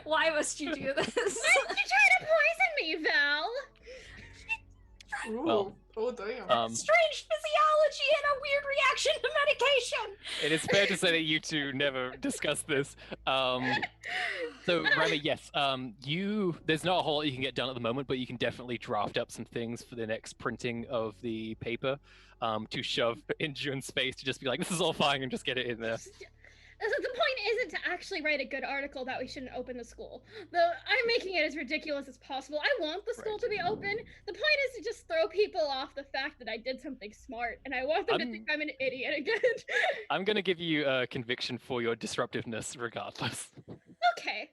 Why must you do this? Why did you try to poison me, Val? Ooh. Well, Oh damn. Strange physiology and a weird reaction to medication. it is fair to say that you two never discussed this. So Remy, yes, there's not a whole lot you can get done at the moment, but you can definitely draft up some things for the next printing of the paper, to shove into in space to just be like, this is all fine, and just get it in there. The point isn't to actually write a good article that we shouldn't open the school. I'm making it as ridiculous as possible. I want the school to be open. The point is to just throw people off the fact that I did something smart, and I want them to think I'm an idiot again. I'm going to give you a conviction for your disruptiveness regardless. Okay.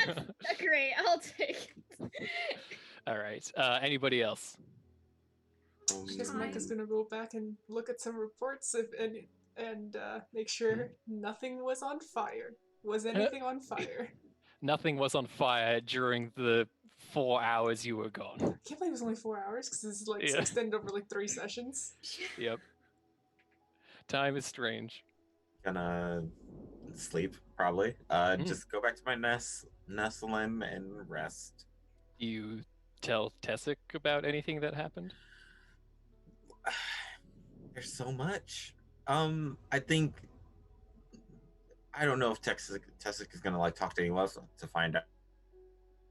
That's great. I'll take it. All right. Anybody else? I guess Micah's gonna go back and look at some reports and make sure nothing was on fire. Was anything on fire? Nothing was on fire during the 4 hours you were gone. I can't believe it was only 4 hours because it's like extended over like 3 sessions. Yep. Time is strange. Gonna sleep probably. Just go back to my nestle in and rest. You tell Tessic about anything that happened? There's so much. I think I don't know if Tessic is gonna like talk to anyone else to find out.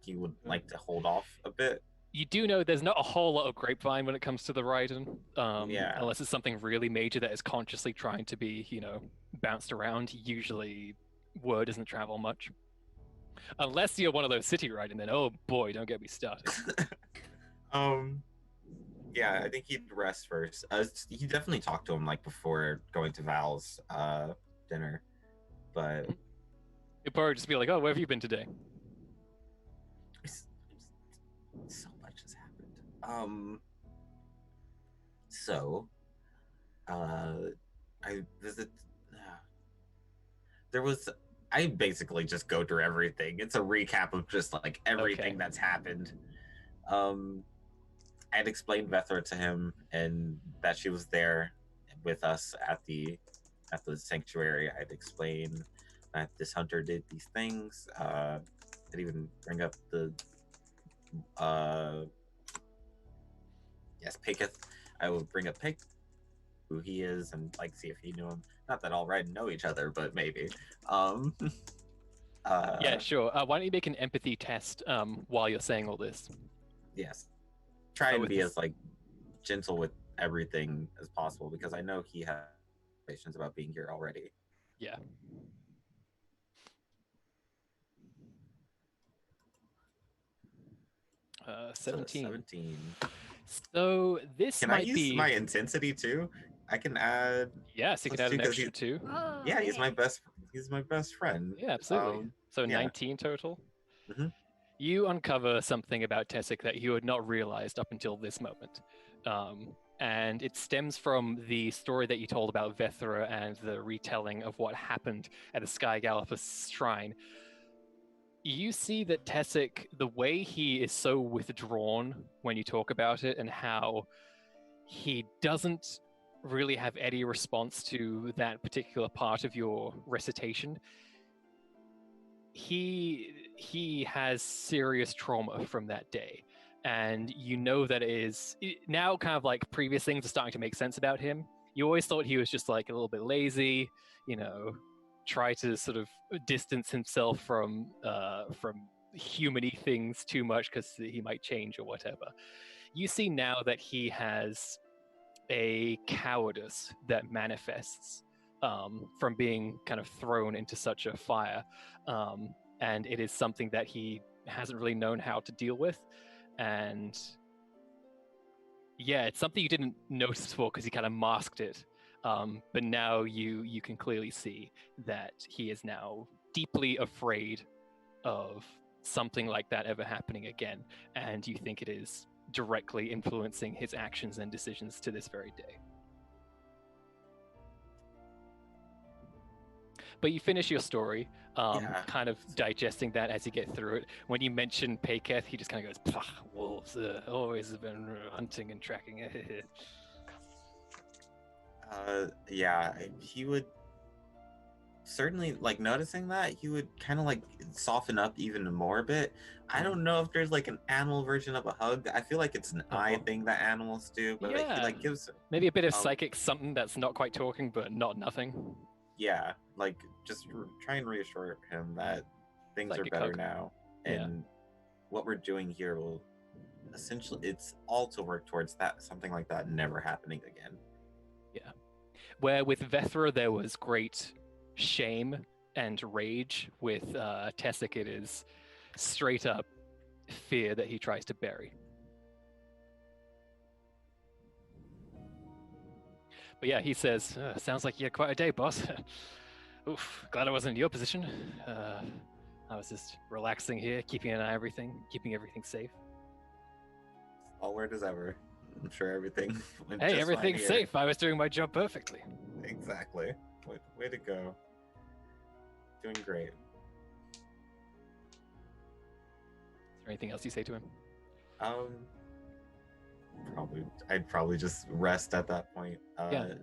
He would like to hold off a bit. You do know there's not a whole lot of grapevine when it comes to the Raiden, unless it's something really major that is consciously trying to be, bounced around. Usually, word doesn't travel much. Unless you're one of those city Raiden, then oh boy, don't get me started. Yeah, I think he'd rest first. He definitely talked to him like before going to Val's dinner, but He'd probably just be like, "Oh, where have you been today?" So much has happened. So, I visit. I basically just go through everything. It's a recap of just like everything that's happened. I'd explained Vethra to him and that she was there with us at the sanctuary. I'd explain that this hunter did these things. I'd even bring up the Paketh. I would bring up Paketh, who he is, and like see if he knew him. Not that all Red know each other, but maybe. Yeah, sure. Why don't you make an empathy test while you're saying all this? Yes. Try and be as like gentle with everything as possible because I know he has questions about being here already. Yeah. Uh, 17. 17. So this Can might I use be my intensity too? I can add. Yes, you can add an extra 2. Oh, Yeah, he's my best friend. Yeah, absolutely. So yeah. 19 total. Mhm. You uncover something about Tessic that you had not realized up until this moment. And it stems from the story that you told about Vethra and the retelling of what happened at the Sky Gallopus shrine. You see that Tessic, the way he is so withdrawn when you talk about it and how he doesn't really have any response to that particular part of your recitation, he has serious trauma from that day, and you know that it is now kind of like previous things are starting to make sense about him. You always thought he was just like a little bit lazy, try to sort of distance himself from humany things too much because he might change or whatever. You see now that he has a cowardice that manifests from being kind of thrown into such a fire. And it is something that he hasn't really known how to deal with. And yeah, it's something you didn't notice before because he kind of masked it. But now you can clearly see that he is now deeply afraid of something like that ever happening again. And you think it is directly influencing his actions and decisions to this very day. But you finish your story, kind of digesting that as you get through it. When you mention Paketh, he just kind of goes, wolves always have been hunting and tracking it. Yeah, he would certainly like noticing that he would kind of like soften up even more a bit. I don't know if there's like an animal version of a hug. I feel like it's an eye thing that animals do, but like, he like gives maybe a bit of psychic something that's not quite talking, but not nothing. Yeah, like just try and reassure him that things Psychic are better hug. now, and what we're doing here will essentially, it's all to work towards that, something like that never happening again. Yeah. Where with Vethra there was great shame and rage, with Tessic it is straight up fear that he tries to bury. But yeah, he says, sounds like you had quite a day, boss. Oof, glad I wasn't in your position. I was just relaxing here, keeping an eye on everything, keeping everything safe. All word as ever. I'm sure everything went Hey, just everything's fine here. safe. I was doing my job perfectly. Exactly. Way to go. Doing great. Is there anything else you say to him? I'd probably just rest at that point. Yeah.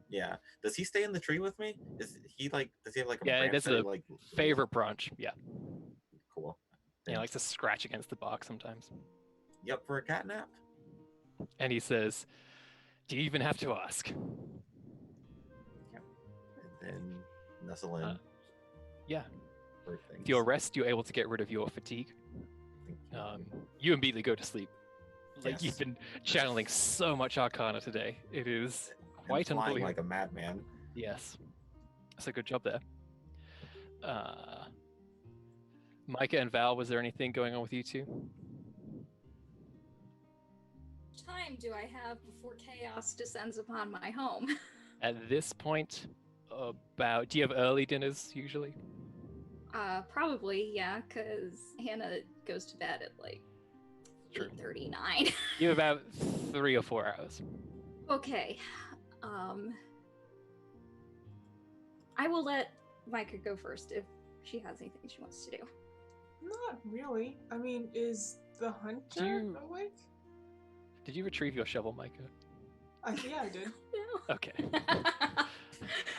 Yeah. Does he stay in the tree with me? Does he have like a Yeah, branch that's that a like favorite branch. Yeah. Cool. He likes to scratch against the bark sometimes. You up for a cat nap? And he says, do you even have to ask? Yep. And then nestle in. Yeah. For things. With your rest, you're able to get rid of your fatigue. You immediately go to sleep. Like, you've been channeling so much Arcana today. It is quite flying unbelievable. like a madman. Yes. That's a good job there. Micah and Val, was there anything going on with you two? Time do I have before chaos descends upon my home? At this point, do you have early dinners usually? Probably, yeah, because Hannah goes to bed at like 8:39. You have about 3 or 4 hours. Okay. I will let Micah go first if she has anything she wants to do. Not really. I mean, is the hunter awake? Did you retrieve your shovel, Micah? Yeah, I did. No. Okay.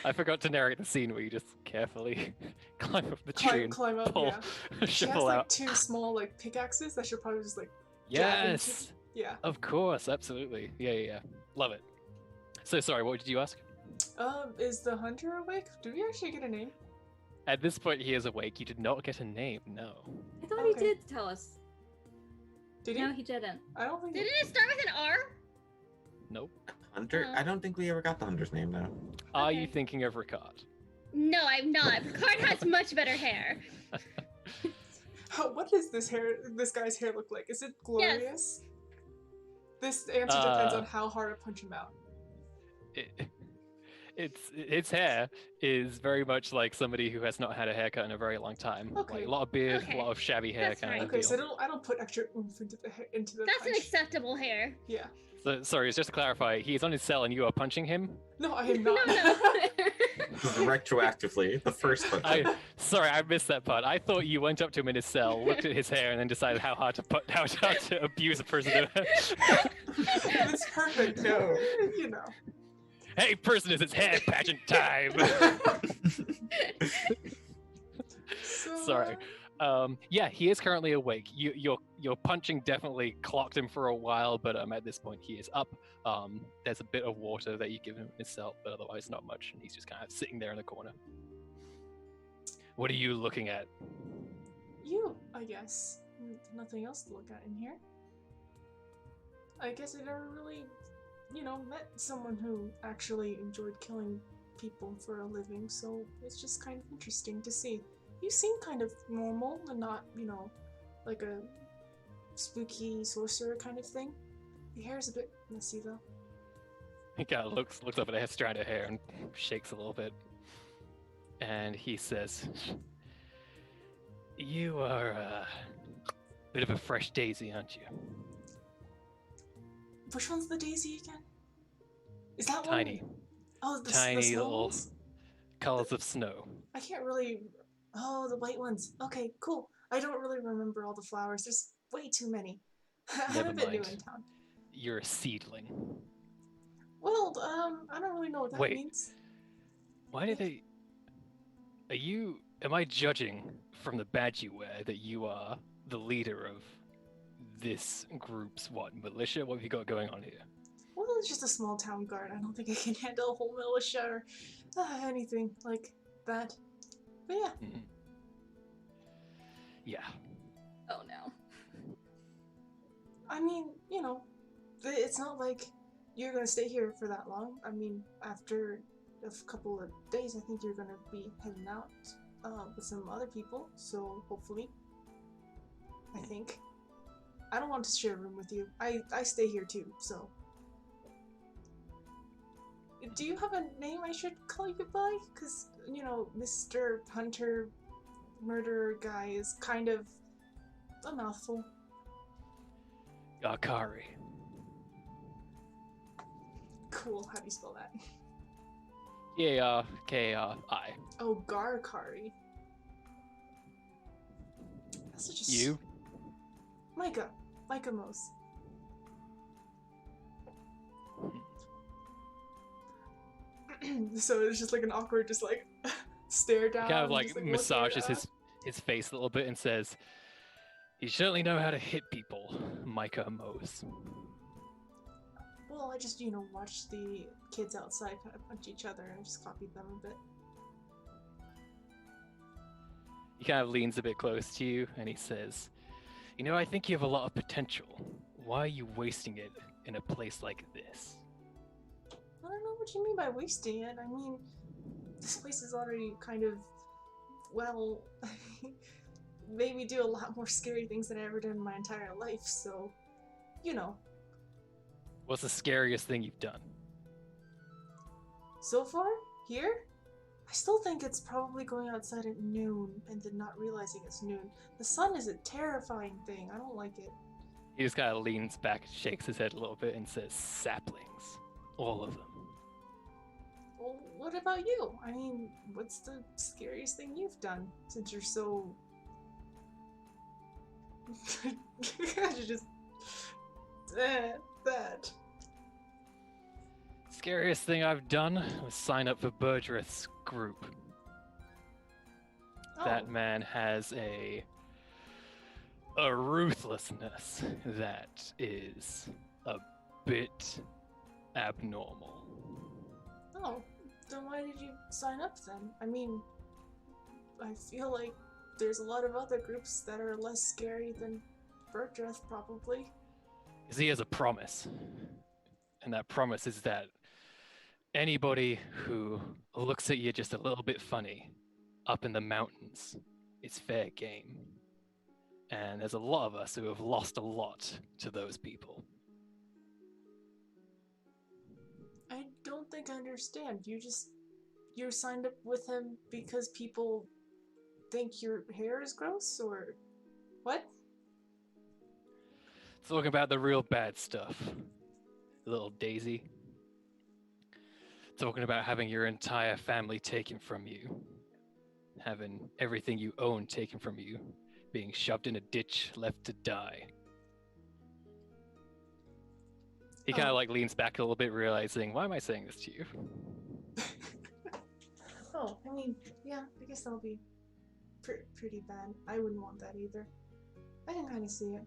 I forgot to narrate the scene where you just carefully climb up the tree and climb up, pull yeah. a She has shovel like out. 2 small like pickaxes that should probably just like Yes. Yeah. Of course, absolutely. Yeah. Love it. So sorry, what did you ask? Is the hunter awake? Do we actually get a name? At this point, he is awake. You did not get a name, no. I thought he did tell us. Did he? No, he didn't. I don't think. Didn't it start with an R? Nope. Hunter? I don't think we ever got the hunter's name now. Are you thinking of Ricard? No, I'm not. Ricard has much better hair. What does this guy's hair look like? Is it glorious? This answer depends on how hard I punch him out. Its hair is very much like somebody who has not had a haircut in a very long time. Okay. Like a lot of beard, a lot of shabby hair That's kind of Okay, deal. so I don't put extra oomph into the That's punch. an acceptable hair. Yeah. So, sorry, just to clarify, he is on his cell and you are punching him? No, I am not. Retroactively, the first punch. Sorry, I missed that part. I thought you went up to him in his cell, looked at his hair, and then decided how hard to abuse a prisoner. It's perfect. No, you know. Hey, prisoners, it's hair pageant time. Sorry. Yeah, he is currently awake. Your punching definitely clocked him for a while, but at this point he is up. There's a bit of water that you give him in his cell, but otherwise not much, and he's just kind of sitting there in the corner. What are you looking at? You, I guess. Nothing else to look at in here. I guess I never really, met someone who actually enjoyed killing people for a living, so it's just kind of interesting to see. You seem kind of normal and not, like a spooky sorcerer kind of thing. Your hair's a bit messy though. He kind of looks up at his strand of hair and shakes a little bit. And he says, "You are a bit of a fresh daisy, aren't you?" Which one's the daisy again? Is that Tiny. one? Oh, the Tiny small little ones? colors of snow. I can't really... Oh, the white ones. Okay, cool. I don't really remember all the flowers. There's way too many. I haven't been new in town. You're a seedling. Well, I don't really know what that means. Why do they... Am I judging from the badge you wear that you are the leader of this group's militia? What have you got going on here? Well, it's just a small town guard. I don't think I can handle a whole militia or anything like that. But yeah. Mm-hmm. Yeah. Oh no. I mean, it's not like you're gonna stay here for that long. I mean, after a couple of days, I think you're gonna be heading out with some other people. So hopefully, I think. I don't want to share a room with you. I stay here too. So, do you have a name I should call you by? Because Mr. Hunter, murderer guy is kind of a mouthful. Akari. Cool. How do you spell that? K-K-I. Oh, Garkari. That's such a You? Micah Mose. So it's just like an awkward, just like stare down. He kind of just, like look massages here, his face a little bit and says, "You certainly know how to hit people, Micah Mose." Well, I just watch the kids outside kind of punch each other and just copied them a bit. He kind of leans a bit close to you and he says, I think you have a lot of potential. Why are you wasting it in a place like this? I don't know what you mean by wasting it. I mean, this place is already kind of, well, made me do a lot more scary things than I ever did in my entire life, so, What's the scariest thing you've done? So far? Here? I still think it's probably going outside at noon and then not realizing it's noon. The sun is a terrifying thing. I don't like it. He just kind of leans back, shakes his head a little bit, and says, "Saplings. All of them." Well, what about you? I mean, what's the scariest thing you've done since you're so... you're just... that. Scariest thing I've done was sign up for Burdreth's group. That man has a ruthlessness that is a bit abnormal. Oh, then why did you sign up then? I mean, I feel like there's a lot of other groups that are less scary than Burdreth, probably. Because he has a promise. And that promise is that anybody who looks at you just a little bit funny up in the mountains is fair game. And there's a lot of us who have lost a lot to those people. I don't think I understand. You're signed up with him because people think your hair is gross, or what? Talking about the real bad stuff. Little Daisy. Talking about having your entire family taken from you. Having everything you own taken from you. Being shoved in a ditch, left to die. He kind of leans back a little bit, realizing, why am I saying this to you? Oh, I mean, yeah, I guess that'll be pretty bad. I wouldn't want that either. I can kind of see it.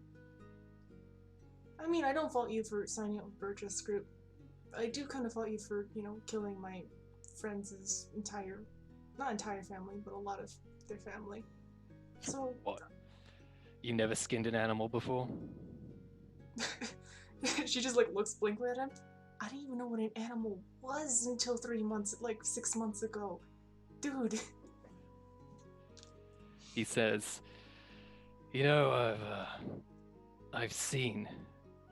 I mean, I don't fault you for signing up with Burdreth's group. I do kind of fault you for, killing my friends' not entire family, but a lot of their family. So... What? You never skinned an animal before? She just, looks blankly at him. I didn't even know what an animal was until 6 months ago. Dude. He says, I've seen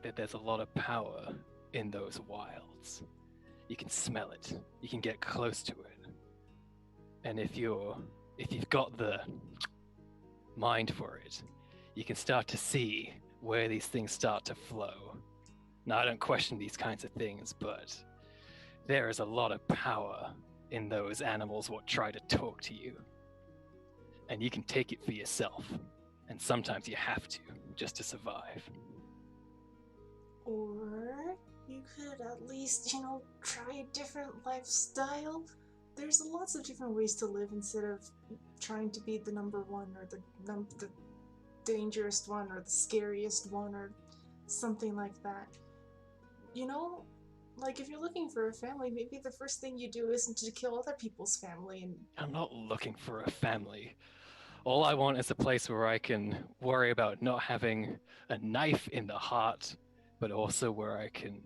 that there's a lot of power in those wilds. You can smell it. You can get close to it. And if you've got the mind for it, you can start to see where these things start to flow. Now, I don't question these kinds of things, but there is a lot of power in those animals what try to talk to you. And you can take it for yourself. And sometimes you have to, just to survive. Or you could at least, try a different lifestyle. there's lots of different ways to live instead of trying to be the number one or the dangerous one or the scariest one or something like that. You know, like if you're looking for a family, maybe the first thing you do isn't to kill other people's family. And I'm not looking for a family. All I want is a place where I can worry about not having a knife in the heart, but also where I can.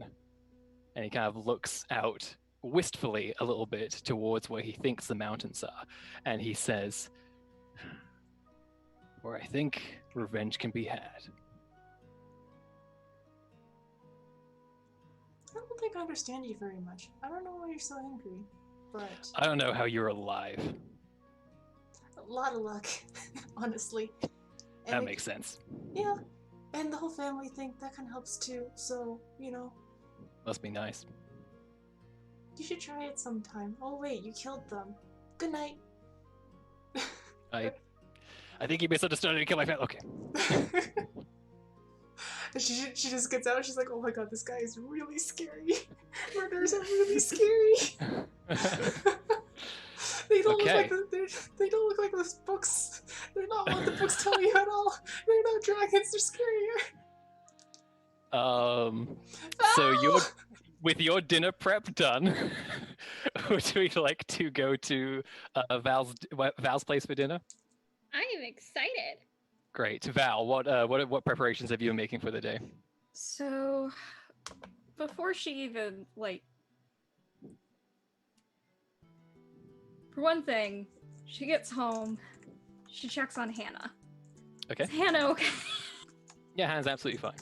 And he kind of looks out wistfully a little bit towards where he thinks the mountains are. And he says, where I think revenge can be had. I don't think I understand you very much. I don't know why you're so angry, but I don't know how you're alive. a lot of luck, honestly. That makes sense. Yeah, and the whole family think that kind of helps too. So Must be nice. you should try it sometime. Oh wait, you killed them. Good night. I think he misunderstood and killed my family. Okay. She just gets out. She's like, "Oh my god, this guy is really scary. Murderers are really scary. They don't Okay. look like they don't look like those books. They're not what the books tell you at all. They're not dragons. They're scarier." So you're Ah! with your dinner prep done. Would we like to go to Val's place for dinner? I am excited. Great, Val. What preparations have you been making for the day? So, before she even, for one thing, she gets home, she checks on Hannah. Okay. Is Hannah okay? Yeah, Hannah's absolutely fine.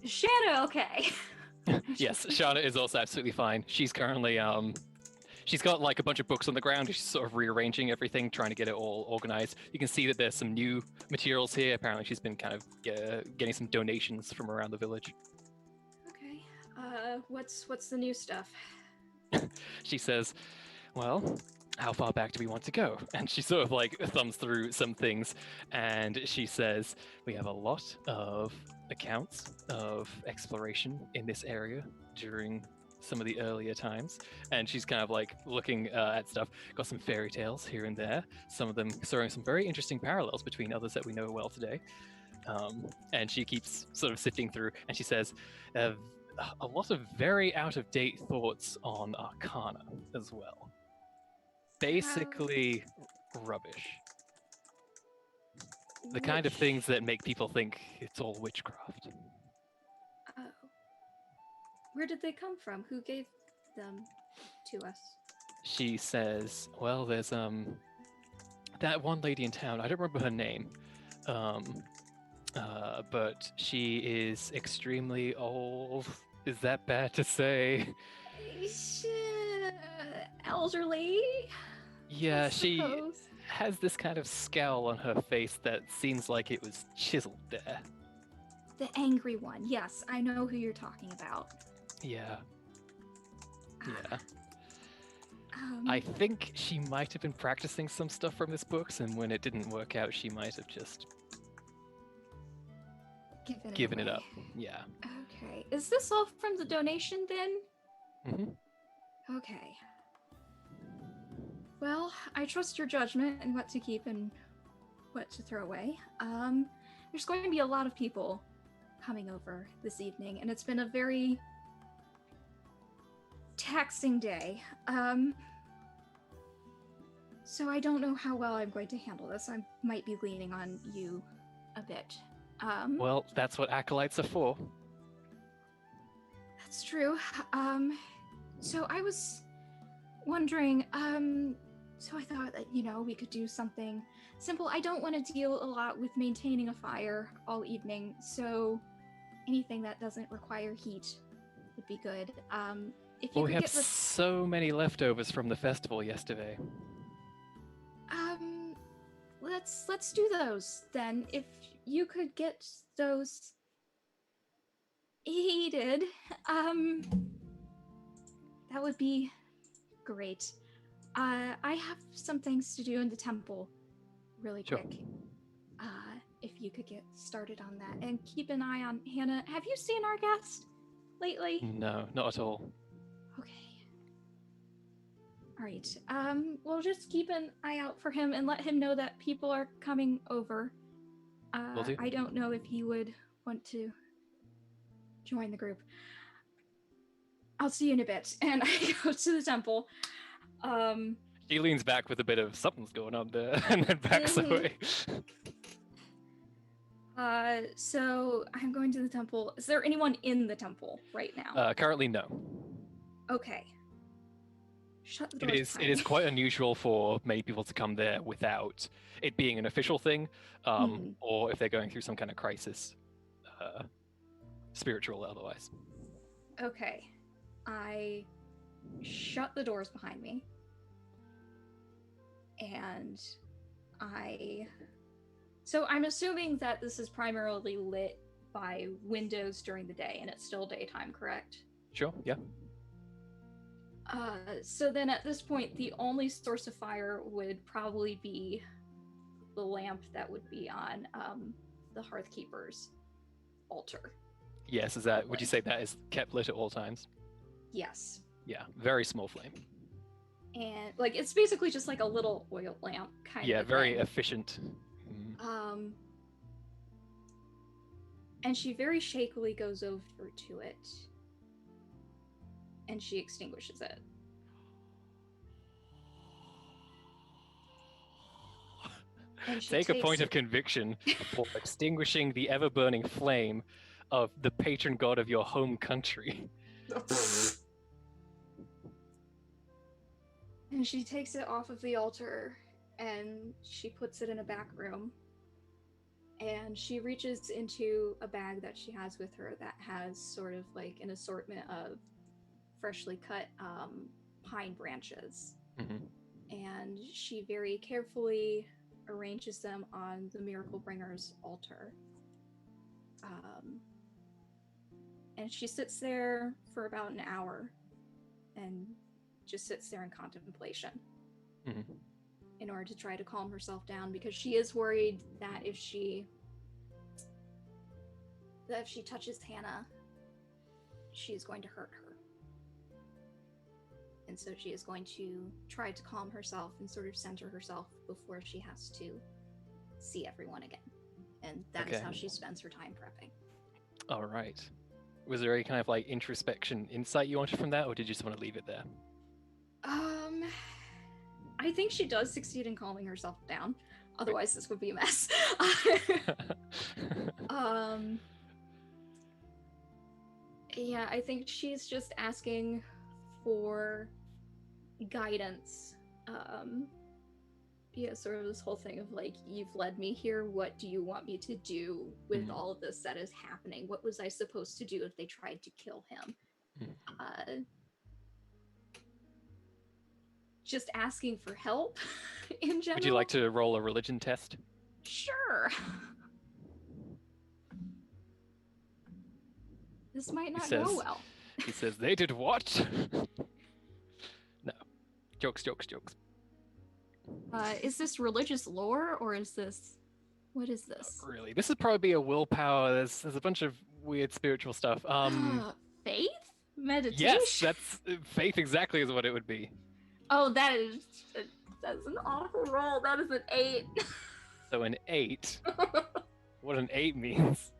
Is Shanna okay? Yes, Shauna is also absolutely fine. She's currently she's got like a bunch of books on the ground. She's sort of rearranging everything, trying to get it all organized. You can see that there's some new materials here. Apparently, she's been kind of getting some donations from around the village. Okay. What's the new stuff? She says, well, how far back do we want to go? And she sort of like thumbs through some things and she says, we have a lot of accounts of exploration in this area during some of the earlier times. And she's kind of like looking at stuff, got some fairy tales here and there, some of them showing some very interesting parallels between others that we know well today. And she keeps sort of sifting through and she says, a lot of very out-of-date thoughts on Arcana as well. Basically rubbish. The kind of things that make people think it's all witchcraft. Oh. Where did they come from? Who gave them to us? She says, well, there's that one lady in town, I don't remember her name. But she is extremely old. Is that bad to say? Elderly? Yeah, I she suppose. has this kind of scowl on her face that seems like it was chiseled there. The angry one. Yes, I know who you're talking about. Yeah. Yeah. Um, I think she might have been practicing some stuff from his books, and when it didn't work out, she might have just given it away. up. Yeah. Okay. Is this all from the donation then? Mm-hmm. Okay. Well, I trust your judgment and what to keep and what to throw away. There's going to be a lot of people coming over this evening, and it's been a very taxing day. So I don't know how well I'm going to handle this. I might be leaning on you a bit. Well, that's what acolytes are for. That's true. So I was wondering, so I thought that, we could do something simple. I don't want to deal a lot with maintaining a fire all evening, so anything that doesn't require heat would be good. If you Well, we could have get so many leftovers from the festival yesterday. let's do those then. If you could get those heated, that would be great. I have some things to do in the temple really Sure. quick. If you could get started on that and keep an eye on Hannah. Have you seen our guest lately? No, not at all. Okay. All right. We'll just keep an eye out for him and let him know that people are coming over. Will do. I don't know if he would want to join the group. I'll see you in a bit. And I go to the temple. She leans back with a bit of something's going on there, and then backs away. So I'm going to the temple. Is there anyone in the temple right now? Currently, no. Okay. Shut the doors. It is quite unusual for many people to come there without it being an official thing, or if they're going through some kind of crisis, spiritual or otherwise. Okay. I shut the doors behind me. And So I'm assuming that this is primarily lit by windows during the day and it's still daytime, correct? Sure, yeah. So then at this point, the only source of fire would probably be the lamp that would be on the Hearthkeeper's altar. Yes, would you say that is kept lit at all times? Yes. Yeah, very small flame. And it's basically just like a little oil lamp kind of. Yeah, very thing. Efficient. And she very shakily goes over to it. And she extinguishes it. Take a point of conviction for extinguishing the ever-burning flame of the patron god of your home country. And she takes it off of the altar and she puts it in a back room. And she reaches into a bag that she has with her that has sort of like an assortment of freshly cut pine branches. And she very carefully arranges them on the Miracle Bringer's altar. And she sits there for about an hour and just sits there in contemplation in order to try to calm herself down, because she is worried that if she touches Hannah, she is going to hurt her. And so she is going to try to calm herself and sort of center herself before she has to see everyone again. And that is how she spends her time prepping. All right. Was there any kind of like introspection insight you wanted from that, or did you just want to leave it there? I think she does succeed in calming herself down. Otherwise, this would be a mess. Yeah, I think she's just asking for guidance. Yeah, sort of this whole thing of like, you've led me here. What do you want me to do with all of this that is happening? What was I supposed to do if they tried to kill him? Just asking for help in general. Would you like to roll a religion test? Sure. This might not go well. He says, they did what? No. Jokes. Is this religious lore, or is this... What is this? Really? This would probably be a willpower. There's a bunch of weird spiritual stuff. Faith? Meditation? Yes, that's... Faith exactly is what it would be. Oh, that's an awful roll. That is an 8. So an 8, what an 8 means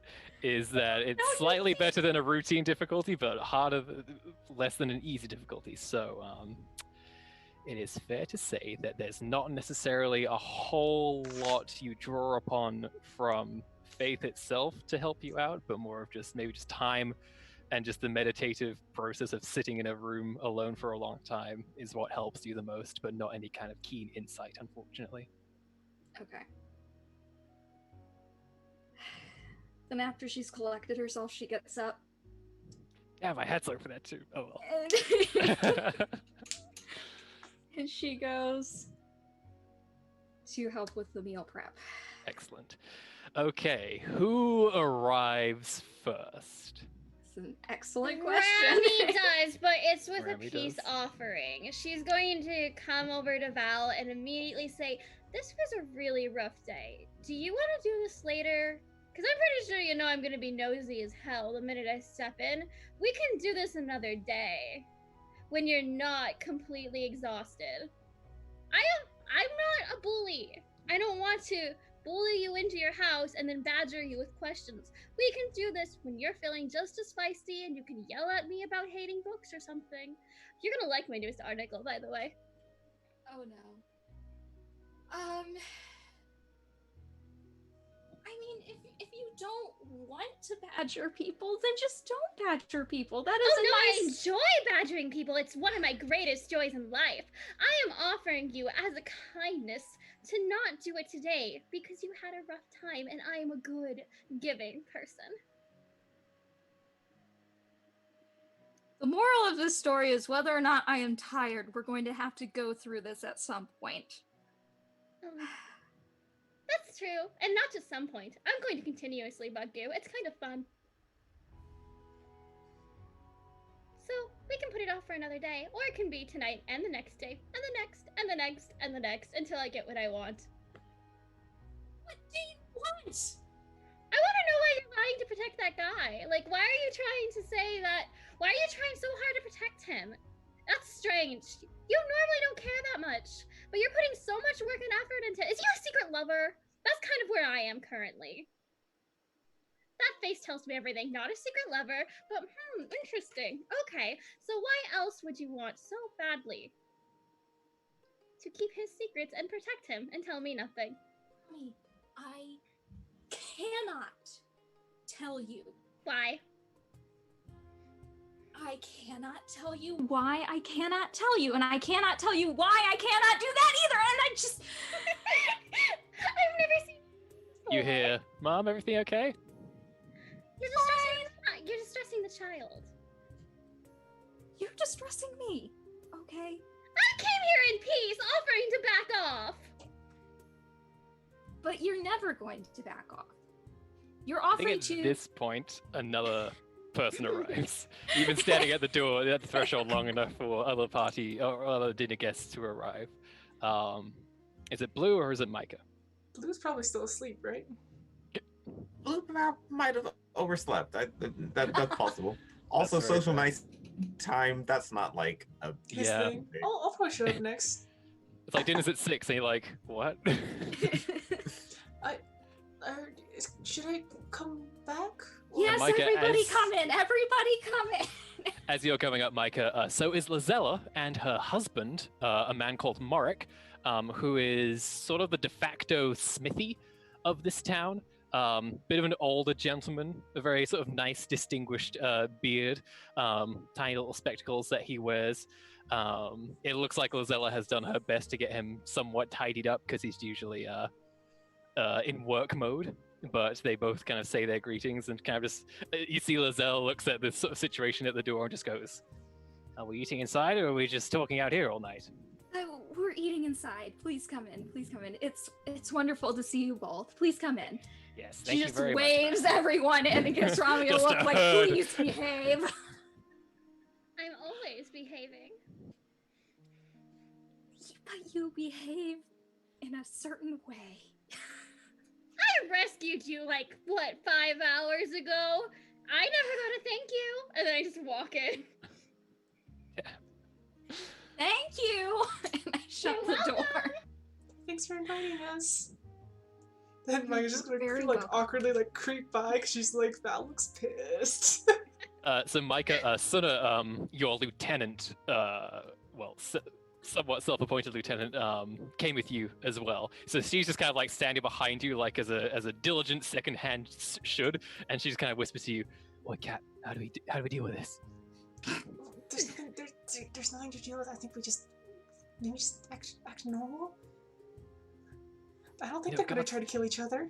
is that it's slightly better than a routine difficulty, but harder, less than an easy difficulty. So it is fair to say that there's not necessarily a whole lot you draw upon from faith itself to help you out, but more of just maybe just time and just the meditative process of sitting in a room alone for a long time is what helps you the most, but not any kind of keen insight, unfortunately. Okay. Then after she's collected herself, she gets up. Yeah, my head's low for that too. Oh well. And she goes to help with the meal prep. Excellent. Okay, who arrives first? An excellent question. Rami does, but it's with Rami a peace does. offering. She's going to come over to Val and immediately say, this was a really rough day. Do you want to do this later? Because I'm pretty sure you know I'm going to be nosy as hell the minute I step in. We can do this another day. when you're not completely exhausted. I'm not a bully. I don't want to bully you into your house and then badger you with questions. We can do this when you're feeling just as feisty and you can yell at me about hating books or something. You're gonna like my newest article, by the way. Oh no. I mean, if you don't want to badger people, then just don't badger people. That is I enjoy badgering people. It's one of my greatest joys in life. I am offering you as a kindness to not do it today because you had a rough time and I am a good, giving person. The moral of this story is whether or not I am tired, we're going to have to go through this at some point. That's true. And not to some point. I'm going to continuously bug you. It's kind of fun. So, we can put it off for another day, or it can be tonight and the next day, and the next, and the next, and the next, until I get what I want. What do you want? I want to know why you're lying to protect that guy. Like, why are you trying to say that? Why are you trying so hard to protect him? That's strange. You normally don't care that much, but you're putting so much work and effort into it. Is he a secret lover? That's kind of where I am currently. That face tells me everything. Not a secret lover, but interesting. Okay, so why else would you want so badly to keep his secrets and protect him and tell me nothing? Mommy, I cannot tell you. Why? I cannot tell you why I cannot tell you, and I cannot tell you why I cannot do that either, and I just... I've never seen You hear, Mom, everything okay? You're distressing the child. You're distressing me, okay? I came here in peace, offering to back off. But you're never going to back off. You're I think offering at to... this point, another person arrives. You've been standing at the door, at the threshold long enough for other party or other dinner guests to arrive. Is it Blue or is it Micah? Blue's probably still asleep, right? Blue might have overslept. That's possible. Also, That's very social fair. nice time. That's not like a His Yeah. thing. I'll probably show up next. It's like dinner's at 6 and you're like, what? Should I come back? Yes, Micah, everybody as- come in! Everybody come in! As you're coming up, Micah, so is Lizella and her husband, a man called Morik, who is sort of the de facto smithy of this town. Bit of an older gentleman, a very sort of nice, distinguished beard, tiny little spectacles that he wears. It looks like Lizella has done her best to get him somewhat tidied up because he's usually in work mode. But they both kind of say their greetings and kind of just, you see Lizelle looks at this sort of situation at the door and just goes, are we eating inside or are we just talking out here all night? We're eating inside. Please come in. Please come in. It's wonderful to see you both. Please come in. Yes, thank She you very just waves everyone and gives Rami a Just look a like, hug. please behave. I'm always behaving. But you behave in a certain way. I rescued you like, what, 5 hours ago? I never got a thank you. And then I just walk in. Thank you. And I shut You're the door. welcome. Thanks for inviting us. Then Micah's just gonna Very like welcome. awkwardly like creep by because she's like, Val looks pissed. So Micah, Suna, your lieutenant, somewhat self-appointed lieutenant, came with you as well. So she's just kind of like standing behind you, like as a diligent second hand should, and she just kind of whispers to you, "What, Cat? How do we deal with this?" There's nothing to deal with. I think we just maybe just act normal. I don't think You know, they're gonna God- try to kill each other.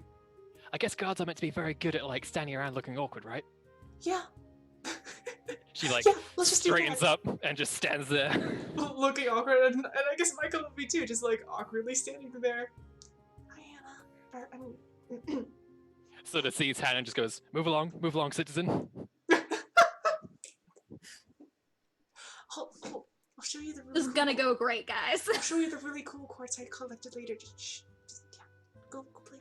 I guess guards are meant to be very good at like standing around looking awkward, right? Yeah. She like yeah, let's just do straightens that. up and just stands there. Looking awkward, and I guess Michael will be too, just like awkwardly standing there. Hi, Anna. I mean, Sort of sees Hannah and just goes, move along, citizen." I'll show you the. Really This is gonna go great, guys. I'll show you the really cool quartz I collected later. Just yeah, go play.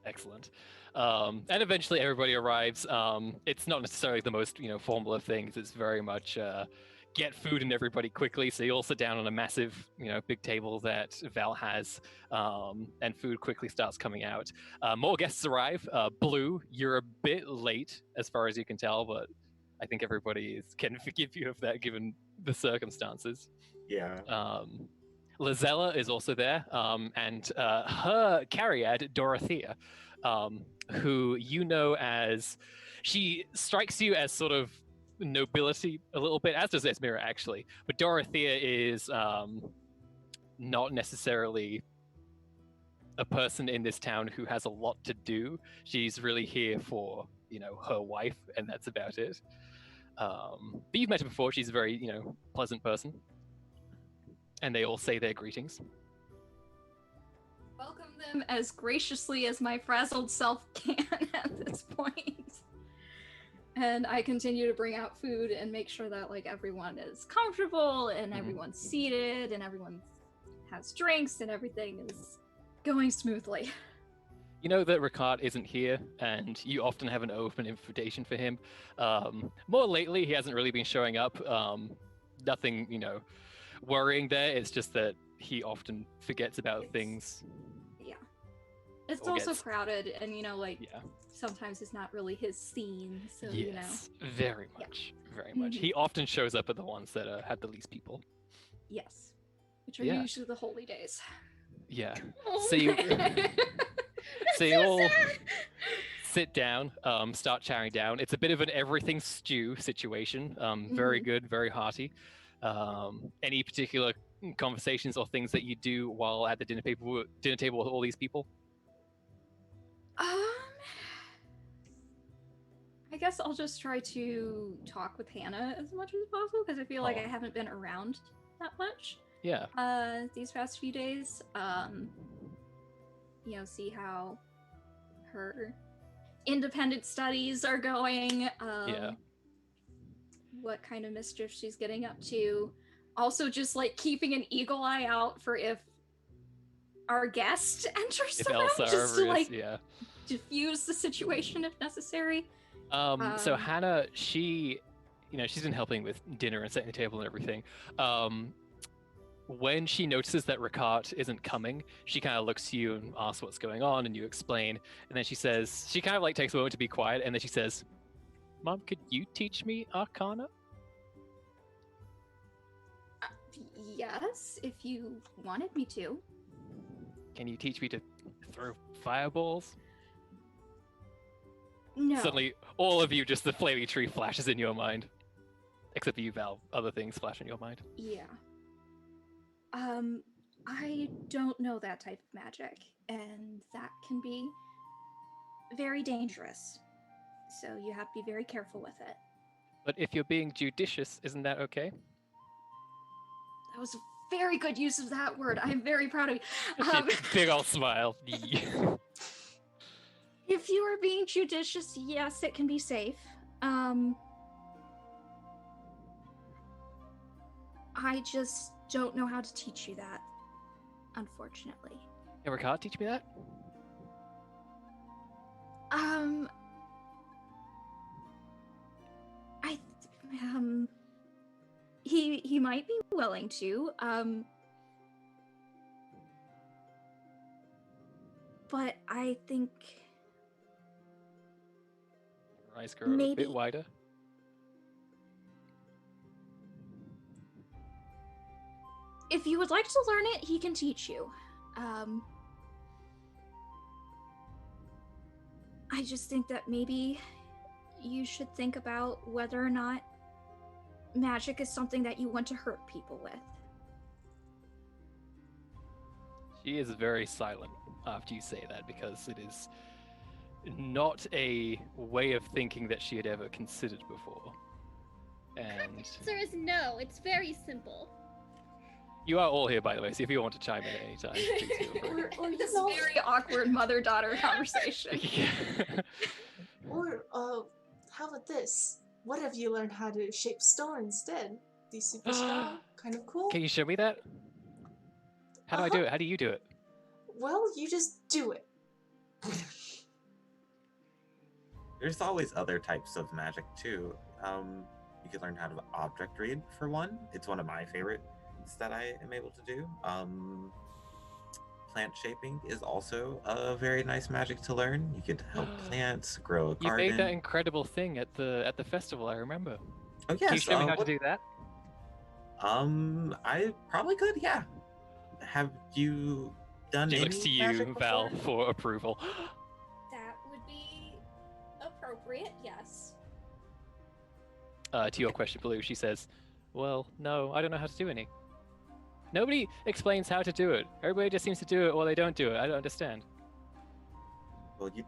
Excellent. And eventually everybody arrives. It's not necessarily the most, formal of things. It's very much get food in everybody quickly. So you all sit down on a massive, big table that Val has, and food quickly starts coming out. More guests arrive. Blue, you're a bit late as far as you can tell, but I think everybody can forgive you of that given the circumstances. Yeah. Lazella is also there, and her Cariad, Dorothea, who as she strikes you as sort of nobility a little bit, as does Esmira actually. But Dorothea is not necessarily a person in this town who has a lot to do. She's really here for her wife, and that's about it. But you've met her before. She's a very pleasant person, and they all say their greetings. Welcome them as graciously as my frazzled self can at this point. And I continue to bring out food and make sure that everyone is comfortable and everyone's seated and everyone has drinks and everything is going smoothly. You know that Ricard isn't here, and you often have an open invitation for him. More lately, he hasn't really been showing up. Nothing, worrying there. It's just that he often forgets about things. Yeah. It's also crowded, and sometimes it's not really his scene. So yes, very much, very much. He often shows up at the ones that have the least people. Yes, which are usually the holy days. Yeah. Oh. So you, so you all sad. sit down, start chowing down. It's a bit of an everything stew situation. Very good, very hearty. Any particular conversations or things that you do while at the dinner table with all these people? I guess I'll just try to talk with Hannah as much as possible because I feel like I haven't been around that much. Yeah. These past few days. See how her independent studies are going. What kind of mischief she's getting up to. Also just keeping an eagle eye out for if our guest enters the room, just to diffuse the situation if necessary. So Hannah, she's been helping with dinner and setting the table and everything. When she notices that Ricard isn't coming, she kind of looks to you and asks what's going on, and you explain. And then she says, she kind of takes a moment to be quiet, and then she says, "Mom, could you teach me Arcana?" Yes, if you wanted me to. Can you teach me to throw fireballs? No. Suddenly, all of you, just the flaming tree flashes in your mind. Except for you, Val. Other things flash in your mind. Yeah. I don't know that type of magic, and that can be very dangerous. So you have to be very careful with it. But if you're being judicious, isn't that okay? That was a very good use of that word. I'm very proud of you. Big old smile. If you are being judicious, yes, it can be safe. I just don't know how to teach you that, unfortunately. Hey, Ricard, teach me that? He might be willing to, but I think Your eyes grow a bit wider. if you would like to learn it, he can teach you. I just think that maybe you should think about whether or not magic is something that you want to hurt people with. She is very silent after you say that, because it is not a way of thinking that she had ever considered before. And The answer is no. It's very simple. you are all here, by the way, so if you want to chime in at any time, please feel free. Or this very awkward mother-daughter conversation. Yeah. Or, how about this? What if you learned how to shape stone instead? Be super strong, kind of cool. Can you show me that? How do I do it? How do you do it? Well, you just do it. There's always other types of magic too. you could learn how to object read for one. It's one of my favorites that I am able to do. Plant shaping is also a very nice magic to learn. You could help plants grow a You garden. made that incredible thing at the festival, I remember. Oh yes. Can you show me how to do that? I probably could, yeah. Have you done She any looks to magic you, before? Val, for approval. That would be appropriate, yes. To your question, Blue, she says, well, no, I don't know how to do any. Nobody explains how to do it. Everybody just seems to do it or they don't do it. I don't understand. Well, it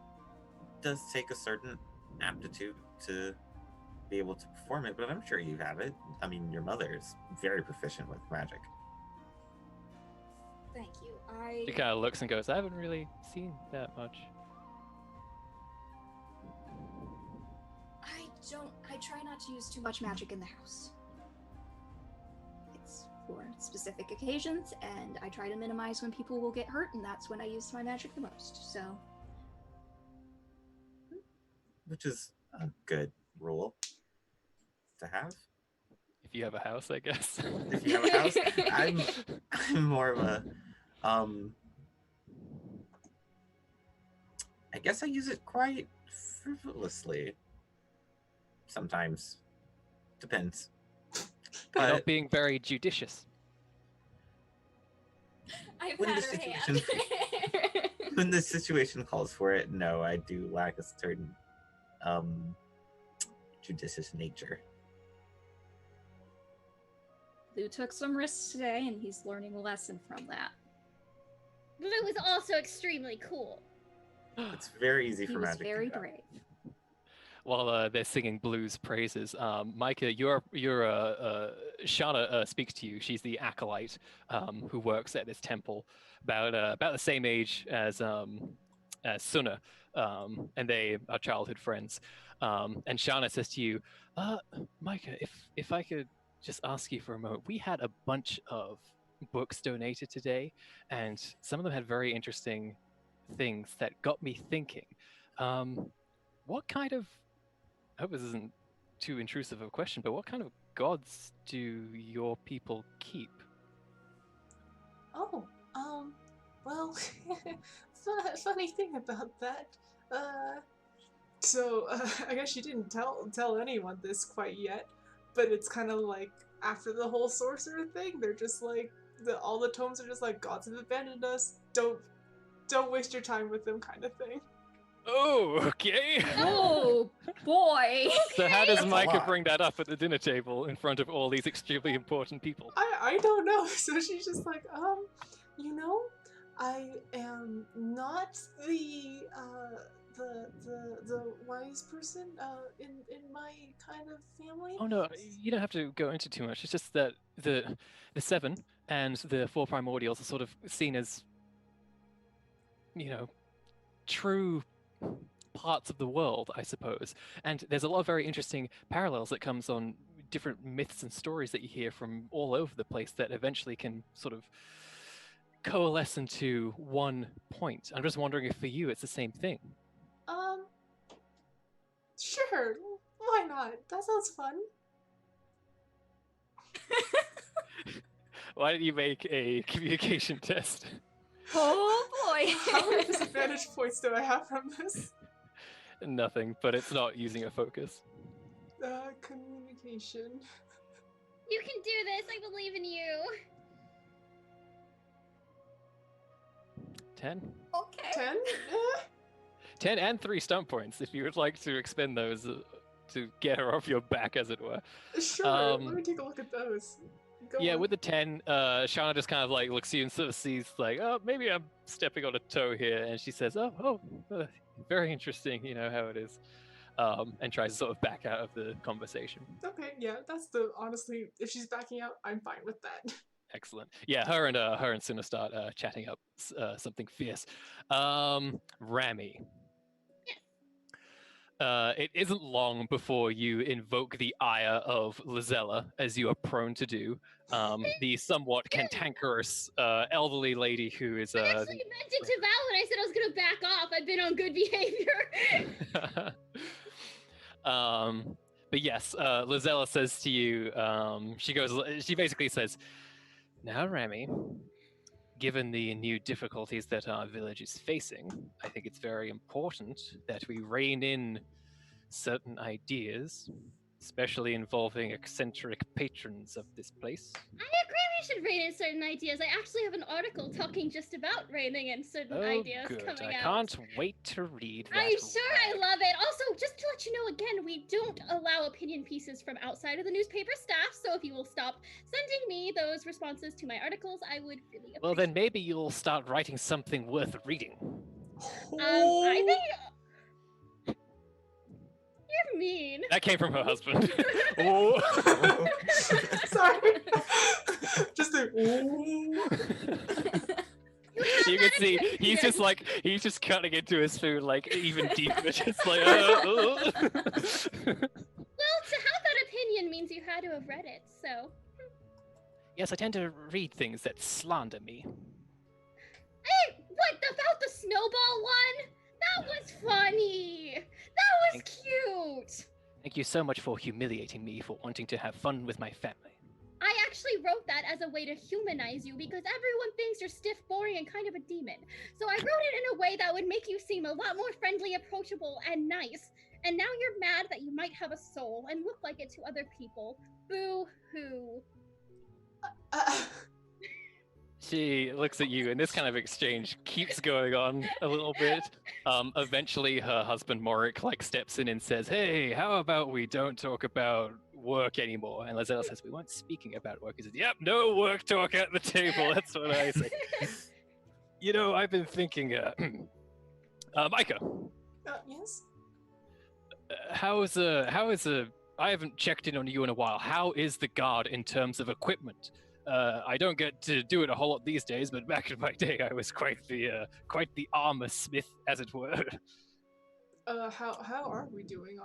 does take a certain aptitude to be able to perform it, but I'm sure you have it. I mean, your mother is very proficient with magic. Thank you. She kind of looks and goes, I haven't really seen that much. I try not to use too much magic in the house. It's for specific occasions, and I try to minimize when people will get hurt, and that's when I use my magic the most, so. Which is a good rule to have. If you have a house, I guess. If you have a house, I'm more of a I guess I use it quite frivolously. Sometimes. Depends. You're not being very judicious. I've When had the her situation- hand. when the situation calls for it, no, I do lack a certain judicious nature. Lou took some risks today, and he's learning a lesson from that. Blue is also extremely cool. It's very easy He for was magic very to do. brave. While they're singing Blue's praises, Micah, Shana speaks to you. She's the acolyte who works at this temple, about the same age as Suna, and they are childhood friends. And Shana says to you, Micah, if I could just ask you for a moment, we had a bunch of books donated today, and some of them had very interesting things that got me thinking. What kind of, I hope this isn't too intrusive of a question, but what kind of gods do your people keep? Oh, well, funny thing about that. I guess she didn't tell anyone this quite yet, but it's kind of like after the whole sorcerer thing, they're just like all the tomes are just like gods have abandoned us. Don't waste your time with them, kind of thing. Oh, okay. Oh, boy! So how does That's a Micah lot. bring that up at the dinner table in front of all these extremely important people? I don't know. So she's just like, I am not the wise person in my kind of family. Oh no, you don't have to go into too much. It's just that the seven and the four primordials are sort of seen as, true parts of the world, I suppose. And there's a lot of very interesting parallels that comes on different myths and stories that you hear from all over the place that eventually can sort of coalesce into one point. I'm just wondering if for you it's the same thing. Sure. Why not? That sounds fun. Why don't you make a communication test? Oh boy! How many disadvantage points do I have from this? Nothing, but it's not using a focus. Communication. You can do this. I believe in you. 10? Okay. 10? 10 and 3 stump points if you would like to expend those to get her off your back, as it were. Sure. Let me take a look at those. Go Yeah, on. with the 10, Shauna just kind of like looks at you and sort of sees like, oh, maybe I'm stepping on a toe here, and she says, very interesting, how it is, and tries to sort of back out of the conversation. Okay, yeah, honestly, if she's backing out, I'm fine with that. Excellent. Yeah, her and Suna start chatting up something fierce. Rami. It isn't long before you invoke the ire of Lizella, as you are prone to do. The somewhat cantankerous elderly lady who is. I actually meant it to Val when I said I was gonna back off. I've been on good behavior. But yes, Lizella says to you, she basically says, now, Remy, given the new difficulties that our village is facing, I think it's very important that we rein in certain ideas, especially involving eccentric patrons of this place. I agree we should rein in certain ideas. I actually have an article talking just about reining in certain ideas good. coming I out. can't wait to read that. I'm sure I love it. Also, just to let you know again, we don't allow opinion pieces from outside of the newspaper staff, so if you will stop sending me those responses to my articles, I would really appreciate it. Well, then maybe you'll start writing something worth reading. I think... You're mean. That came from her husband. Oh. Sorry. Just a You can see he's just like he's just cutting into his food like even deeper, just like. Well, to have that opinion means you had to have read it, so. Yes, I tend to read things that slander me. Hey, what about the snowball one? That was funny. That was cute. Thank you so much for humiliating me for wanting to have fun with my family. I actually wrote that as a way to humanize you because everyone thinks you're stiff, boring, and kind of a demon. So I wrote it in a way that would make you seem a lot more friendly, approachable, and nice. And now you're mad that you might have a soul and look like it to other people. Boo-hoo. She looks at you, and this kind of exchange keeps going on a little bit. Eventually, her husband Morik like steps in and says, "Hey, how about we don't talk about work anymore?" And Lizella says, "We weren't speaking about work." He says, "Yep, no work talk at the table." That's what I say. You know, I've been thinking, Micah. Yes. How is I haven't checked in on you in a while. How is the guard in terms of equipment? I don't get to do it a whole lot these days, but back in my day, I was quite the armor smith, as it were. How are we doing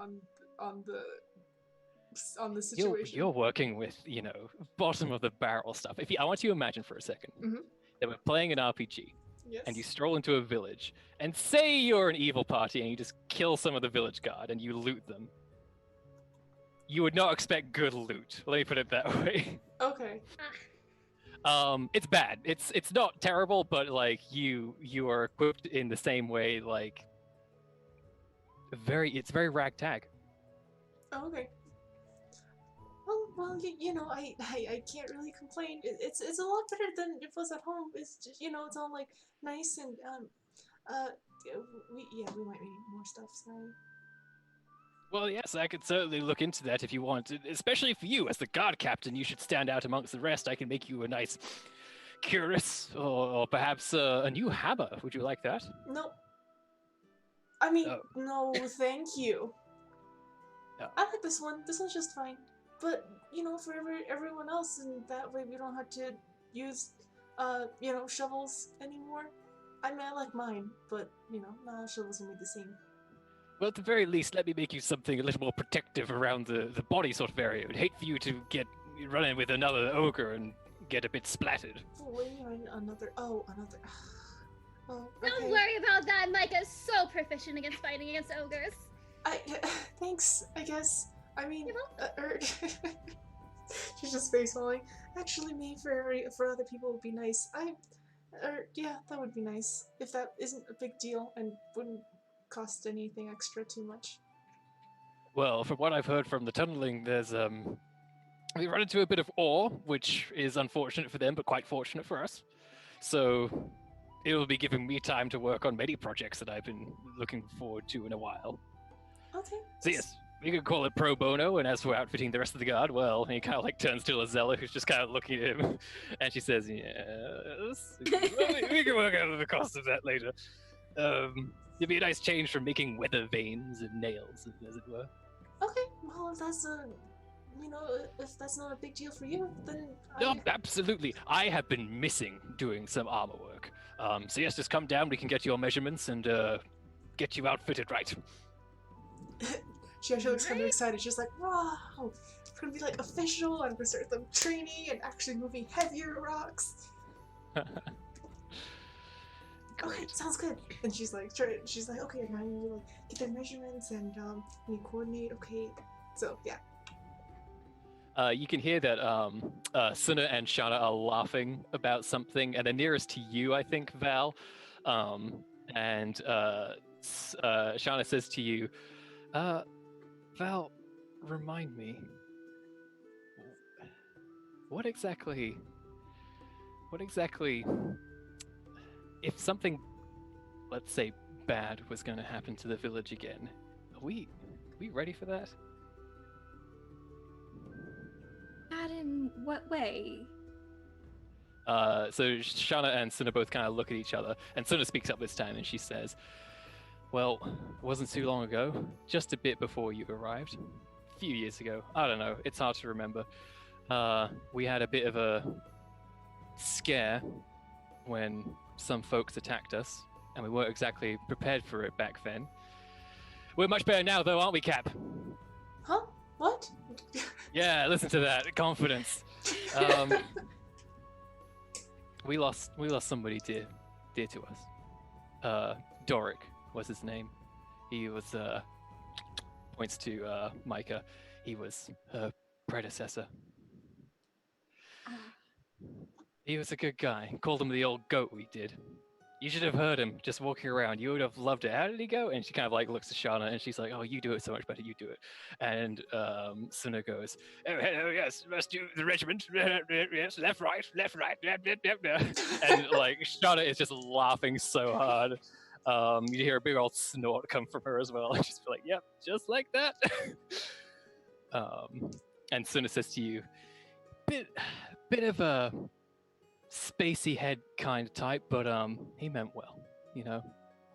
on the situation? You're working with, bottom of the barrel stuff. I want you to imagine for a second that we're playing an RPG, Yes. and you stroll into a village, and say you're an evil party, and you just kill some of the village guard, and you loot them. You would not expect good loot. Let me put it that way. Okay. It's bad. It's not terrible, but like you are equipped in the same way. Like it's very ragtag. Oh, okay. Well, I can't really complain. It's a lot better than it was at home. It's just, it's all like nice and we might need more stuff. Sorry. Well, yes, I could certainly look into that if you want. Especially for you, as the guard captain, you should stand out amongst the rest. I can make you a nice cuirass, or perhaps a new hammer. Would you like that? No. I mean, no, thank you. Oh. I like this one. This one's just fine. But, for everyone else, and that way we don't have to use, shovels anymore. I mean, I like mine, but, not all shovels will be the same. Well, at the very least, let me make you something a little more protective around the body sort of area. I'd hate for you to run in with another ogre and get a bit splattered. Another. Oh, okay. Don't worry about that. Micah's so proficient against fighting against ogres. Thanks, I guess. I mean, she's just face falling. Actually, me for other people would be nice. Yeah, that would be nice if that isn't a big deal and wouldn't cost anything extra too much. Well, from what I've heard from the tunneling, there's we run into a bit of ore, which is unfortunate for them, but quite fortunate for us. So it will be giving me time to work on many projects that I've been looking forward to in a while. Okay. So yes, we could call it pro bono, and as we're outfitting the rest of the guard, well, he kind of like turns to Lizella, who's just kind of looking at him, and she says, "Yes, we can work out the cost of that later. It'd be a nice change from making weather vanes and nails, as it were." Okay, well, if that's if that's not a big deal for you, then No, absolutely. I have been missing doing some armor work. So yes, just come down. We can get your measurements and get you outfitted right. She actually looks kind of excited. She's like, "Wow, it's gonna be like official. I'm gonna start them training and actually moving heavier rocks." Okay, sounds good. And she's like, okay, now you like get their measurements and you coordinate. Okay, So yeah. You can hear that Suna and Shana are laughing about something, and they're nearest to you, I think, Val. And Shana says to you, Val, remind me, what exactly, if something, let's say, bad was going to happen to the village again, are we ready for that? Bad in what way? So Shana and Suna both kind of look at each other, and Suna speaks up this time, and she says, well, it wasn't too long ago, just a bit before you arrived. A few years ago. I don't know, it's hard to remember. We had a bit of a scare when some folks attacked us, and we weren't exactly prepared for it back then. We're much better now, though, aren't we, Cap? Huh? What? Yeah, listen to that. Confidence. We lost somebody dear to us. Doric was his name. He was points to Micah. He was her predecessor. He was a good guy. Called him the old goat, we did. You should have heard him just walking around. You would have loved it. How did he go? And she kind of like looks to Shana, and she's like, oh, you do it so much better. You do it. And Suna goes, oh, hello, yes, must do the regiment. Yes, left, right. And like Shana is just laughing so hard. You hear a big old snort come from her as well. And she's like, yep, just like that. And Suna says to you, bit of a spacey head kind of type, but he meant well, you know.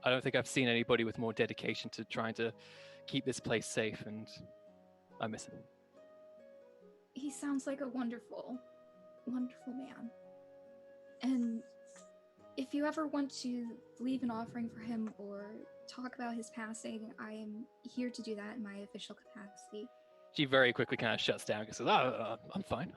I don't think I've seen anybody with more dedication to trying to keep this place safe, and I miss him. He sounds like a wonderful, wonderful man. And if you ever want to leave an offering for him or talk about his passing, I am here to do that in my official capacity. She very quickly kind of shuts down and says, I'm fine.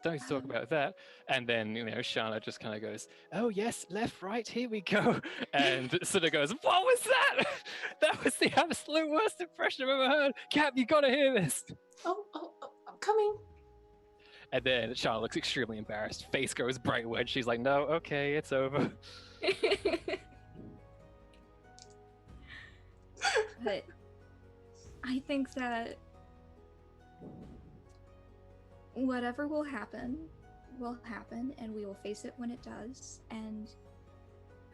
Don't need to talk about that. And then, you know, Shana just kind of goes, oh, yes, left, right, here we go. And Suna goes, what was that? That was the absolute worst impression I've ever heard. Cap, you got to hear this. Oh, I'm coming. And then Shana looks extremely embarrassed. Face goes bright red. She's like, no, okay, it's over. But I think that whatever will happen, and we will face it when it does, and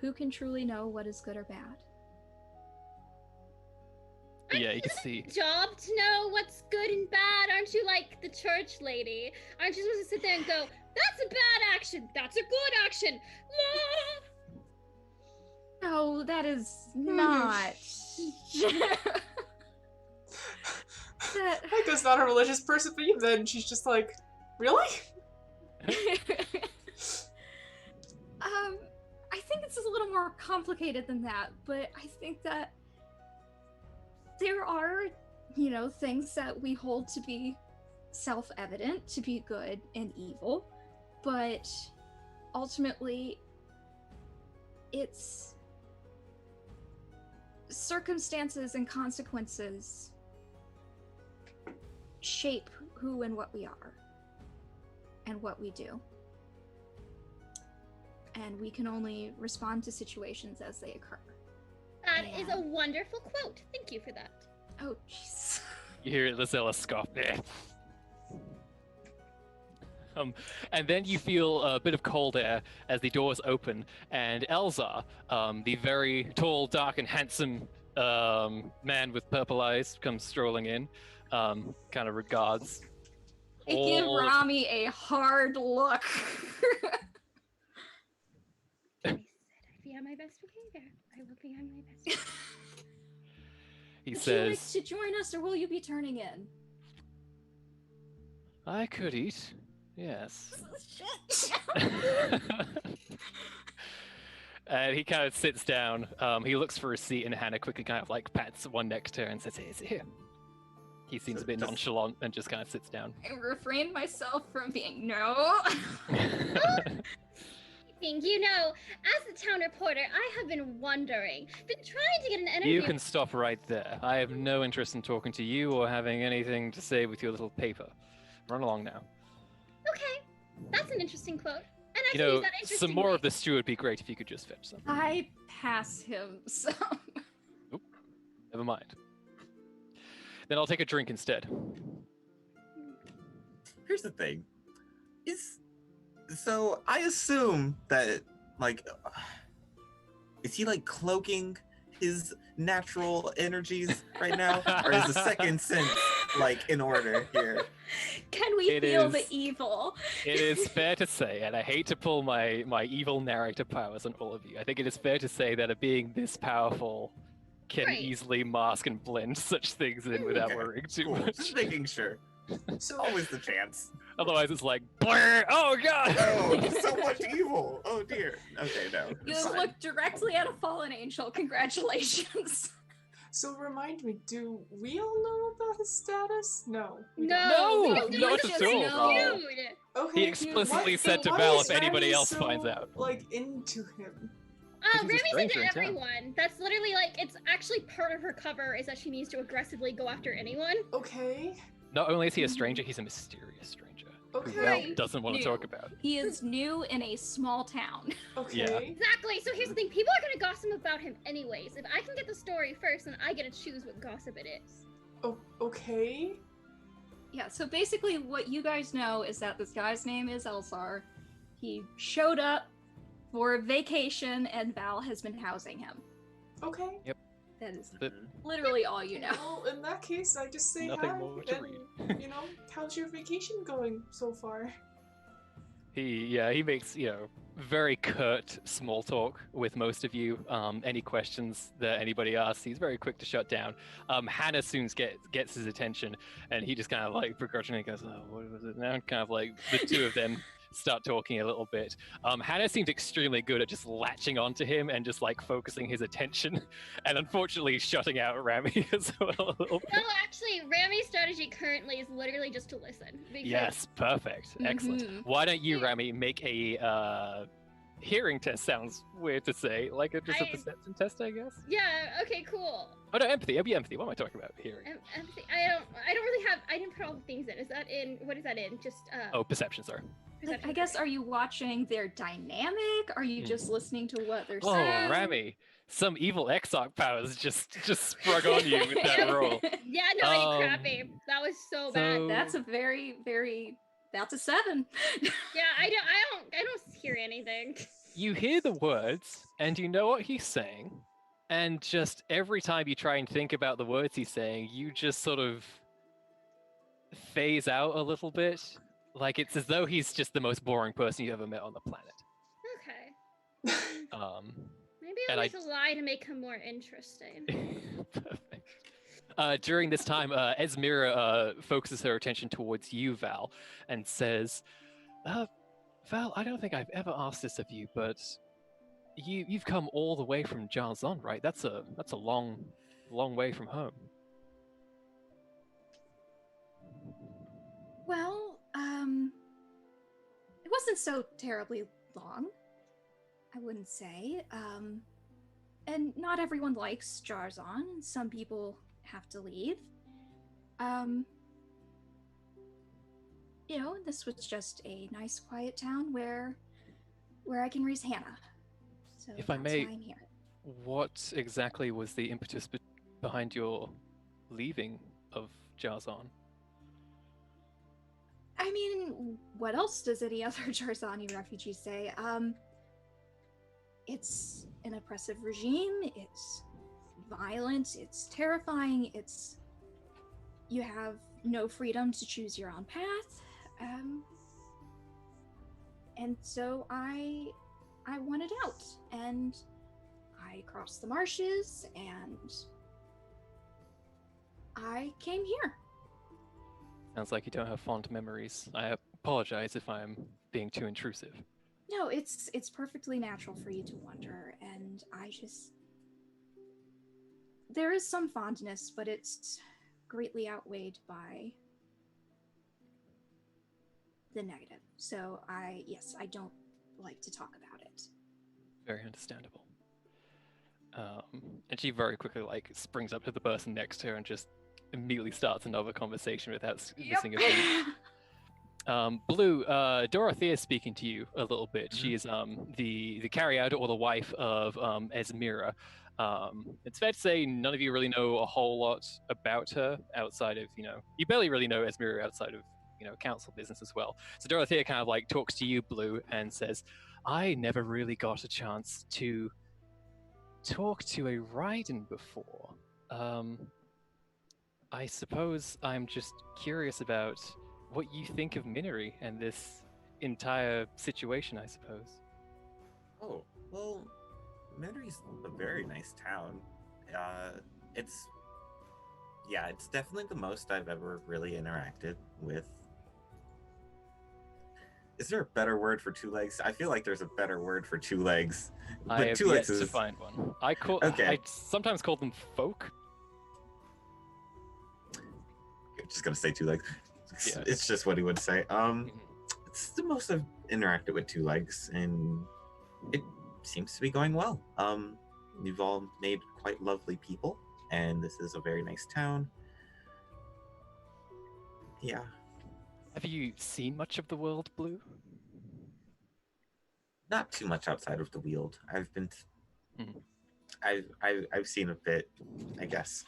who can truly know what is good or bad? Yeah, you can see. Job to know what's good and bad. Aren't you like the church lady? Aren't you supposed to sit there and go, that's a bad action, that's a good action? No, that is not. Heiko's not a religious person, but even then, she's just like, really? I think it's a little more complicated than that, but I think that there are, you know, things that we hold to be self-evident, to be good and evil, but ultimately, it's circumstances and consequences shape who and what we are and what we do. And we can only respond to situations as they occur. That is a wonderful quote. Thank you for that. Oh, jeez. You hear Lizella scoff there. And then you feel a bit of cold air as the doors open, and Elzar, the very tall, dark, and handsome man with purple eyes, comes strolling in, kind of regards. I give Rami a hard look. I said I'd be on my best behavior. I will be on my best behavior. He Would says, you like to join us, or will you be turning in? I could eat, yes. And he kind of sits down. He looks for a seat, and Hannah quickly kind of like pats one next to her and says, hey, sit here. He seems a bit nonchalant and just kind of sits down. I refrained myself from being no. You know, as the town reporter, I have been wondering, been trying to get an interview. You can stop right there. I have no interest in talking to you or having anything to say with your little paper. Run along now. Okay, that's an interesting quote. And I You can use know, that some interestingly. more of the stew would be great if you could just fetch some. I pass him some. Oop, never mind. Then I'll take a drink instead. Here's the thing. So I assume that, like, is he like cloaking his natural energies right now? Or is the second sense like in order here? Can we It feel is- the evil? It is fair to say, and I hate to pull my evil narrator powers on all of you, I think it is fair to say that a being this powerful can Right. easily mask and blend such things in without Okay, worrying too Cool. much. Just making sure. So Always the chance. Otherwise it's like, Blur! Oh god! Oh, so much evil. Oh dear. Okay, no. You it's fine. look directly at a fallen angel. Congratulations. So remind me, do we all know about his status? No. we No, No, we don't not know at it's all. feud. don't. Okay. He explicitly what- said to why Val is if anybody Remy else so, finds out. like, into him. He's a Remy said stranger to in town. everyone. That's literally like, it's actually part of her cover is that she needs to aggressively go after anyone. Okay. Not only is he a stranger, he's a mysterious stranger. Who Val Okay. doesn't want to New. talk about. He is new in a small town. Okay. Exactly. So here's the thing: people are gonna gossip about him anyways. If I can get the story first, then I get to choose what gossip it is. Oh, okay. Yeah, so basically what you guys know is that this guy's name is Elsar. He showed up for vacation and Val has been housing him. Okay. That is But literally all you know. Well, in that case, I just say Nothing hi. more to and, you know, how's your vacation going so far? he makes, very curt small talk with most of you. Any questions that anybody asks, he's very quick to shut down. Hannah soon gets his attention, and he just kind of like begrudgingly goes, "Oh, what was it now?" Kind of like the two of them start talking a little bit. Hannah seems extremely good at just latching onto him and just like focusing his attention, and unfortunately shutting out Rami as well a little bit. No, actually, Rami's strategy currently is literally just to listen. Because Yes, perfect, excellent. Mhm. Why don't you, Rami, make a hearing test? Sounds weird to say, like a perception test, I guess. Yeah. Okay. Cool. Oh no, empathy. It'll be empathy. What am I talking about? Hearing. Empathy. I don't really have. I didn't put all the things in. Is that in? What is that in? Just Oh, perception. Sorry. perception. I guess, are you watching their dynamic? Are you just listening to what they're Oh, saying? Rami, some evil exarch powers just sprung on you with that roll. Yeah. No. It's Um, crappy. That was so bad. so- That's a very, very. That's a 7. Yeah. I don't hear anything. You hear the words, and you know what he's saying, and just every time you try and think about the words he's saying, you just sort of phase out a little bit. Like it's as though he's just the most boring person you ever met on the planet. Okay. Maybe And I'll I- just lie to make him more interesting. Perfect. During this time, Esmira focuses her attention towards you, Val, and says, Val, I don't think I've ever asked this of you, but you've come all the way from Jarzon, right? That's a long way from home. Well, it wasn't so terribly long, I wouldn't say. And not everyone likes Jarzon. Some people have to leave. This was just a nice, quiet town where I can raise Hannah. So If I that's may- why I'm here. What exactly was the impetus behind your leaving of Jarzon? I mean, what else does any other Jarzani refugee say? It's an oppressive regime, it's violent, it's terrifying, you have no freedom to choose your own path. And so I wanted out, and I crossed the marshes, and I came here. Sounds like you don't have fond memories. I apologize if I'm being too intrusive. No, it's perfectly natural for you to wonder, and there is some fondness, but it's greatly outweighed by the negative. So I don't like to talk about it. Very understandable. And she very quickly springs up to the person next to her and just immediately starts another conversation without missing a beat. Blue, Dorothea is speaking to you a little bit. She is the carry-out or the wife of Esmira. It's fair to say none of you really know a whole lot about her outside of, you barely really know Esmira outside of, council business as well. So Dorothea kind of talks to you, Blue, and says, I never really got a chance to talk to a Raiden before. I suppose I'm just curious about what you think of Miniry and this entire situation, I suppose. Oh, well, Miniry's a very nice town. It's definitely the most I've ever really interacted with. Is there a better word for two legs? I feel like there's a better word for two legs. But I have two yet legs to is... find one. I sometimes call them folk. I'm just gonna say two legs. Yeah. It's just what he would say. It's the most I've interacted with two legs, and it seems to be going well. You've all made quite lovely people, and this is a very nice town. Yeah. Have you seen much of the world, Blue? Not too much outside of the Weald. I've seen a bit, I guess.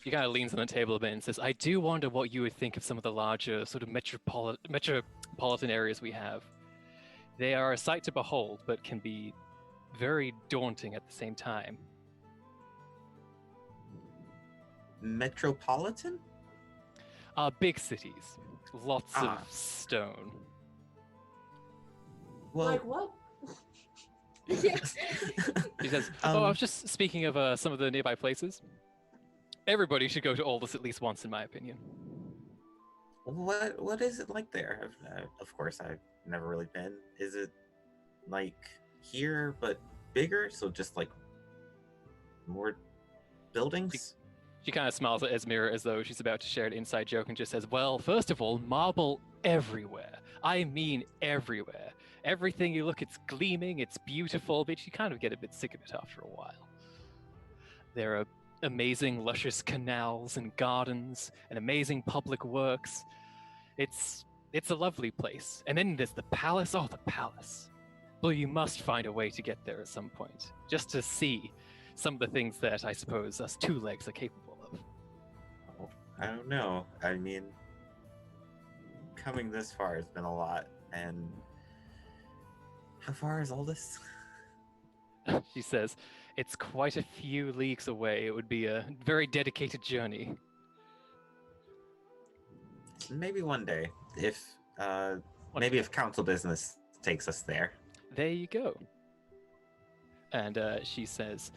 He kind of leans on the table a bit and says, I do wonder what you would think of some of the larger sort of metropolitan areas we have. They are a sight to behold, but can be very daunting at the same time. Metropolitan? Big cities. Lots of stone. Well, Like what? He says, I was just speaking of some of the nearby places. Everybody should go to Aldous at least once, in my opinion. What is it like there? Of course, I've never really been. Is it like here, but bigger? So just like more buildings? She kind of smiles at Esmira as though she's about to share an inside joke and just says, well, first of all, marble everywhere. I mean everywhere. Everything you look, it's gleaming, it's beautiful, but you kind of get a bit sick of it after a while. There are amazing, luscious canals and gardens and amazing public works. It's a lovely place. And then there's the palace. Oh, the palace. Well, you must find a way to get there at some point, just to see some of the things that I suppose us two legs are capable of. Oh, I don't know. I mean, coming this far has been a lot. And how far is all this? She says, it's quite a few leagues away. It would be a very dedicated journey. Maybe one day, if if council business takes us there. There you go. And she says,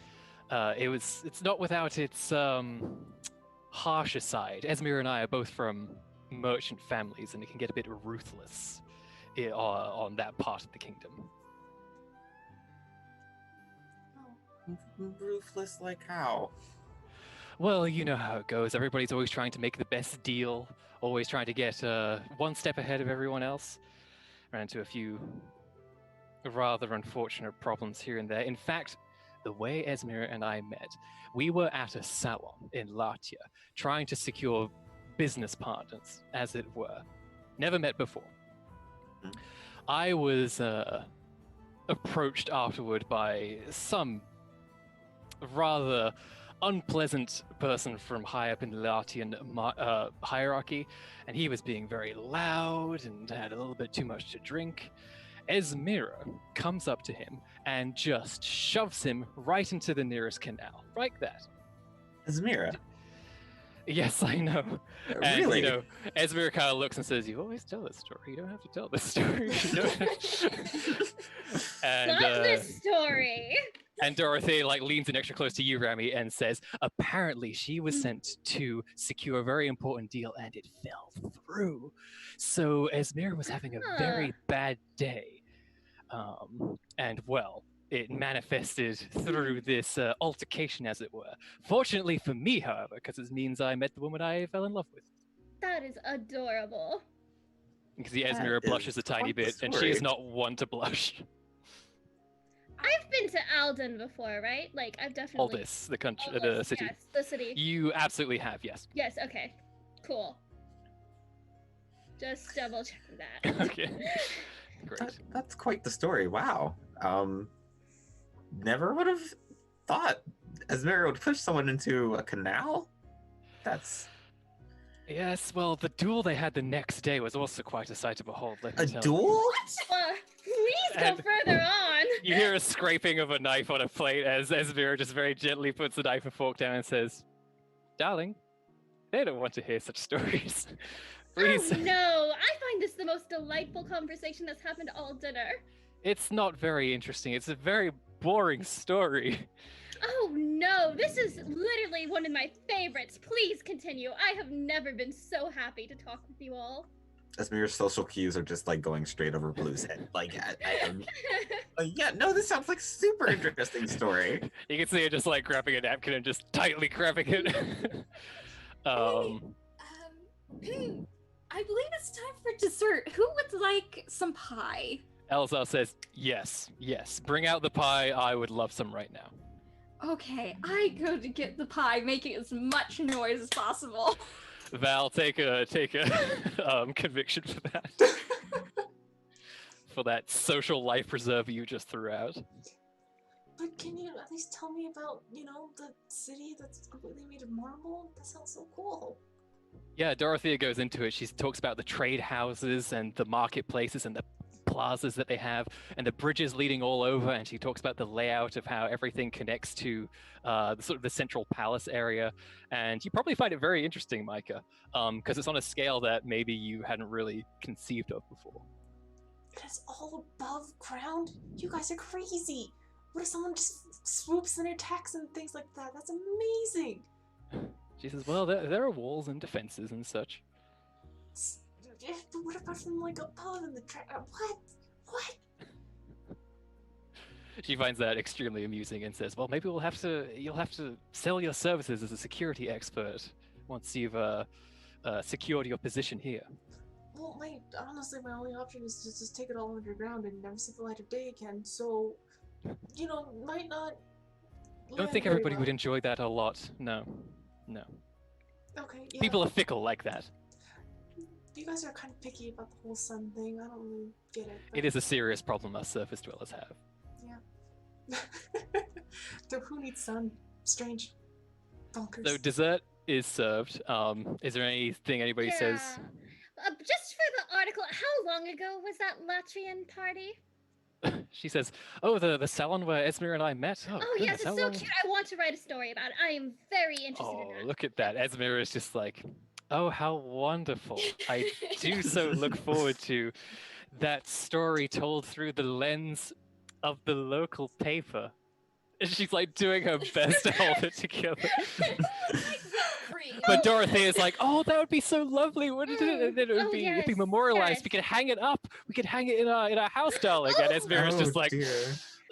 it's not without its harsher side. Esmir and I are both from merchant families, and it can get a bit ruthless on that part of the kingdom. Ruthless like how? Well, you know how it goes. Everybody's always trying to make the best deal, always trying to get one step ahead of everyone else. Ran into a few rather unfortunate problems here and there. In fact, the way Esmir and I met, we were at a salon in Latia, trying to secure business partners, as it were. Never met before. I was approached afterward by some rather unpleasant person from high up in the Latian hierarchy, and he was being very loud and had a little bit too much to drink. Esmira comes up to him and just shoves him right into the nearest canal, like that. Esmira? Yes, I know. And, really? Esmira kind of looks and says, "You always tell this story. You don't have to tell this story." Love this story. And Dorothy leans in extra close to you, Rami, and says, apparently she was sent to secure a very important deal and it fell through. So Esmir was having a very bad day. And well, it manifested through this altercation, as it were. Fortunately for me, however, because it means I met the woman I fell in love with. That is adorable. Because the Esmira blushes a tiny bit, and she is not one to blush. I've been to Alden before, right? Like, I've definitely... Aldis, the country, Aldous, the city. Yes, the city. You absolutely have, yes. Yes, okay. Cool. Just double checking that. Okay. Great. That's quite the story. Wow. Never would have thought Esmera would push someone into a canal. That's Yes, well, the duel they had the next day was also quite a sight to behold. Let me a tell you. duel. Please go And- further on. You hear a scraping of a knife on a plate as Esmera just very gently puts the knife and fork down and says, "Darling, they don't want to hear such stories. Please." Oh no! I find this the most delightful conversation that's happened all dinner. It's not very interesting. It's a very boring story. Oh no! This is literally one of my favorites. Please continue. I have never been so happy to talk with you all. Esmera's social cues are just like going straight over Blue's head. Like, yeah, no, this sounds like a super interesting story. You can see her just like grabbing a napkin and just tightly grabbing it. I believe it's time for dessert. Who would like some pie? Elzar says, yes, bring out the pie. I would love some right now. Okay, I go to get the pie, making as much noise as possible. Val, take a conviction for that. For that social life preserver you just threw out. But can you at least tell me about, the city that's completely made of marble? That sounds so cool. Yeah, Dorothea goes into it. She talks about the trade houses and the marketplaces and the plazas that they have and the bridges leading all over, and she talks about the layout of how everything connects to the central palace area. And you probably find it very interesting, Micah, because it's on a scale that maybe you hadn't really conceived of before. It's all above ground? You guys are crazy. What if someone just swoops and attacks and things like that? That's amazing. She says, well, there are walls and defenses and such. But what about from like above in the What? She finds that extremely amusing and says, well, maybe you'll have to sell your services as a security expert once you've secured your position here. Well, honestly, my only option is to just take it all underground and never see the light of day again. So, might not. I don't think everybody would enjoy that a lot. No. Okay. Yeah. People are fickle like that. You guys are kind of picky about the whole sun thing. I don't really get it. It is a serious problem us surface dwellers have. Yeah. Who needs sun? Strange. Bonkers. So dessert is served. Is there anything anybody says? Just for the article, how long ago was that Latrian party? She says, oh, the salon where Esmir and I met. Oh goodness, yes, it's how so long- cute. I want to write a story about it. I am very interested Oh, in that. look at that. Esmir is just like, oh, how wonderful. I do so look forward to that story told through the lens of the local paper. And she's like doing her best to hold it together. But Dorothy is like, oh, that would be so lovely, wouldn't it? And then it'd be yes, memorialized. yes. We could hang it up. We could hang it in our house, darling. And Esmir is just like, dear.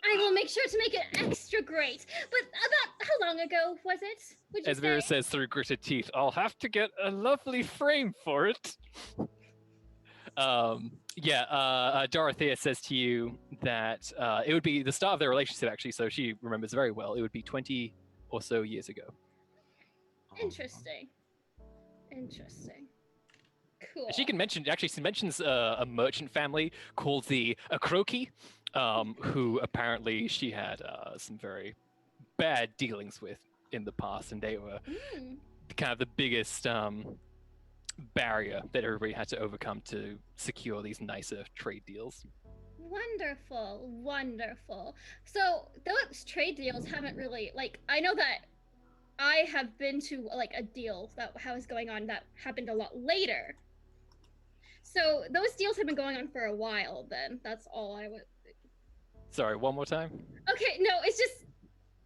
I will make sure to make it extra great. But about how long ago was it? Would you Esmir say? says through gritted teeth, I'll have to get a lovely frame for it. Dorothea says to you that it would be the start of their relationship, actually, so she remembers very well. It would be 20 or so years ago. Interesting. Cool. She mentions a merchant family called the Akroki, who apparently she had some very bad dealings with in the past, and they were kind of the biggest barrier that everybody had to overcome to secure these nicer trade deals. Wonderful. So those trade deals haven't really, I know that I have been to a deal that was going on that happened a lot later. So those deals have been going on for a while then. That's all I would... Sorry, one more time? Okay, no, it's just...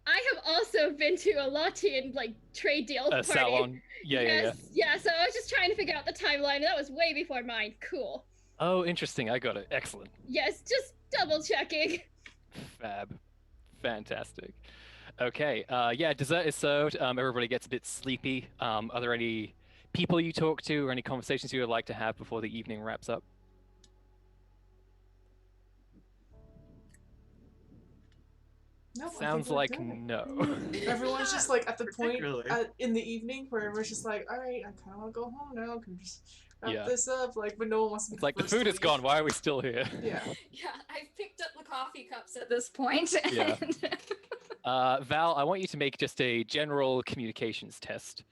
I have also been to a Latian, trade deal party. Salon. Yeah. Yeah, so I was just trying to figure out the timeline. That was way before mine. Cool. Oh, interesting. I got it. Excellent. Yes, just double checking. Fab. Fantastic. Okay. Dessert is served. Everybody gets a bit sleepy. Are there any people you talk to or any conversations you would like to have before the evening wraps up? Sounds we're like good. no. Everyone's just like at the point Particularly. in the evening where everyone's just like, all right, I kind of want to go home now. Can we just wrap Yeah. this up? Like, but no one wants to be It's like the first to food is leave. gone. Why are we still here? Yeah. Yeah, I've picked up the coffee cups at this point. Yeah. And Val, I want you to make just a general communications test.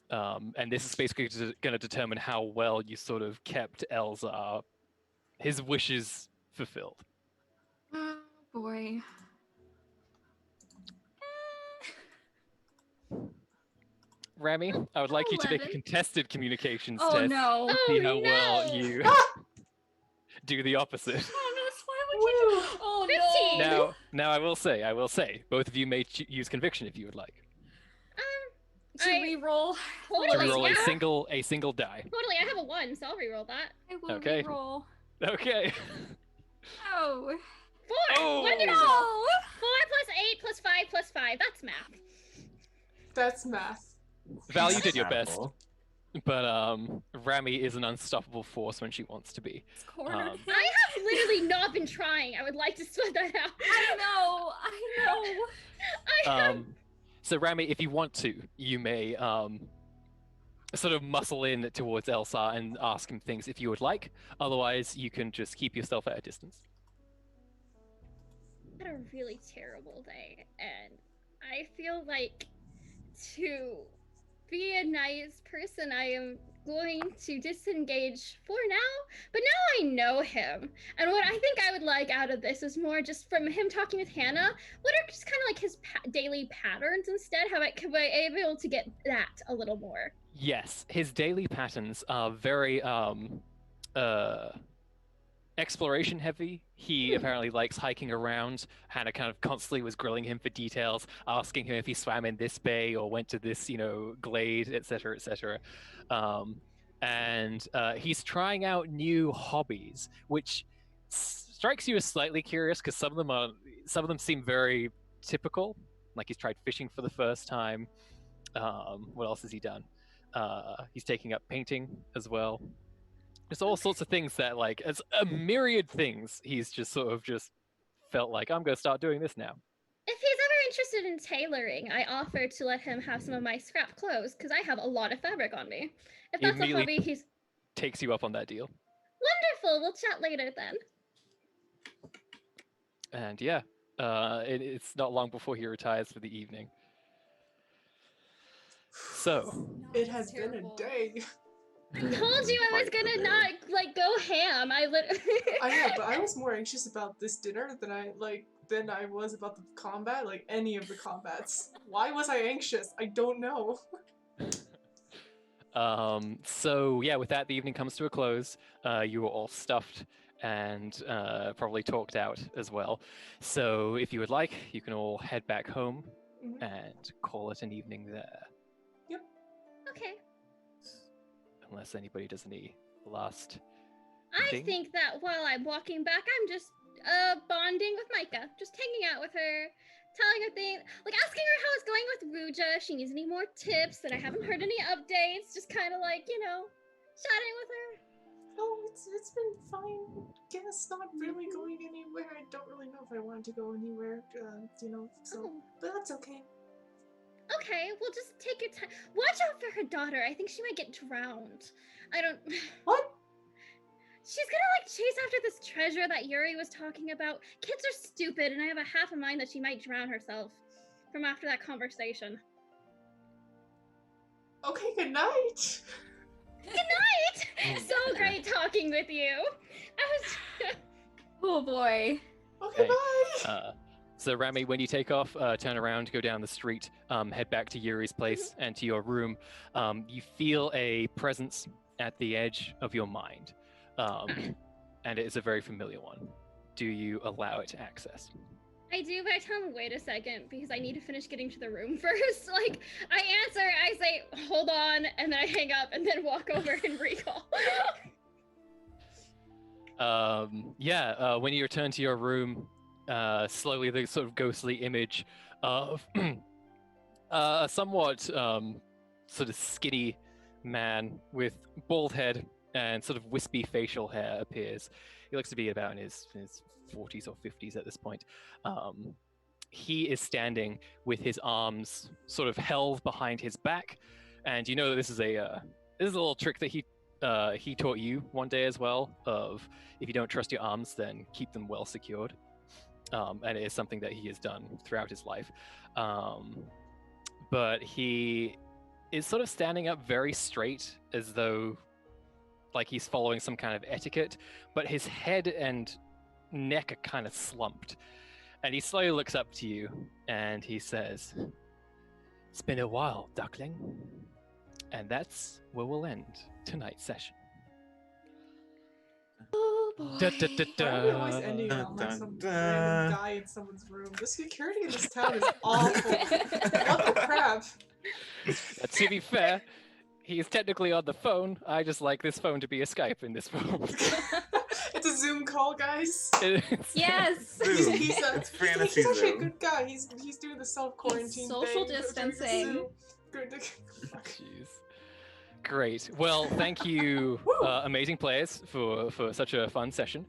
And this is basically going to determine how well you sort of kept Elzar, his wishes fulfilled. oh boy. Rami, I would like you to make a 11. contested communications Oh test. no. Oh, See how well no. you do the opposite. Oh no, why would you do? Oh 15. no. Now I will say, both of you may use conviction if you would like. To I- re-roll. Totally, To reroll yeah. a single die. Totally, I have a 1, so I'll reroll that. I will Okay. re-roll. Okay. Oh. 4! Oh. Wonderful! No. 4 plus 8 plus 5 plus 5. That's math. That's math. Val, you did your best, Apple. but Rami is an unstoppable force when she wants to be. It's cornered. Um, I have literally not been trying. I would like to split that out. I know. I have So Rami, if you want to, you may sort of muscle in towards Elsa and ask him things if you would like. Otherwise, you can just keep yourself at a distance. had a really terrible day, and I feel like to be a nice person, I am going to disengage for now. But now I know him, and what I think I would like out of this is more just from him talking with Hannah. What are just kind of like his daily patterns instead? How I could I be able to get that a little more? Yes, his daily patterns are very exploration heavy. He apparently likes hiking around. Hannah kind of constantly was grilling him for details, asking him if he swam in this bay or went to this, glade, etc., etc. And he's trying out new hobbies, which strikes you as slightly curious because some of them seem very typical. Like he's tried fishing for the first time. What else has he done? He's taking up painting as well. There's all sorts of things that, like, as a myriad things, he's just sort of just felt like, I'm going to start doing this now. If he's ever interested in tailoring, I offer to let him have some of my scrap clothes because I have a lot of fabric on me. If He that's a immediately- hobby, he's Takes you up on that deal. wonderful. We'll chat later then. And yeah, it's not long before he retires for the evening. So, It has been a day. I told you I was Quite the gonna day. not like go ham. I I but I was more anxious about this dinner than I was about the combat, like any of the combats. Why was I anxious? I don't know. so yeah, with that, the evening comes to a close. You were all stuffed and probably talked out as well. So if you would like, you can all head back home Mhm. and call it an evening there. Okay. Unless anybody does any last I thing? think that while I'm walking back, I'm just bonding with Micah, just hanging out with her, telling her things, like asking her how it's going with Ruja, if she needs any more tips, and I haven't heard any updates. Just kind of like chatting with her. Oh, it's been fine. Guess not really going anywhere. I don't really know if I want to go anywhere. So, Oh. but that's okay. Okay, well, just take your time. Watch out for her daughter. I think she might get drowned. I don't. What? She's gonna chase after this treasure that Yuri was talking about. Kids are stupid, and I have a half a mind that she might drown herself from after that conversation. Okay, good night. Good night. So great talking with you. I was. Oh boy. Okay, Hey, bye. So Rami, when you take off, turn around, go down the street, head back to Yuri's place and to your room. You feel a presence at the edge of your mind, and it is a very familiar one. Do you allow it to access? I do, but I tell him, wait a second, because I need to finish getting to the room first. I answer, I say, hold on, and then I hang up, and then walk over and recall. When you return to your room, slowly the sort of ghostly image of a somewhat sort of skinny man with bald head, and sort of wispy facial hair appears. He looks to be about in his 40s or 50s at this point. He is standing with his arms sort of held behind his back, and you know that this is a little trick that he taught you one day as well. Of if you don't trust your arms, then keep them well secured. And it is something that he has done throughout his life. But he is sort of standing up very straight, as though like he's following some kind of etiquette, but his head and neck are kind of slumped. And he slowly looks up to you and he says, "It's been a while, duckling." And that's where we'll end tonight's session. Oh boy. Da, da, da, Why are we always da. ending on like some Dun, random dun. guy in someone's room? The security in this town is awful. What the crap? To be fair, he is technically on the phone. I just like this phone to be a Skype in this room. It's a Zoom call, guys. Yes. Zoom. He's It's fantasy he's actually a Zoom. good guy. He's doing the self-quarantine social thing. distancing. Jeez. Great. Well, thank you, amazing players, for such a fun session.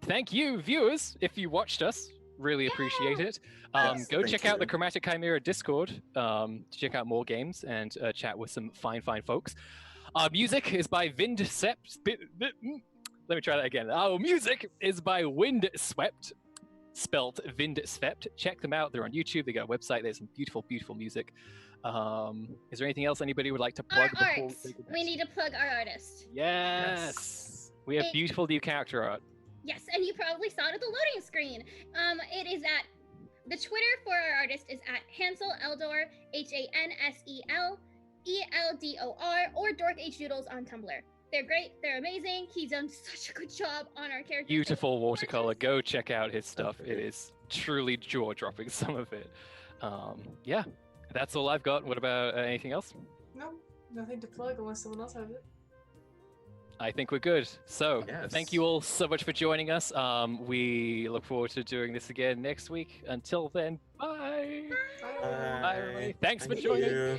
Thank you, viewers, if you watched us. Really appreciate it. Yes, Go thank check out the you. Chromatic Chimera Discord to check out more games and chat with some fine folks. Our music is by Vindswept. Let me try that again. Our music is by Windswept, spelt Vindswept. Check them out. They're on YouTube. They got a website. There's some beautiful music. Is there anything else anybody would like to plug Our before art. we go? We need to plug our artist. Yes. We have It- beautiful new character art. Yes, and you probably saw it at the loading screen. It is at the Twitter for our artist is at Hansel Eldor, HANSELELDOR, or Dork H Doodles on Tumblr. They're great. They're amazing. He's done such a good job on our character. Beautiful watercolor. Go check out his stuff. It is truly jaw dropping, some of it. Yeah, that's all I've got. What about anything else? No, nothing to plug unless someone else has it. I think we're good. So, Yes. thank you all so much for joining us. We look forward to doing this again next week. Until then, bye. Bye. Bye, everybody. Thanks for Thank joining. you.